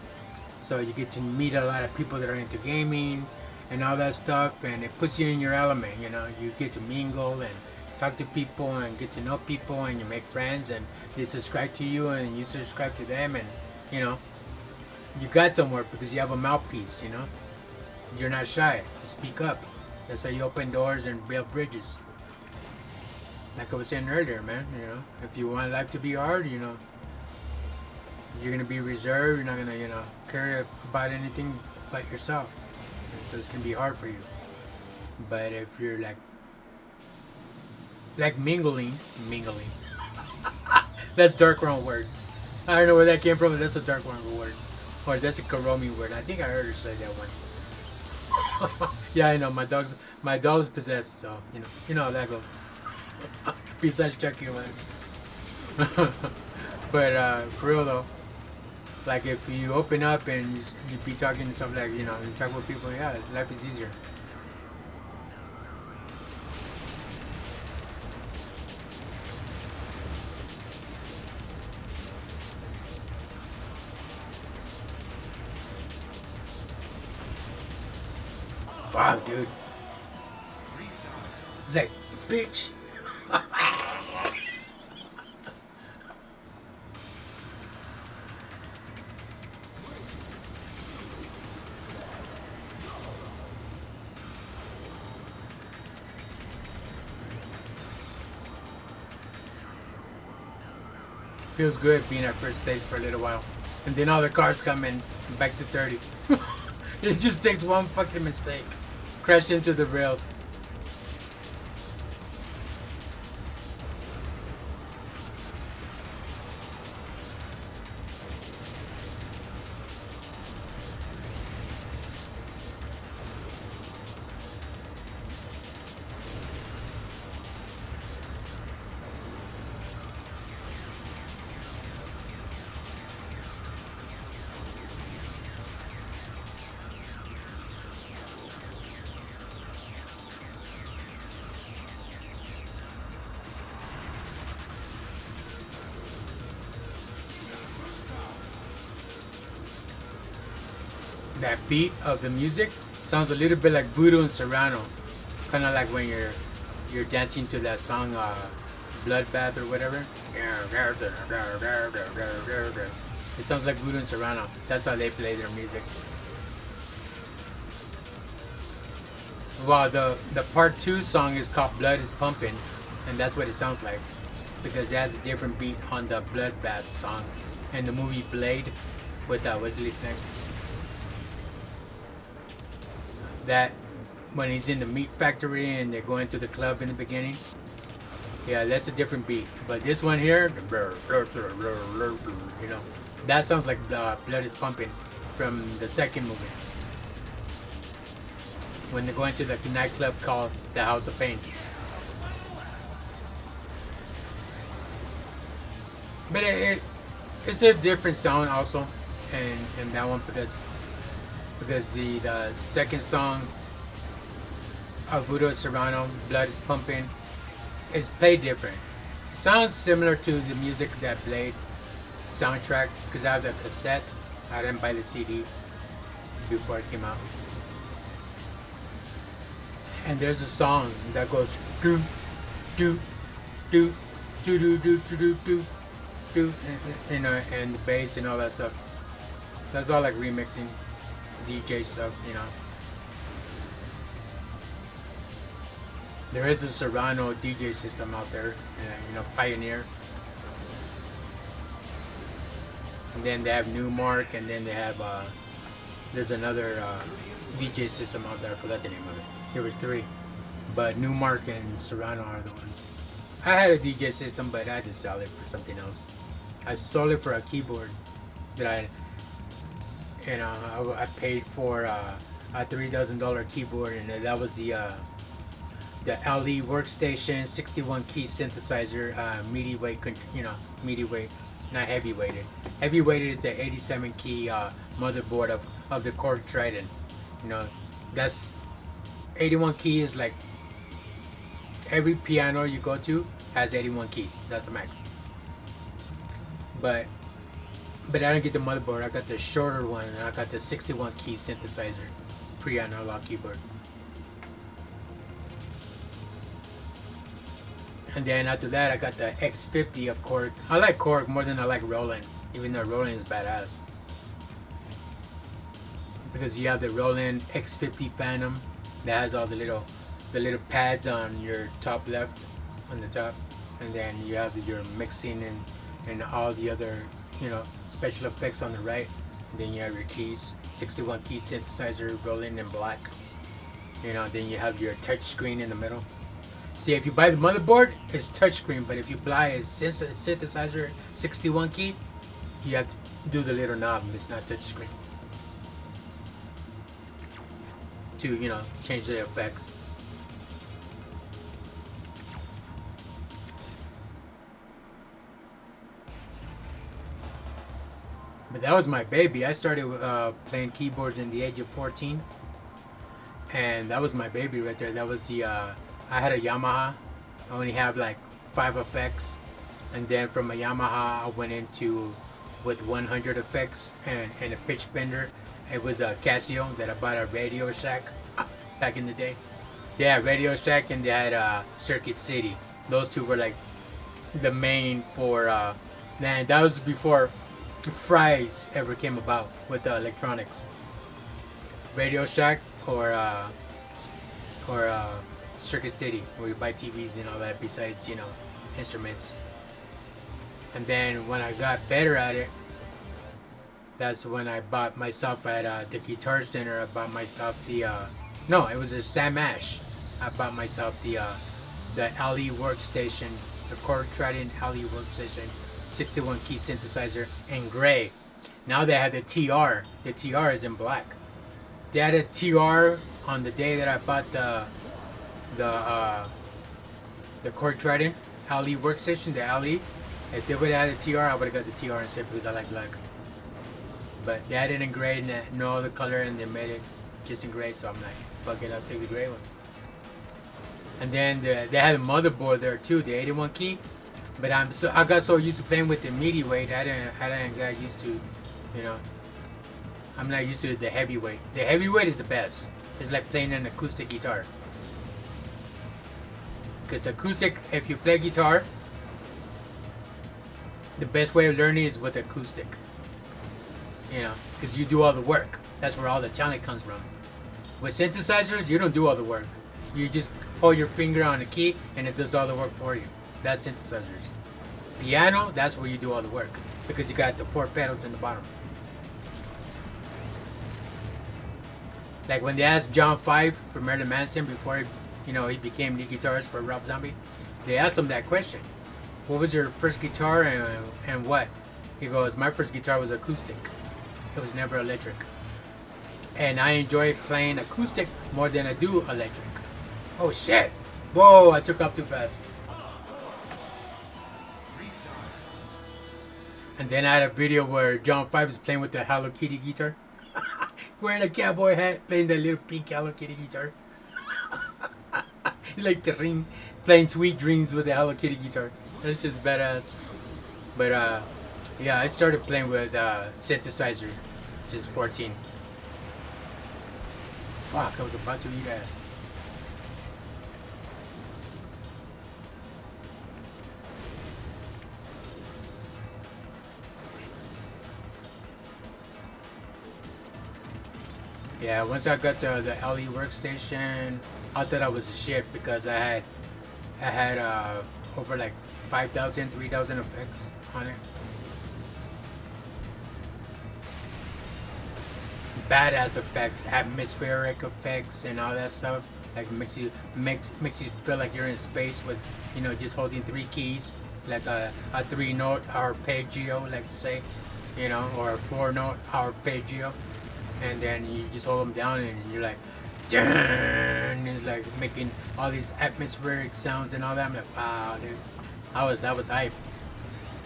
so you get to meet a lot of people that are into gaming and all that stuff, and it puts you in your element. You get to mingle and talk to people and get to know people, and you make friends, and they subscribe to you and you subscribe to them, and you got somewhere because you have a mouthpiece. You're not shy. You speak up. That's how you open doors and build bridges. Like I was saying earlier, man. If you want life to be hard, you're gonna be reserved. You're not gonna care about anything but yourself, and so it's gonna be hard for you. But if you're like mingling, that's dark wrong word. I don't know where that came from, but that's a dark wrong word, or that's a Karomi word. I think I heard her say that once. Yeah, I know my dog's possessed, so you know how that goes. Besides Chucky or whatever. But for real though, like if you open up and you be talking to stuff like you talk with people, yeah, life is easier. Wow, dude. Like, bitch. Feels good being at first place for a little while. And then all the cars come in back to 30. It just takes one fucking mistake. Crashed into the rails. That beat of the music sounds a little bit like Voodoo and Serrano, kind of like when you're dancing to that song Bloodbath or whatever. It sounds like Voodoo and Serrano. That's how they play their music. Well, the part 2 song is called Blood is Pumping, and that's what it sounds like because it has a different beat on the Bloodbath song in the movie Blade with Wesley Snipes. That when he's in the meat factory and they're going to the club in the beginning, yeah, that's a different beat. But this one here, that sounds like Blood is Pumping from the second movie when they're going to the nightclub called the House of Pain. But it's a different sound also in that one because the second song of Voodoo Serrano, Blood is Pumping, is played different. It sounds similar to the music that Blade soundtrack because I have the cassette. I didn't buy the CD before it came out. And there's a song that goes do do do do do do do do do, and the bass and all that stuff. That's all like remixing. DJ stuff, There is a Serrano DJ system out there, Pioneer. And then they have Newmark, and then they have there's another DJ system out there. I forgot the name of it. There was three, but Newmark and Serrano are the ones. I had a DJ system, but I had to sell it for something else. I sold it for a keyboard that I paid for a $3,000 keyboard, and that was the LE workstation 61 key synthesizer, meaty weight, meaty weight, not heavy weighted. Heavy weighted is the 87 key motherboard of the Korg Trident. That's 81 key is like every piano you go to has 81 keys. That's the max. But I don't get the motherboard. I got the shorter one, and I got the 61 key synthesizer pre-analog keyboard. And then after that, I got the X50 of Korg. I like Korg more than I like Roland, even though Roland is badass. Because you have the Roland X50 Phantom that has all the little pads on your top left, on the top, and then you have your mixing and all the other special effects on the right. And then you have your keys, 61 key synthesizer, Roland in black. Then you have your touch screen in the middle. See, if you buy the motherboard, it's touchscreen, but if you buy a synthesizer 61 key, you have to do the little knob. It's not touchscreen to change the effects. But that was my baby. I started playing keyboards in the age of 14, and that was my baby right there. That was the I had a Yamaha. I only have like 5 effects, and then from a Yamaha I went into with 100 effects and a pitch bender. It was a Casio that I bought at Radio Shack back in the day. They had Radio Shack and they had Circuit City. Those two were like the main for man. That was before Fry's ever came about with electronics. Radio Shack or Circuit City, where you buy TVs and all that besides instruments. And then when I got better at it, that's when I bought myself at the Guitar Center. I bought myself the no, it was a Sam Ash. I bought myself the LE workstation, the Korg Trident LE workstation, 61 key synthesizer in gray. Now they have the TR. The TR is in black. They had a TR on the day that I bought the Korg Trident LE workstation, the LE. If they would have had a TR, I would have got the TR instead because I like black. But they had it in gray and no other color, and they made it just in gray. So I'm like, fuck it, I'll take the gray one. And then they had a motherboard there too, the 81 key. But I got so used to playing with the meaty weight, I didn't get used to, I'm not used to the heavyweight. The heavyweight is the best. It's like playing an acoustic guitar. Because acoustic, if you play guitar, the best way of learning is with acoustic. Because you do all the work. That's where all the talent comes from. With synthesizers, you don't do all the work. You just hold your finger on a key and it does all the work for you. That's synthesizers. Piano, that's where you do all the work. Because you got the 4 pedals in the bottom. Like when they asked John 5 from Marilyn Manson before he became lead guitarist for Rob Zombie, they asked him that question. What was your first guitar and what? He goes, my first guitar was acoustic. It was never electric. And I enjoy playing acoustic more than I do electric. Oh shit! Whoa, I took off too fast. And then I had a video where John 5 is playing with the Hello Kitty guitar. Wearing a cowboy hat, playing the little pink Hello Kitty guitar. He's like the ring, playing Sweet Dreams with the Hello Kitty guitar. That's just badass. But yeah, I started playing with synthesizer since 14. Fuck, I was about to eat ass. Yeah, once I got the LE workstation, I thought I was a shit because I had over like 5,000, 3,000 effects on it. Badass effects, atmospheric effects, and all that stuff. Like makes you feel like you're in space with, just holding three keys, like a 3-note arpeggio, like to say, or a 4-note arpeggio, and then you just hold them down and you're like, and it's like making all these atmospheric sounds and all that. I'm like, wow, dude, I was hype,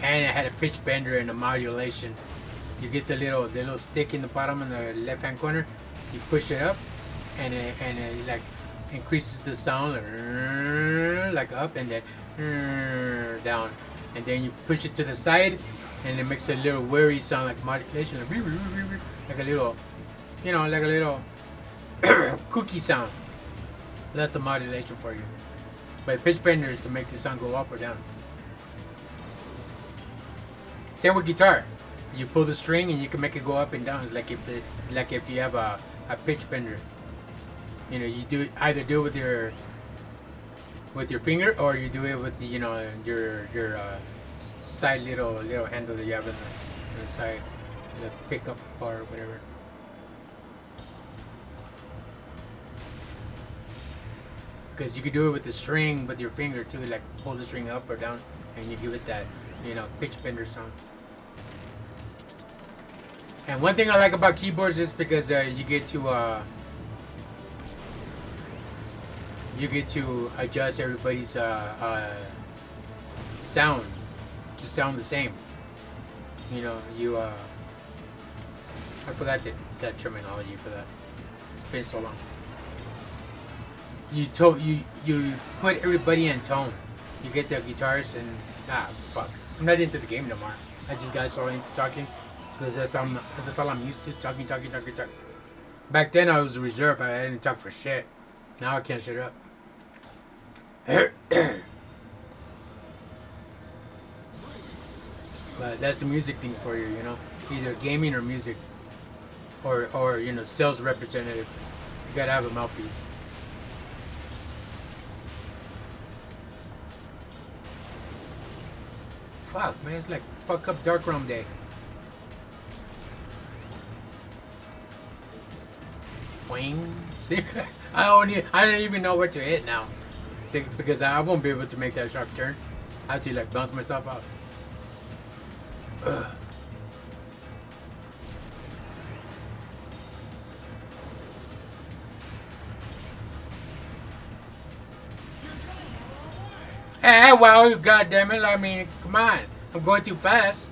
and it had a pitch bender and a modulation. You get the little stick in the bottom in the left hand corner. You push it up, and it like increases the sound like up, and then down, and then you push it to the side, and it makes a little weary sound like modulation, like a little, like a little cookie sound. That's the modulation for you. But pitch bender is to make the sound go up or down. Same with guitar. You pull the string and you can make it go up and down. It's like if you have a pitch bender. You either do it with your finger, or you do it with the, your side little handle that you have in the side, the pickup or whatever. Because you could do it with the string with your finger too, like pull the string up or down, and you give it that, pitch bender sound. And one thing I like about keyboards is because you get to adjust everybody's sound to sound the same. I forgot that terminology for that. It's been so long. You put everybody in tone. You get the guitars and fuck. I'm not into the game no more. I just got so into talking. Because that's all I'm used to, talking. Back then I was reserved, I didn't talk for shit. Now I can't shut up. But that's the music thing for you, either gaming or music, or sales representative. You gotta have a mouthpiece. Fuck, man, it's like fuck up Dark Realm Day. See, I don't even know what to hit now. See, because I won't be able to make that sharp turn. I have to like bounce myself out. Ugh. Hey, well, goddammit, I mean, come on. I'm going too fast.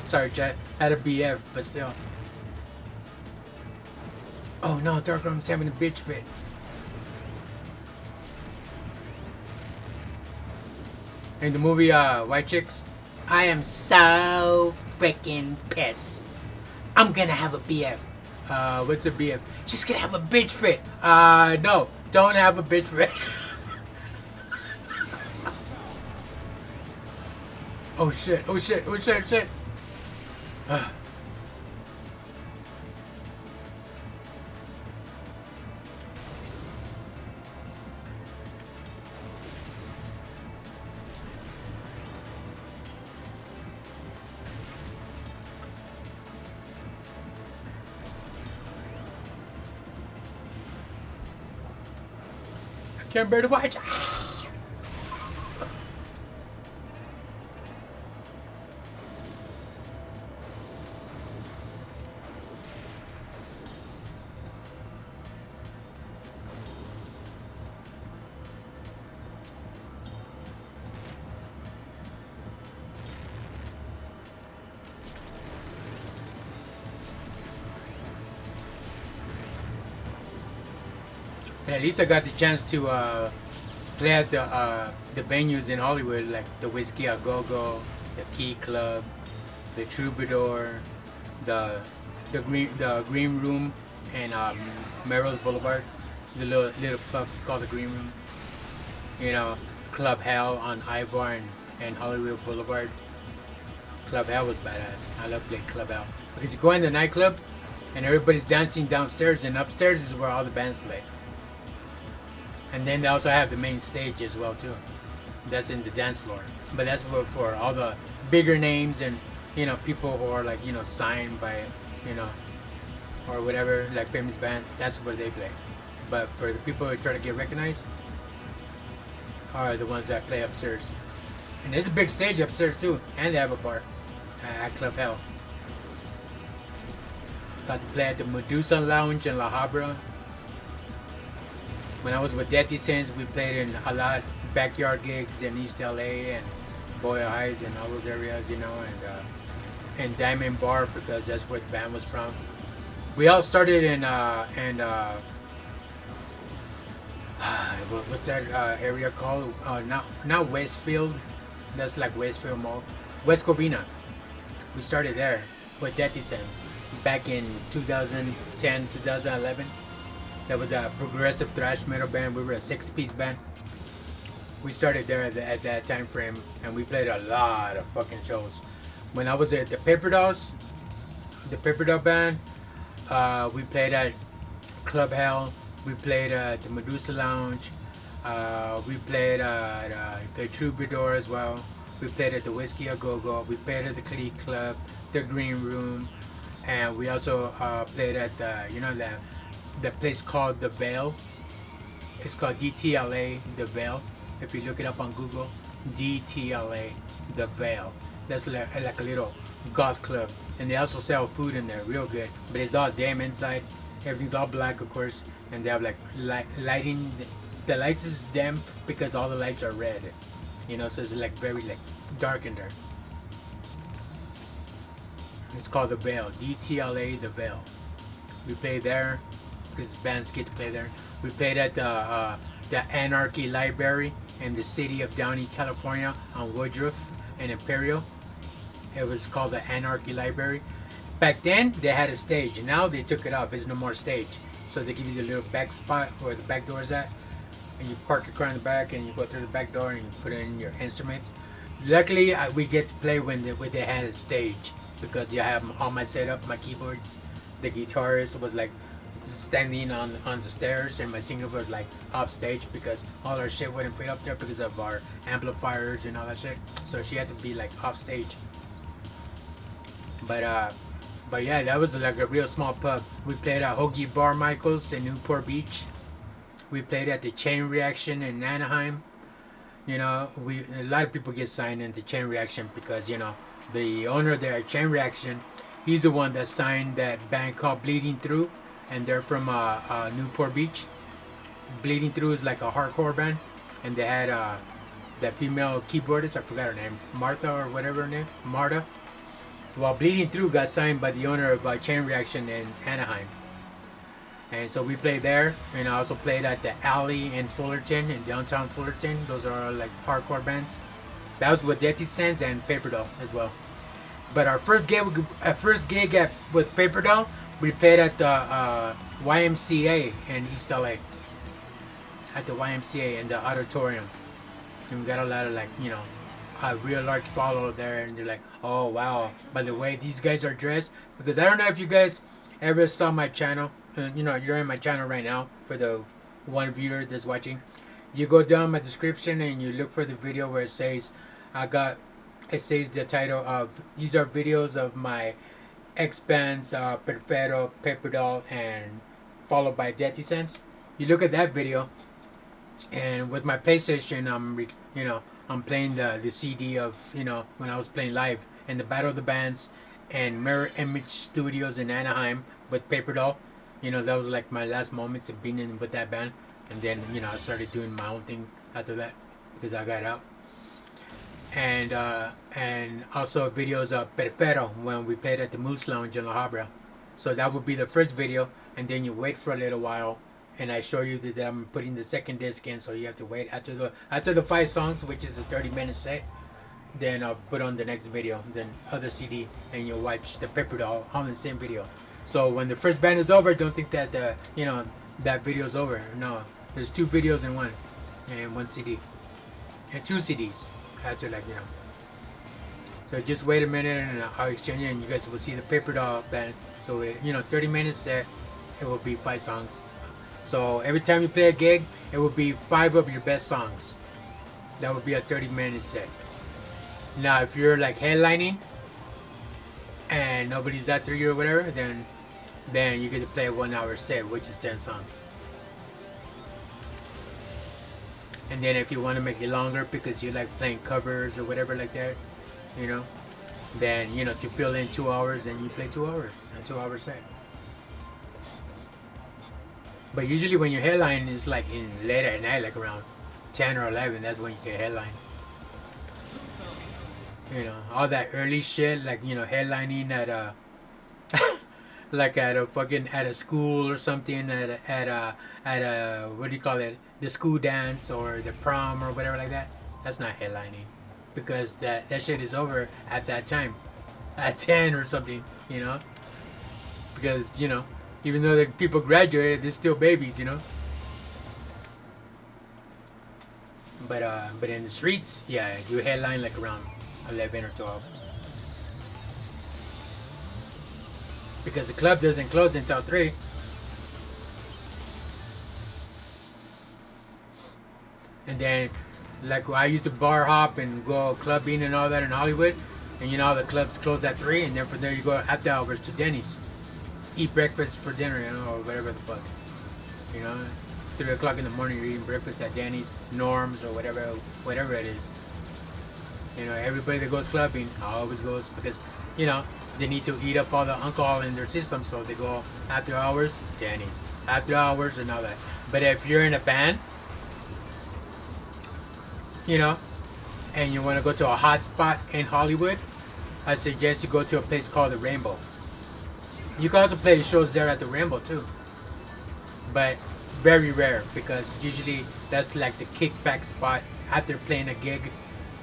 Sorry, chat. I had a BF, but still. Oh no, DarkRealm's having a bitch fit. In the movie White Chicks, I am so freaking pissed. I'm gonna have a BF. What's a BF? She's gonna have a bitch fit. No, don't have a bitch fit. Oh shit. Can't bear to watch. At least I got the chance to play at the venues in Hollywood, like the Whiskey A Go Go, the Key Club, the Troubadour, the Green Room, and Melrose Boulevard. There's a little club called the Green Room. Club Hell on Ivar and Hollywood Boulevard. Club Hell was badass. I love playing Club Hell because you go in the nightclub and everybody's dancing downstairs, and upstairs is where all the bands play. And then they also have the main stage as well too. That's in the dance floor, but that's for all the bigger names and people who are like signed by or whatever, like famous bands. That's where they play. But for the people who try to get recognized are the ones that play upstairs. And there's a big stage upstairs too, and they have a bar at Club Hell. Got to play at the Medusa Lounge in La Habra. When I was with Death Sense, we played in a lot of backyard gigs in East LA and Boyle Heights and all those areas, and Diamond Bar, because that's where the band was from. We all started in what's that area called? Not Westfield. That's like Westfield Mall. West Covina. We started there with Death Sense back in 2010, 2011. That was a progressive thrash metal band. We were a 6-piece band. We started there at that time frame, and we played a lot of fucking shows. When I was at the Paper Dolls, the Paper Doll band, we played at Club Hell. We played at the Medusa Lounge. We played at the Troubadour as well. We played at the Whiskey A Go Go. We played at the Clique Club, the Green Room, and we also played at the place called The Veil. It's called DTLA, The Veil. If you look it up on Google, DTLA, The Veil. That's like a little goth club, and they also sell food in there, real good. But it's all dim inside. Everything's all black, of course, and they have like lighting. The lights is dim because all the lights are red, so it's like very like dark in there. It's called The Veil, DTLA, The Veil. We played there because bands get to play there. We played at the Anarchy Library in the city of Downey, California, on Woodruff and Imperial. It was called the Anarchy Library. Back then, they had a stage. Now they took it off. There's no more stage. So they give you the little back spot where the back door is at. And you park your car in the back and you go through the back door and you put in your instruments. Luckily, we get to play when they had a stage, because you have all my setup, my keyboards. The guitarist was like standing on the stairs, and my singer was like off stage because all our shit wouldn't fit up there because of our amplifiers and all that shit. So she had to be like off stage. But yeah, that was like a real small pub. We played at Hoagie Bar Michaels in Newport Beach. We played at the Chain Reaction in Anaheim. A lot of people get signed into Chain Reaction because the owner there at Chain Reaction, he's the one that signed that band called Bleeding Through, and they're from Newport Beach. Bleeding Through is like a hardcore band, and they had that female keyboardist, I forgot her name, Martha or whatever her name, Marta. Well, Bleeding Through got signed by the owner of Chain Reaction in Anaheim. And so we played there, and I also played at the Alley in Fullerton, in downtown Fullerton. Those are like hardcore bands. That was with Death Sense and Paper Doll as well. But our first gig with Paper Doll, we played at the YMCA in East LA. At the YMCA in the auditorium. And we got a lot of a real large follow there, and they're like, oh wow, by the way these guys are dressed, because I don't know if you guys ever saw my channel. You're in my channel right now. For the one viewer that's watching, you go down my description and you look for the video where it says the title of, these are videos of my ex bands, Perfero, Paper Doll, and followed by Death Sense. You look at that video, and with my PlayStation, I'm playing the CD of when I was playing live in the Battle of the Bands and Mirror Image Studios in Anaheim with Paper Doll. That was like my last moments of being in with that band, and then I started doing my own thing after that because I got out. And also videos of Perfero when we played at the Moose Lounge in La Habra. So that would be the first video, and then you wait for a little while, and I show you that I'm putting the second disc in, so you have to wait after the 5 songs, which is a 30-minute set. Then I'll put on the next video, then other CD, and you'll watch the Paper Doll on the same video. So when the first band is over, don't think that that video's over. No, there's 2 videos in one, and 1 CD, and 2 CDs after So just wait a minute, and I'll exchange it, and you guys will see the Paper Doll band So 30 minutes set, it will be 5 songs. So every time you play a gig, it will be 5 of your best songs. That would be a 30-minute set. Now, if you're like headlining and nobody's after you or whatever, then you get to play a 1 hour set, which is 10 songs. And then if you want to make it longer because you like playing covers or whatever like that, then to fill in 2 hours, then you play 2 hours, a 2 hour set. But usually when you're headlining, it's like in late at night, like around 10 or 11. That's when you can headline. All that early shit, like headlining at like at a school or something, at a what do you call it, the school dance or the prom or whatever like that. That's not headlining, because that shit is over at that time, at 10 or something. Because even though the people graduated, they're still babies. But in the streets, yeah, you headline like around 11 or 12. Because the club doesn't close until 3. And then, like, I used to bar hop and go clubbing and all that in Hollywood. And the clubs close at 3. And then from there you go after hours to Denny's. Eat breakfast for dinner, or whatever the fuck. 3 o'clock in the morning you're eating breakfast at Denny's, Norm's, or whatever it is. Everybody that goes clubbing always goes because, they need to eat up all the alcohol in their system, so they go after hours, Denny's, after hours and all that. But if you're in a band, and you want to go to a hot spot in Hollywood, I suggest you go to a place called the Rainbow. You can also play shows there at the Rainbow too, but very rare, because usually that's like the kickback spot after playing a gig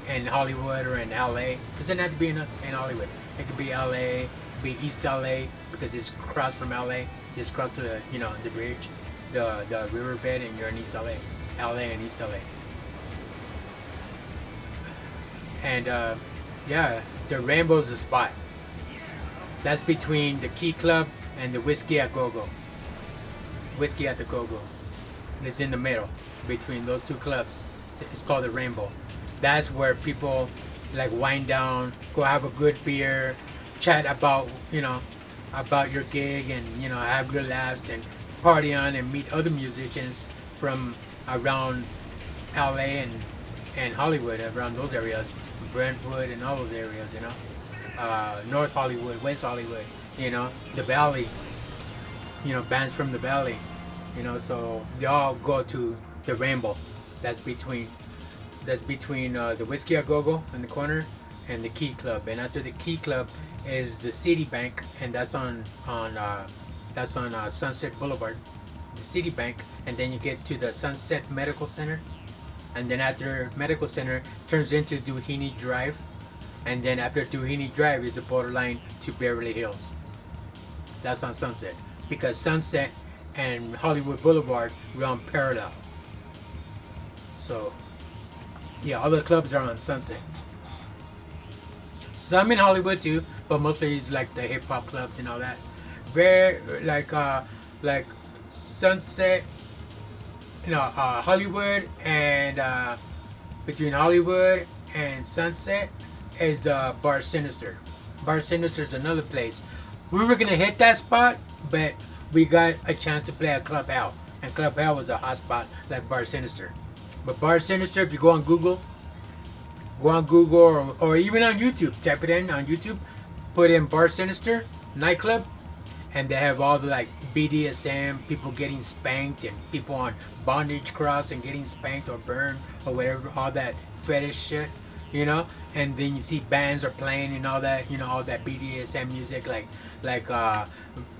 in Hollywood or in LA. It doesn't have to be in Hollywood. It could be LA, be East LA, because it's across from LA. Just cross to the bridge, the riverbed, and you're in East LA. LA and East LA. And yeah, the Rainbow's the spot. That's between the Key Club and the Whiskey at Go-Go. Whiskey at the Go-Go. It's in the middle between those two clubs. It's called the Rainbow. That's where people like wind down, go have a good beer, chat about about your gig, and have good laughs and party on and meet other musicians from around LA and Hollywood, around those areas, Brentwood and all those areas, North Hollywood, West Hollywood, the Valley, bands from the Valley, so they all go to the Rainbow. That's between the Whiskey a Go-Go in the corner and the Key Club. And after the Key Club is the Citibank, and that's on Sunset Boulevard, the Citibank. And then you get to the Sunset Medical Center, and then after Medical Center turns into Doheny Drive, and then after Doheny Drive is the borderline to Beverly Hills. That's on Sunset, because Sunset and Hollywood Boulevard run parallel. So yeah, all the clubs are on Sunset. Some in Hollywood too, but mostly it's like the hip hop clubs and all that. Very like Sunset, Hollywood, and between Hollywood and Sunset is the Bar Sinister. Bar Sinister is another place. We were gonna hit that spot, but we got a chance to play at Club Hell, and Club Hell was a hot spot like Bar Sinister. But Bar Sinister, if you go on Google or even on YouTube, type it in on YouTube, put in Bar Sinister nightclub, and they have all the like BDSM, people getting spanked, and people on bondage cross and getting spanked or burned or whatever, all that fetish shit, and then you see bands are playing and all that, all that BDSM music, like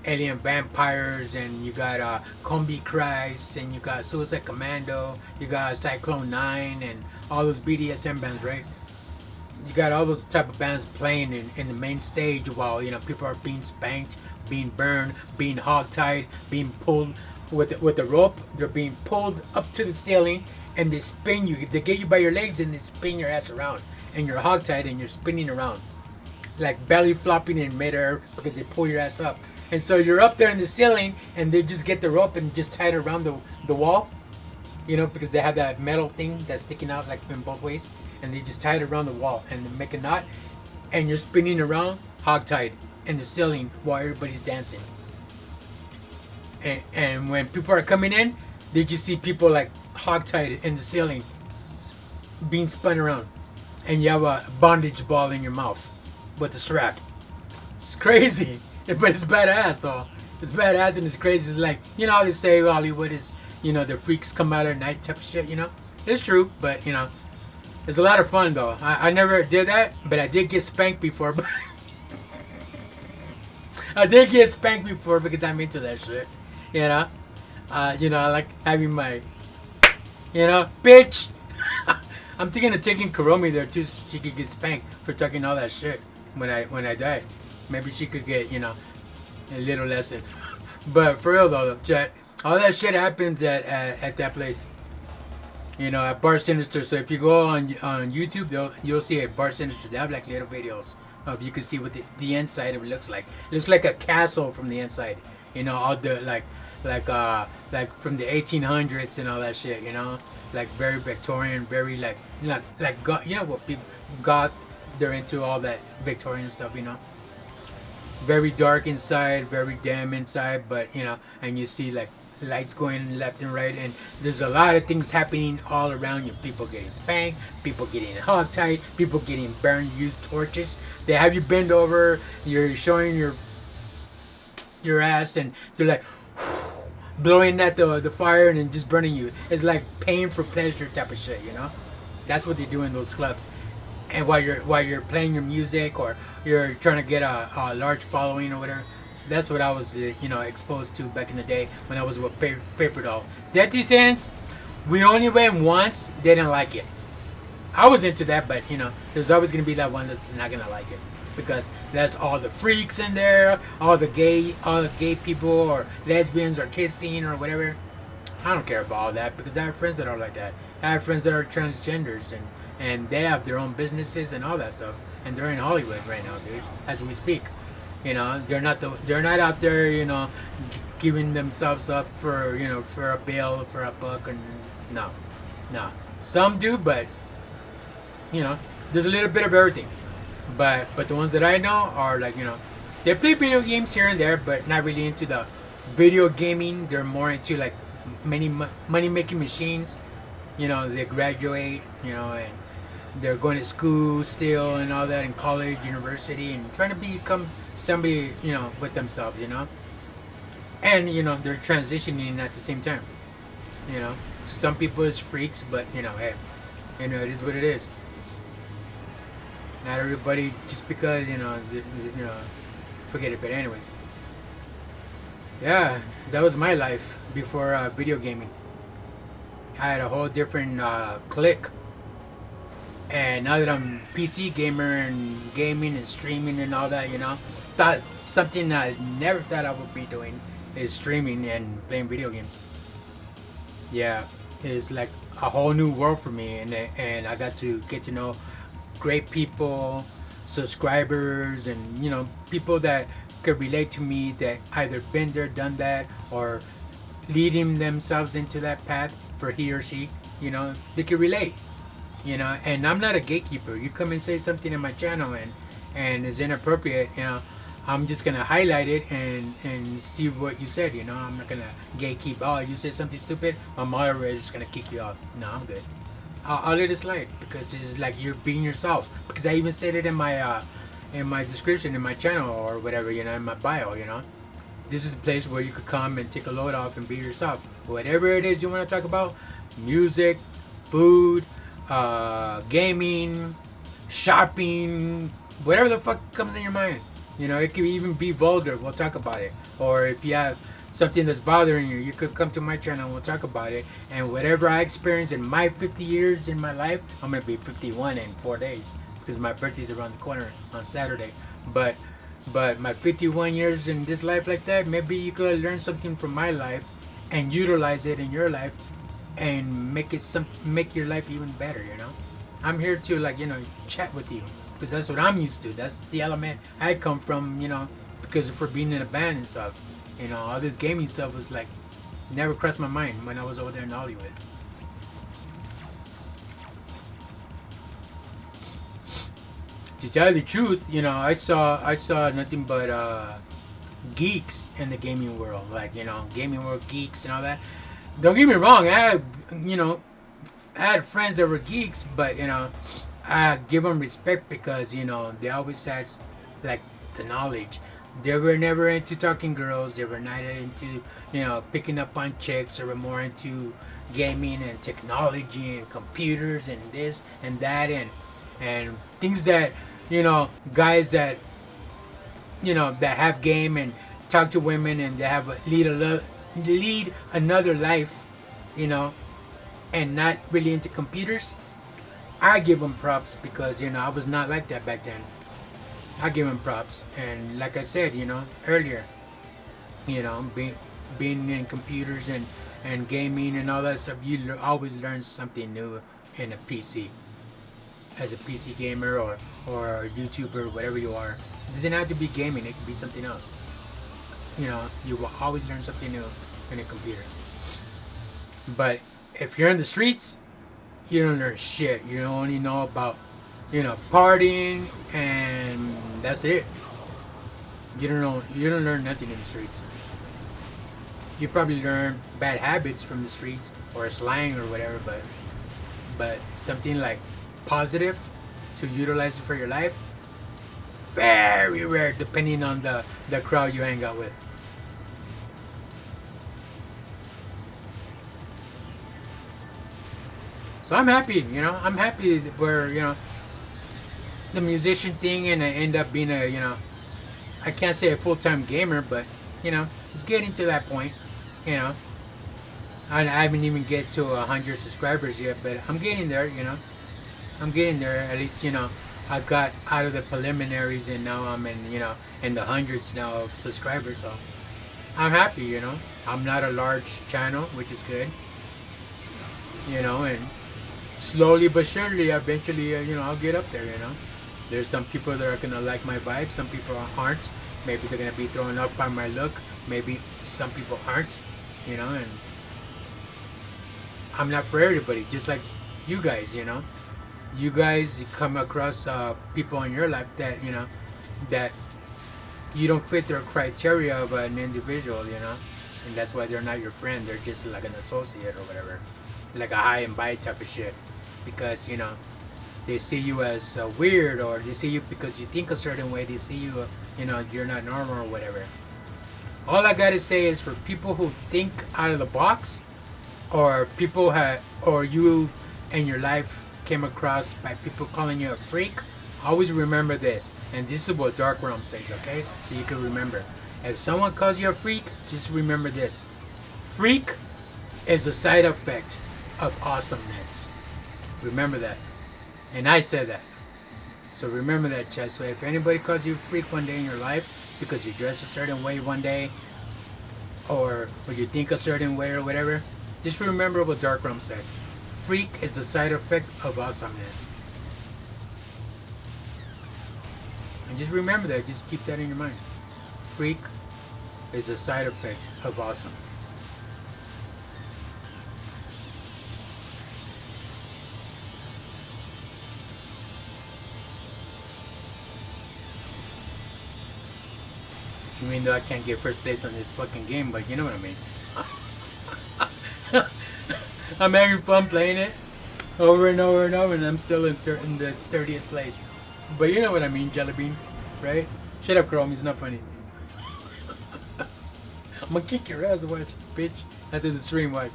Alien Vampires, and you got Combi Christ, and you got Suicide Commando, you got Cyclone 9, and all those BDSM bands, right? You got all those type of bands playing in the main stage while people are being spanked, being burned, being hogtied, being pulled with the rope. They're being pulled up to the ceiling, and they spin you. They get you by your legs and they spin your ass around, and you're hogtied and you're spinning around, like belly flopping in midair because they pull your ass up. And so you're up there in the ceiling, and they just get the rope and just tie it around the wall, because they have that metal thing that's sticking out like in both ways, and they just tie it around the wall and they make a knot, and you're spinning around hogtied in the ceiling while everybody's dancing. And when people are coming in, they just see people like hogtied in the ceiling, being spun around, and you have a bondage ball in your mouth with a strap. It's crazy, but it's badass. So it's badass and it's crazy. It's like, how they say Hollywood is, the freaks come out at night type of shit. It's true, but it's a lot of fun though. I never did that, but I did get spanked before. I did get spanked before because I'm into that shit. I like having my, bitch. I'm thinking of taking Kuromi there too, so she could get spanked for talking all that shit when I die. Maybe she could get, a little lesson. But for real though, chat, all that shit happens at that place. At Bar Sinister. So if you go on YouTube, you'll see at Bar Sinister. They have like little videos of you can see what the inside of it looks like. It looks like a castle from the inside. All the like from the 1800s and all that shit. Like very Victorian, very like what people goth. They're into all that Victorian stuff. Very dark inside, very dim inside, but and you see like lights going left and right, and there's a lot of things happening all around you. People getting spanked, people getting hogtied, people getting burned, use torches. They have you bend over, you're showing your ass, and they're like blowing at the fire and then just burning you. It's like pain for pleasure type of shit, That's what they do in those clubs. And while you're playing your music or you're trying to get a large following or whatever, that's what I was exposed to back in the day when I was with Paper Doll. Dirty Sense, we only went once. They didn't like it. I was into that, but there's always gonna be that one that's not gonna like it because that's all the freaks in there, all the gay people or lesbians or kissing or whatever. I don't care about all that because I have friends that are like that. I have friends that are transgenders and they have their own businesses and all that stuff, and they're in Hollywood right now, dude, as we speak. They're not out there, giving themselves up for for a bill, for a buck, and no. Some do, but there's a little bit of everything. But the ones that I know are like they play video games here and there, but not really into the video gaming. They're more into like money making machines. They graduate, and they're going to school still and all that, in college, university, and trying to become somebody, with themselves, and they're transitioning at the same time. Some people is freaks, but hey, it is what it is. Not everybody just because forget it. But anyways, yeah, that was my life before video gaming. I had a whole different clique. And now that I'm PC gamer and gaming and streaming and all that, thought something I never thought I would be doing is streaming and playing video games. Yeah, it's like a whole new world for me, and I got to get to know great people, subscribers, and people that could relate to me that either been there, done that, or leading themselves into that path for he or she. They could relate. And I'm not a gatekeeper. You come and say something in my channel and is inappropriate, I'm just gonna highlight it and see what you said. I'm not gonna gatekeep. Oh, you said something stupid, my moderator is just gonna kick you out. No, I'm good. I'll let it slide because it's like you're being yourself. Because I even said it in my description in my channel or whatever, in my bio. This is a place where you could come and take a load off and be yourself. Whatever it is you want to talk about, music, food, gaming, shopping, whatever the fuck comes in your mind. It could even be vulgar. We'll talk about it. Or if you have something that's bothering you, you could come to my channel and we'll talk about it. And whatever I experienced in my 50 years in my life, I'm going to be 51 in 4 days because my birthday's around the corner on Saturday. But my 51 years in this life like that, maybe you could learn something from my life and utilize it in your life and make your life even better. I'm here to chat with you because that's what I'm used to. That's the element I come from. because for being in a band and stuff. You know, all this gaming stuff was like never crossed my mind when I was over there in Hollywood. To tell you the truth, you know, I saw nothing but geeks in the gaming world, like, you know, gaming world geeks and all that. Don't get me wrong, I had friends that were geeks, but you know, I give them respect because, you know, they always had like the knowledge. They were never into talking girls. They were not into, you know, picking up on chicks. They were more into gaming and technology and computers and this and that and things that, you know, guys that, you know, that have game and talk to women and they have lead another life, you know, and not really into computers. I give them props because, you know, I was not like that back then. I give them props, and like I said, you know, earlier, you know, being in computers and gaming and all that stuff, you always learn something new in a PC. As a PC gamer or a YouTuber, whatever you are, it doesn't have to be gaming. It can be something else. You know, you will always learn something new in a computer. But if you're in the streets, you don't learn shit. You only know about, you know, partying, and that's it. You don't learn nothing in the streets. You probably learn bad habits from the streets or slang or whatever, but something like positive to utilize it for your life, very rare, depending on the crowd you hang out with. So I'm happy, you know, I'm happy where, you know, the musician thing, and I end up being a, you know, I can't say a full-time gamer, but, you know, it's getting to that point, you know. I haven't even get to 100 subscribers yet, but I'm getting there, you know. I'm getting there. At least, you know, I got out of the preliminaries, and now I'm in, you know, in the hundreds now of subscribers. So I'm happy, you know. I'm not a large channel, which is good, you know, and slowly but surely, eventually, you know, I'll get up there, you know. There's some people that are gonna like my vibe. Some people aren't. Maybe they're gonna be thrown up by my look. Maybe some people aren't, you know. And I'm not for everybody. Just like you guys, you know. You guys come across people in your life that, you know, that you don't fit their criteria of an individual, you know, and that's why they're not your friend. They're just like an associate or whatever, like a high and buy type of shit, because, you know, they see you as weird, or they see you because you think a certain way. They see you, you know, you're not normal or whatever. All I gotta say is, for people who think out of the box, or people or you in your life came across by people calling you a freak, always remember this. And this is what Dark Realm says, okay? So you can remember. If someone calls you a freak, just remember this. Freak is a side effect of awesomeness. Remember that. And I said that. So remember that, Chad. So if anybody calls you a freak one day in your life because you dress a certain way one day, or you think a certain way or whatever, just remember what Dark Realm said. Freak is the side effect of awesomeness. And just remember that. Just keep that in your mind. Freak is a side effect of awesome. Even though I can't get first place on this fucking game, but you know what I mean. I'm having fun playing it over and over and over, and I'm still in the 30th place. But you know what I mean, Jellybean, right? Shut up, Chrome. It's not funny. I'm gonna kick your ass, watch, bitch. After the stream, watch.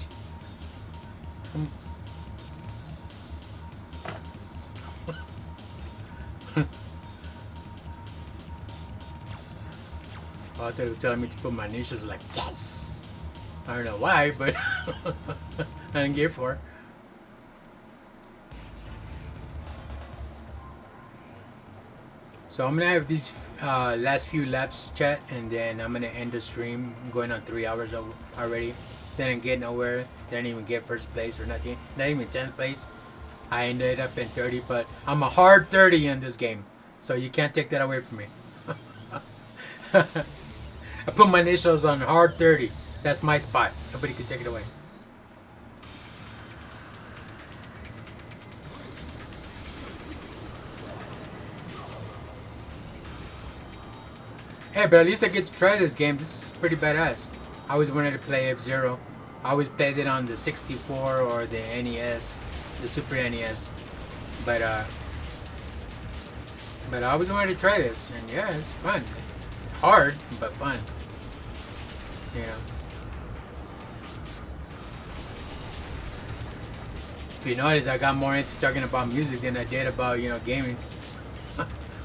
I thought it was telling me to put my initials, like, yes! I don't know why, but I didn't get for it. So I'm gonna have these last few laps, chat, and then I'm gonna end the stream. I'm going on 3 hours already. Didn't get nowhere. Didn't even get first place or nothing. Not even 10th place. I ended up in 30, but I'm a hard 30 in this game, so you can't take that away from me. I put my initials on hard 30. That's my spot. Nobody can take it away. Hey, but at least I get to try this game. This is pretty badass. I always wanted to play F-Zero. I always played it on the 64 or the NES, the Super NES. But I always wanted to try this, and yeah, it's fun. Hard, but fun. You know. If you notice, I got more into talking about music than I did about, gaming.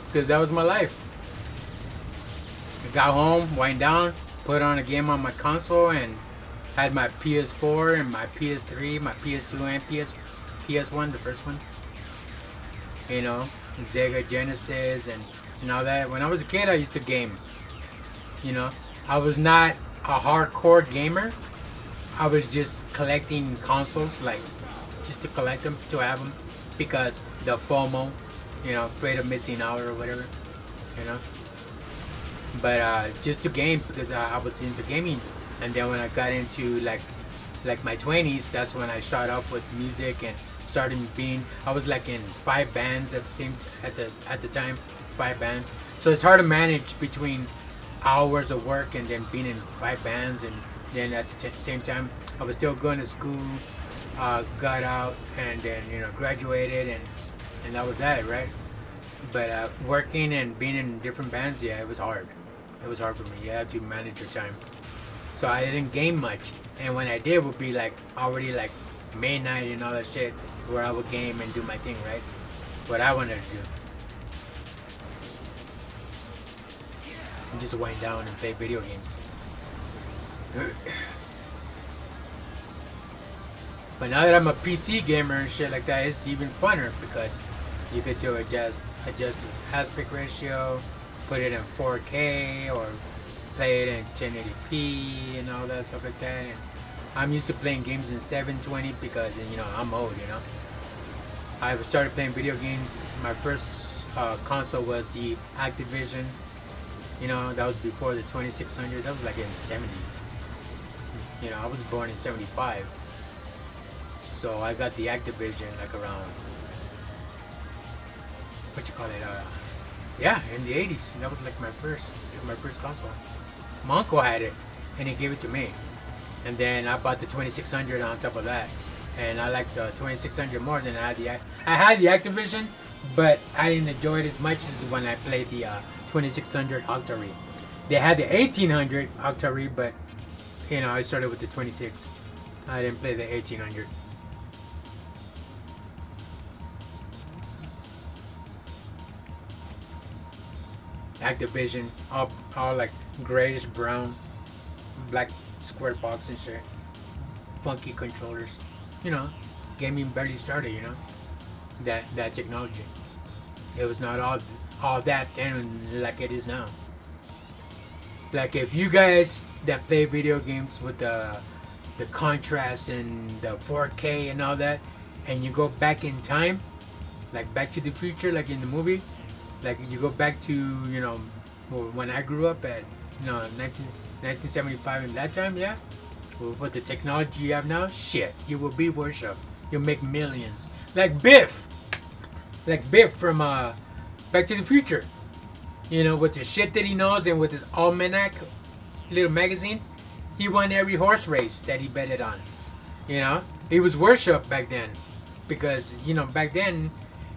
Because that was my life. I got home, wind down, put on a game on my console, and had my PS4 and my PS3, my PS2 and PS1, the first one. You know, Sega Genesis and all that. When I was a kid, I used to game. You know, I was not a hardcore gamer. I was just collecting consoles, like just to collect them, to have them, because the FOMO, afraid of missing out or whatever, you know. But just to game, because I was into gaming. And then when I got into like my 20s, that's when I shot off with music and started being. I was like in 5 bands at the time, 5 bands. So it's hard to manage between hours of work and then being in 5 bands, and then at the same time I was still going to school. Got out and then graduated, and that was that, right? But working and being in different bands, yeah, it was hard. It was hard for me. You have to manage your time. So I didn't game much, and when I did, would be like already like midnight and all that shit, where I would game and do my thing, right? What I wanted to do, and just wind down and play video games. But now that I'm a PC gamer and shit like that, it's even funner because you get to adjust its aspect ratio, put it in 4K or play it in 1080p and all that stuff like that. And I'm used to playing games in 720 because I'm old. I started playing video games. My first console was the Activision. That was before the 2600. That was like in the 70s. I was born in 75. So I got the Activision like around, in the 80s. That was like my first console. My uncle had it, and he gave it to me. And then I bought the 2600 on top of that. And I liked the 2600 more than I had the Activision, but I didn't enjoy it as much as when I played the 2600 Octary. They had the 1800 Octary, but I started with the 26. I didn't play the 1800. Activision, all like grayish brown, black square box and shit. Funky controllers. Gaming barely started. That technology. It was not all that then like it is now. Like if you guys that play video games with the contrast and the 4K and all that, and you go back in time, like Back to the Future, like in the movie. Like you go back to when I grew up at 1975 in that time, yeah. With the technology you have now, shit, you will be worshipped. You'll make millions. Like Biff from Back to the Future. With the shit that he knows and with his almanac, little magazine, he won every horse race that he betted on. He was worshipped back then because back then.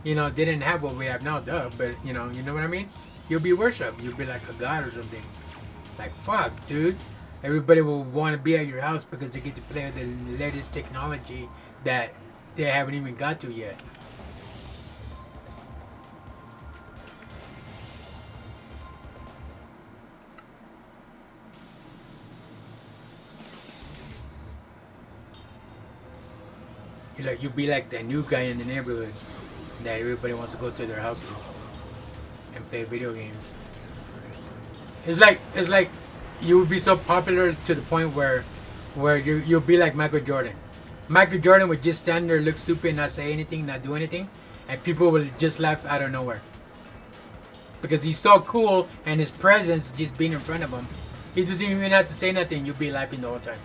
Didn't have what we have now, duh. But you know what I mean. You'll be worshipped. You'll be like a god or something. Like fuck, dude. Everybody will want to be at your house because they get to play with the latest technology that they haven't even got to yet. You'll be like the new guy in the neighborhood that everybody wants to go to their house to and play video games. It's like you would be so popular to the point where you'll be like Michael Jordan. Michael Jordan would just stand there, look stupid, not say anything, not do anything, and people will just laugh out of nowhere. because he's so cool, and his presence just being in front of him, he doesn't even have to say nothing. You'll be laughing the whole time.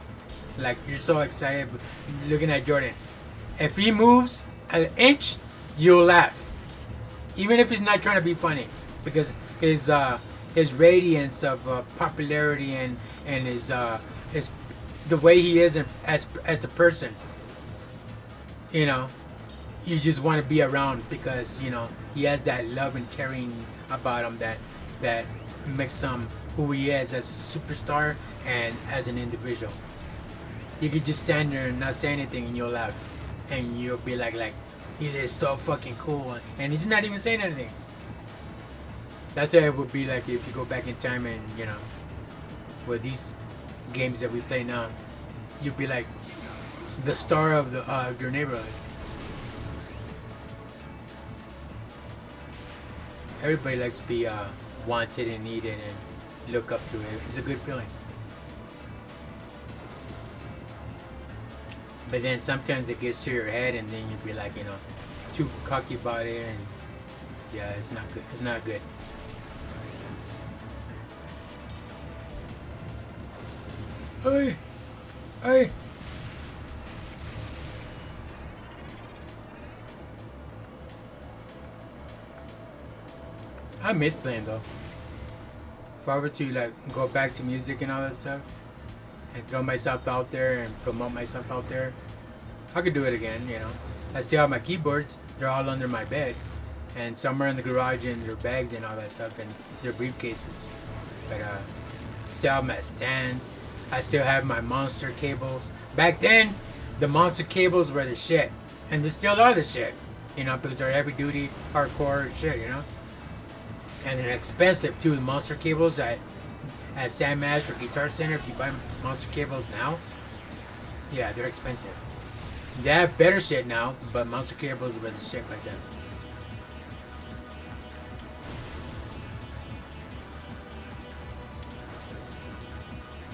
Like, you're so excited looking at Jordan. If he moves an inch, you'll laugh, even if he's not trying to be funny, because his radiance of popularity and his the way he is as a person, you know, you just want to be around, because you know he has that love and caring about him that makes him who he is as a superstar and as an individual. You could just stand there and not say anything, and you'll laugh, and you'll be like he is so fucking cool, and he's not even saying anything. That's how it would be like if you go back in time, and you know, with these games that we play now, you'd be like the star of your neighborhood. Everybody likes to be wanted and needed and look up to it. It's a good feeling. But then sometimes it gets to your head, and then you'd be like, you know, too cocky about it, and yeah, it's not good. It's not good. Hey, hey. I miss playing though. If I were to like go back to music and all that stuff, and throw myself out there and promote myself out there, I could do it again, you know. I still have my keyboards. They're all under my bed, and somewhere in the garage in their bags and all that stuff, and their briefcases. But still have my stands. I still have my monster cables. Back then, the monster cables were the shit, and they still are the shit, you know, because they're heavy duty, hardcore shit, you know. And they're expensive too. The monster cables at Sam Ash or Guitar Center, if you buy monster cables now, yeah, they're expensive. They have better shit now, but monster cables were the shit like that.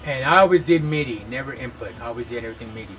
And I always did MIDI, never input. I always did everything MIDI.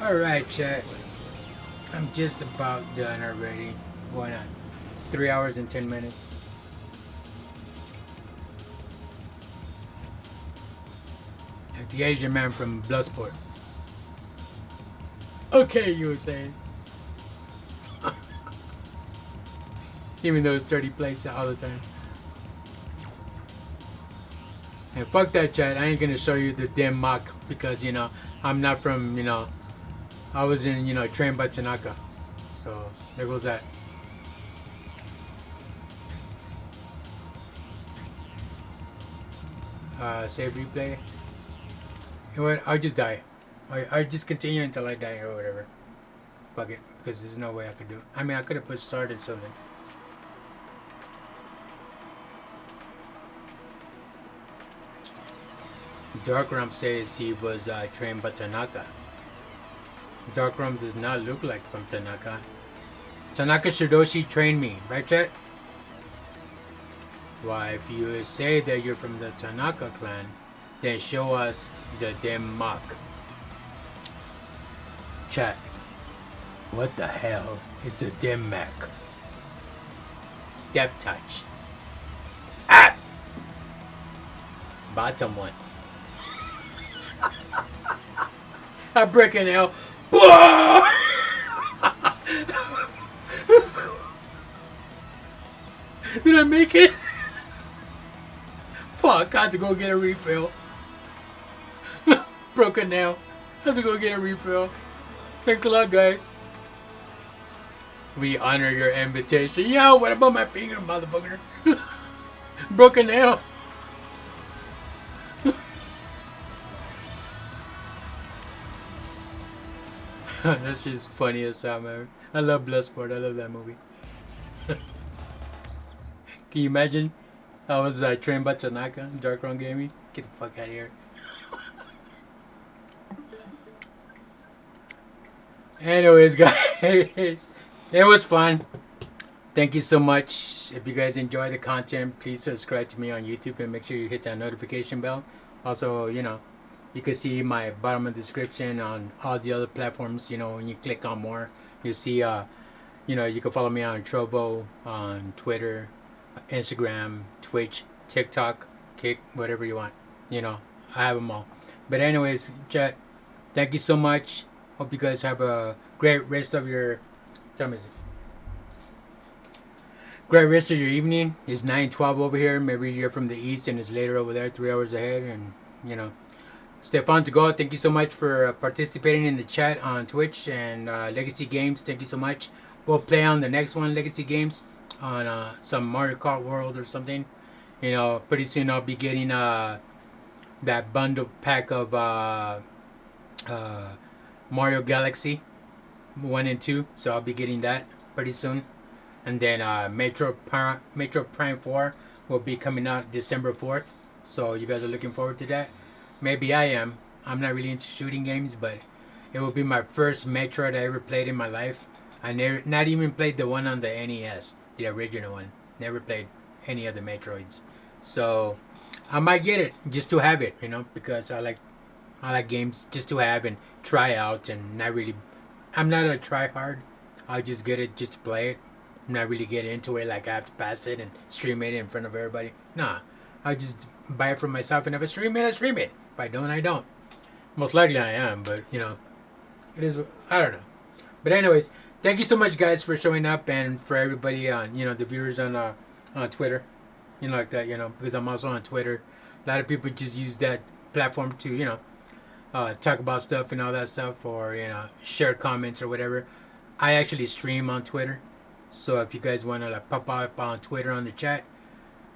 Alright, chat. I'm just about done already. Why not? 3 hours and 10 minutes. Like the Asian man from Bloodsport. Okay, you were saying. Even though it's 30 plays all the time. And fuck that, chat. I ain't gonna show you the damn mock, because, you know, I'm not from, you know, I was in, you know, Trained by Tanaka. So, there goes that. Save replay. You know what? I'll just die. I just continue until I die or whatever. Fuck it. Because there's no way I could do it. I mean, I could have put started something. DarkRealm says he was trained by Tanaka. DarkRealm does not look like from Tanaka. Tanaka Shidoshi trained me, right, chat? Why, if you say that you're from the Tanaka clan, then show us the damn mock. Chat, what the hell is the damn Mac? Death touch. Ah! Bottom one. I'm breaking hell. Did I make it? Fuck, I had to go get a refill. Broken nail. I have to go get a refill. Thanks a lot, guys. We honor your invitation. Yo, what about my finger, motherfucker? Broken nail. That's just funny as hell, man. I love Bloodsport. I love that movie. Can you imagine? I was trained by Tanaka, DarkRealmGm. Get the fuck out of here. Anyways, guys, it was fun. Thank you so much. If you guys enjoy the content, please subscribe to me on YouTube and make sure you hit that notification bell. Also, you can see my bottom of the description on all the other platforms. When you click on more, you'll see, you can follow me on Trovo, on Twitter, Instagram, Twitch, TikTok, Kick, whatever you want. I have them all. But anyways, chat, thank you so much. Hope you guys have a great rest of your great rest of your evening. It's 9:12 over here. Maybe you're from the east and it's later over there, 3 hours ahead. And Stefan to go. Thank you so much for participating in the chat on Twitch and Legacy Games. Thank you so much. We'll play on the next one, Legacy Games, on some Mario Kart World or something. Pretty soon I'll be getting that bundle pack of Mario Galaxy 1 and 2, so I'll be getting that pretty soon. And then Metro Prime 4 will be coming out December 4th, so you guys are looking forward to that. Maybe I am. I'm not really into shooting games, but it will be my first Metroid I ever played in my life. I not even played the one on the NES, the original one. Never played any of the Metroids, so I might get it just to have it, because I like games just to have and try out, and not really. I'm not a try hard. I'll just get it just to play it. I'm not really getting into it like I have to pass it and stream it in front of everybody. Nah, I'll just buy it for myself, and if I stream it, I stream it. If I don't, I don't. Most likely I am, but it is. I don't know. But anyways, thank you so much, guys, for showing up, and for everybody on the viewers on Twitter, like that, because I'm also on Twitter. A lot of people just use that platform to talk about stuff and all that stuff, or share comments or whatever. I actually stream on Twitter, so if you guys want to pop up on Twitter on the chat,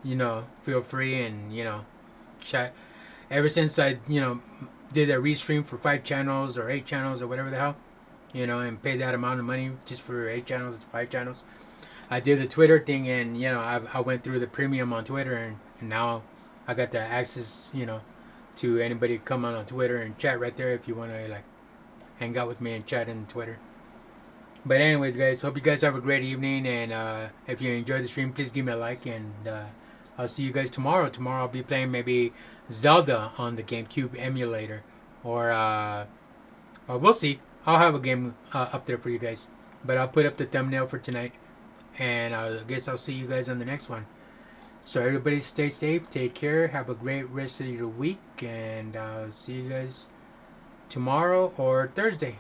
feel free and chat. Ever since I did a restream for 5 channels or 8 channels or whatever the hell, and paid that amount of money just for 8 channels, 5 channels, I did the Twitter thing, and I went through the premium on Twitter, and now I got the access to anybody come on Twitter and chat right there if you want to hang out with me and chat in Twitter. But anyways, guys, hope you guys have a great evening, and if you enjoyed the stream, please give me a like, and I'll see you guys tomorrow. Tomorrow I'll be playing maybe Zelda on the GameCube emulator, or we'll see. I'll have a game up there for you guys, but I'll put up the thumbnail for tonight, and I guess I'll see you guys on the next one. So everybody stay safe, take care, have a great rest of your week, and I'll see you guys tomorrow or Thursday.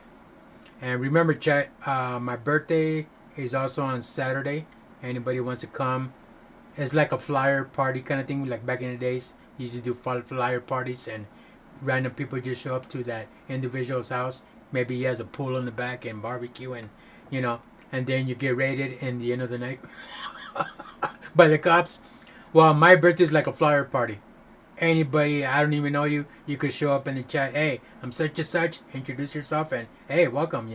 And remember, chat, my birthday is also on Saturday. Anybody wants to come, it's like a flyer party kind of thing, like back in the days. Used to do flyer parties, and random people just show up to that individual's house. Maybe he has a pool in the back and barbecue, and and then you get raided in the end of the night by the cops. Well, my birthday is like a flyer party. Anybody, I don't even know you, you could show up in the chat. Hey, I'm such and such. Introduce yourself, and hey, welcome.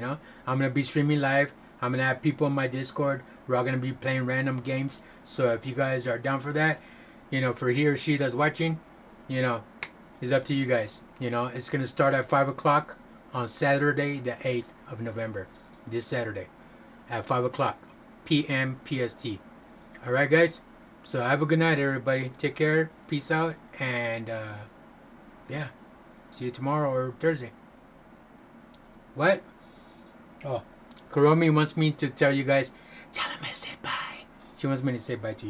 I'm gonna be streaming live. I'm gonna have people in my Discord. We're all gonna be playing random games. So if you guys are down for that, for he or she that's watching, it's up to you guys. It's gonna start at 5 o'clock on Saturday, the 8th of November. This Saturday, at 5 o'clock p.m. PST. All right, guys. So have a good night, everybody. Take care. Peace out. And, yeah. See you tomorrow or Thursday. What? Oh. Kuromi wants me to tell you guys. Tell him I said bye. She wants me to say bye to you.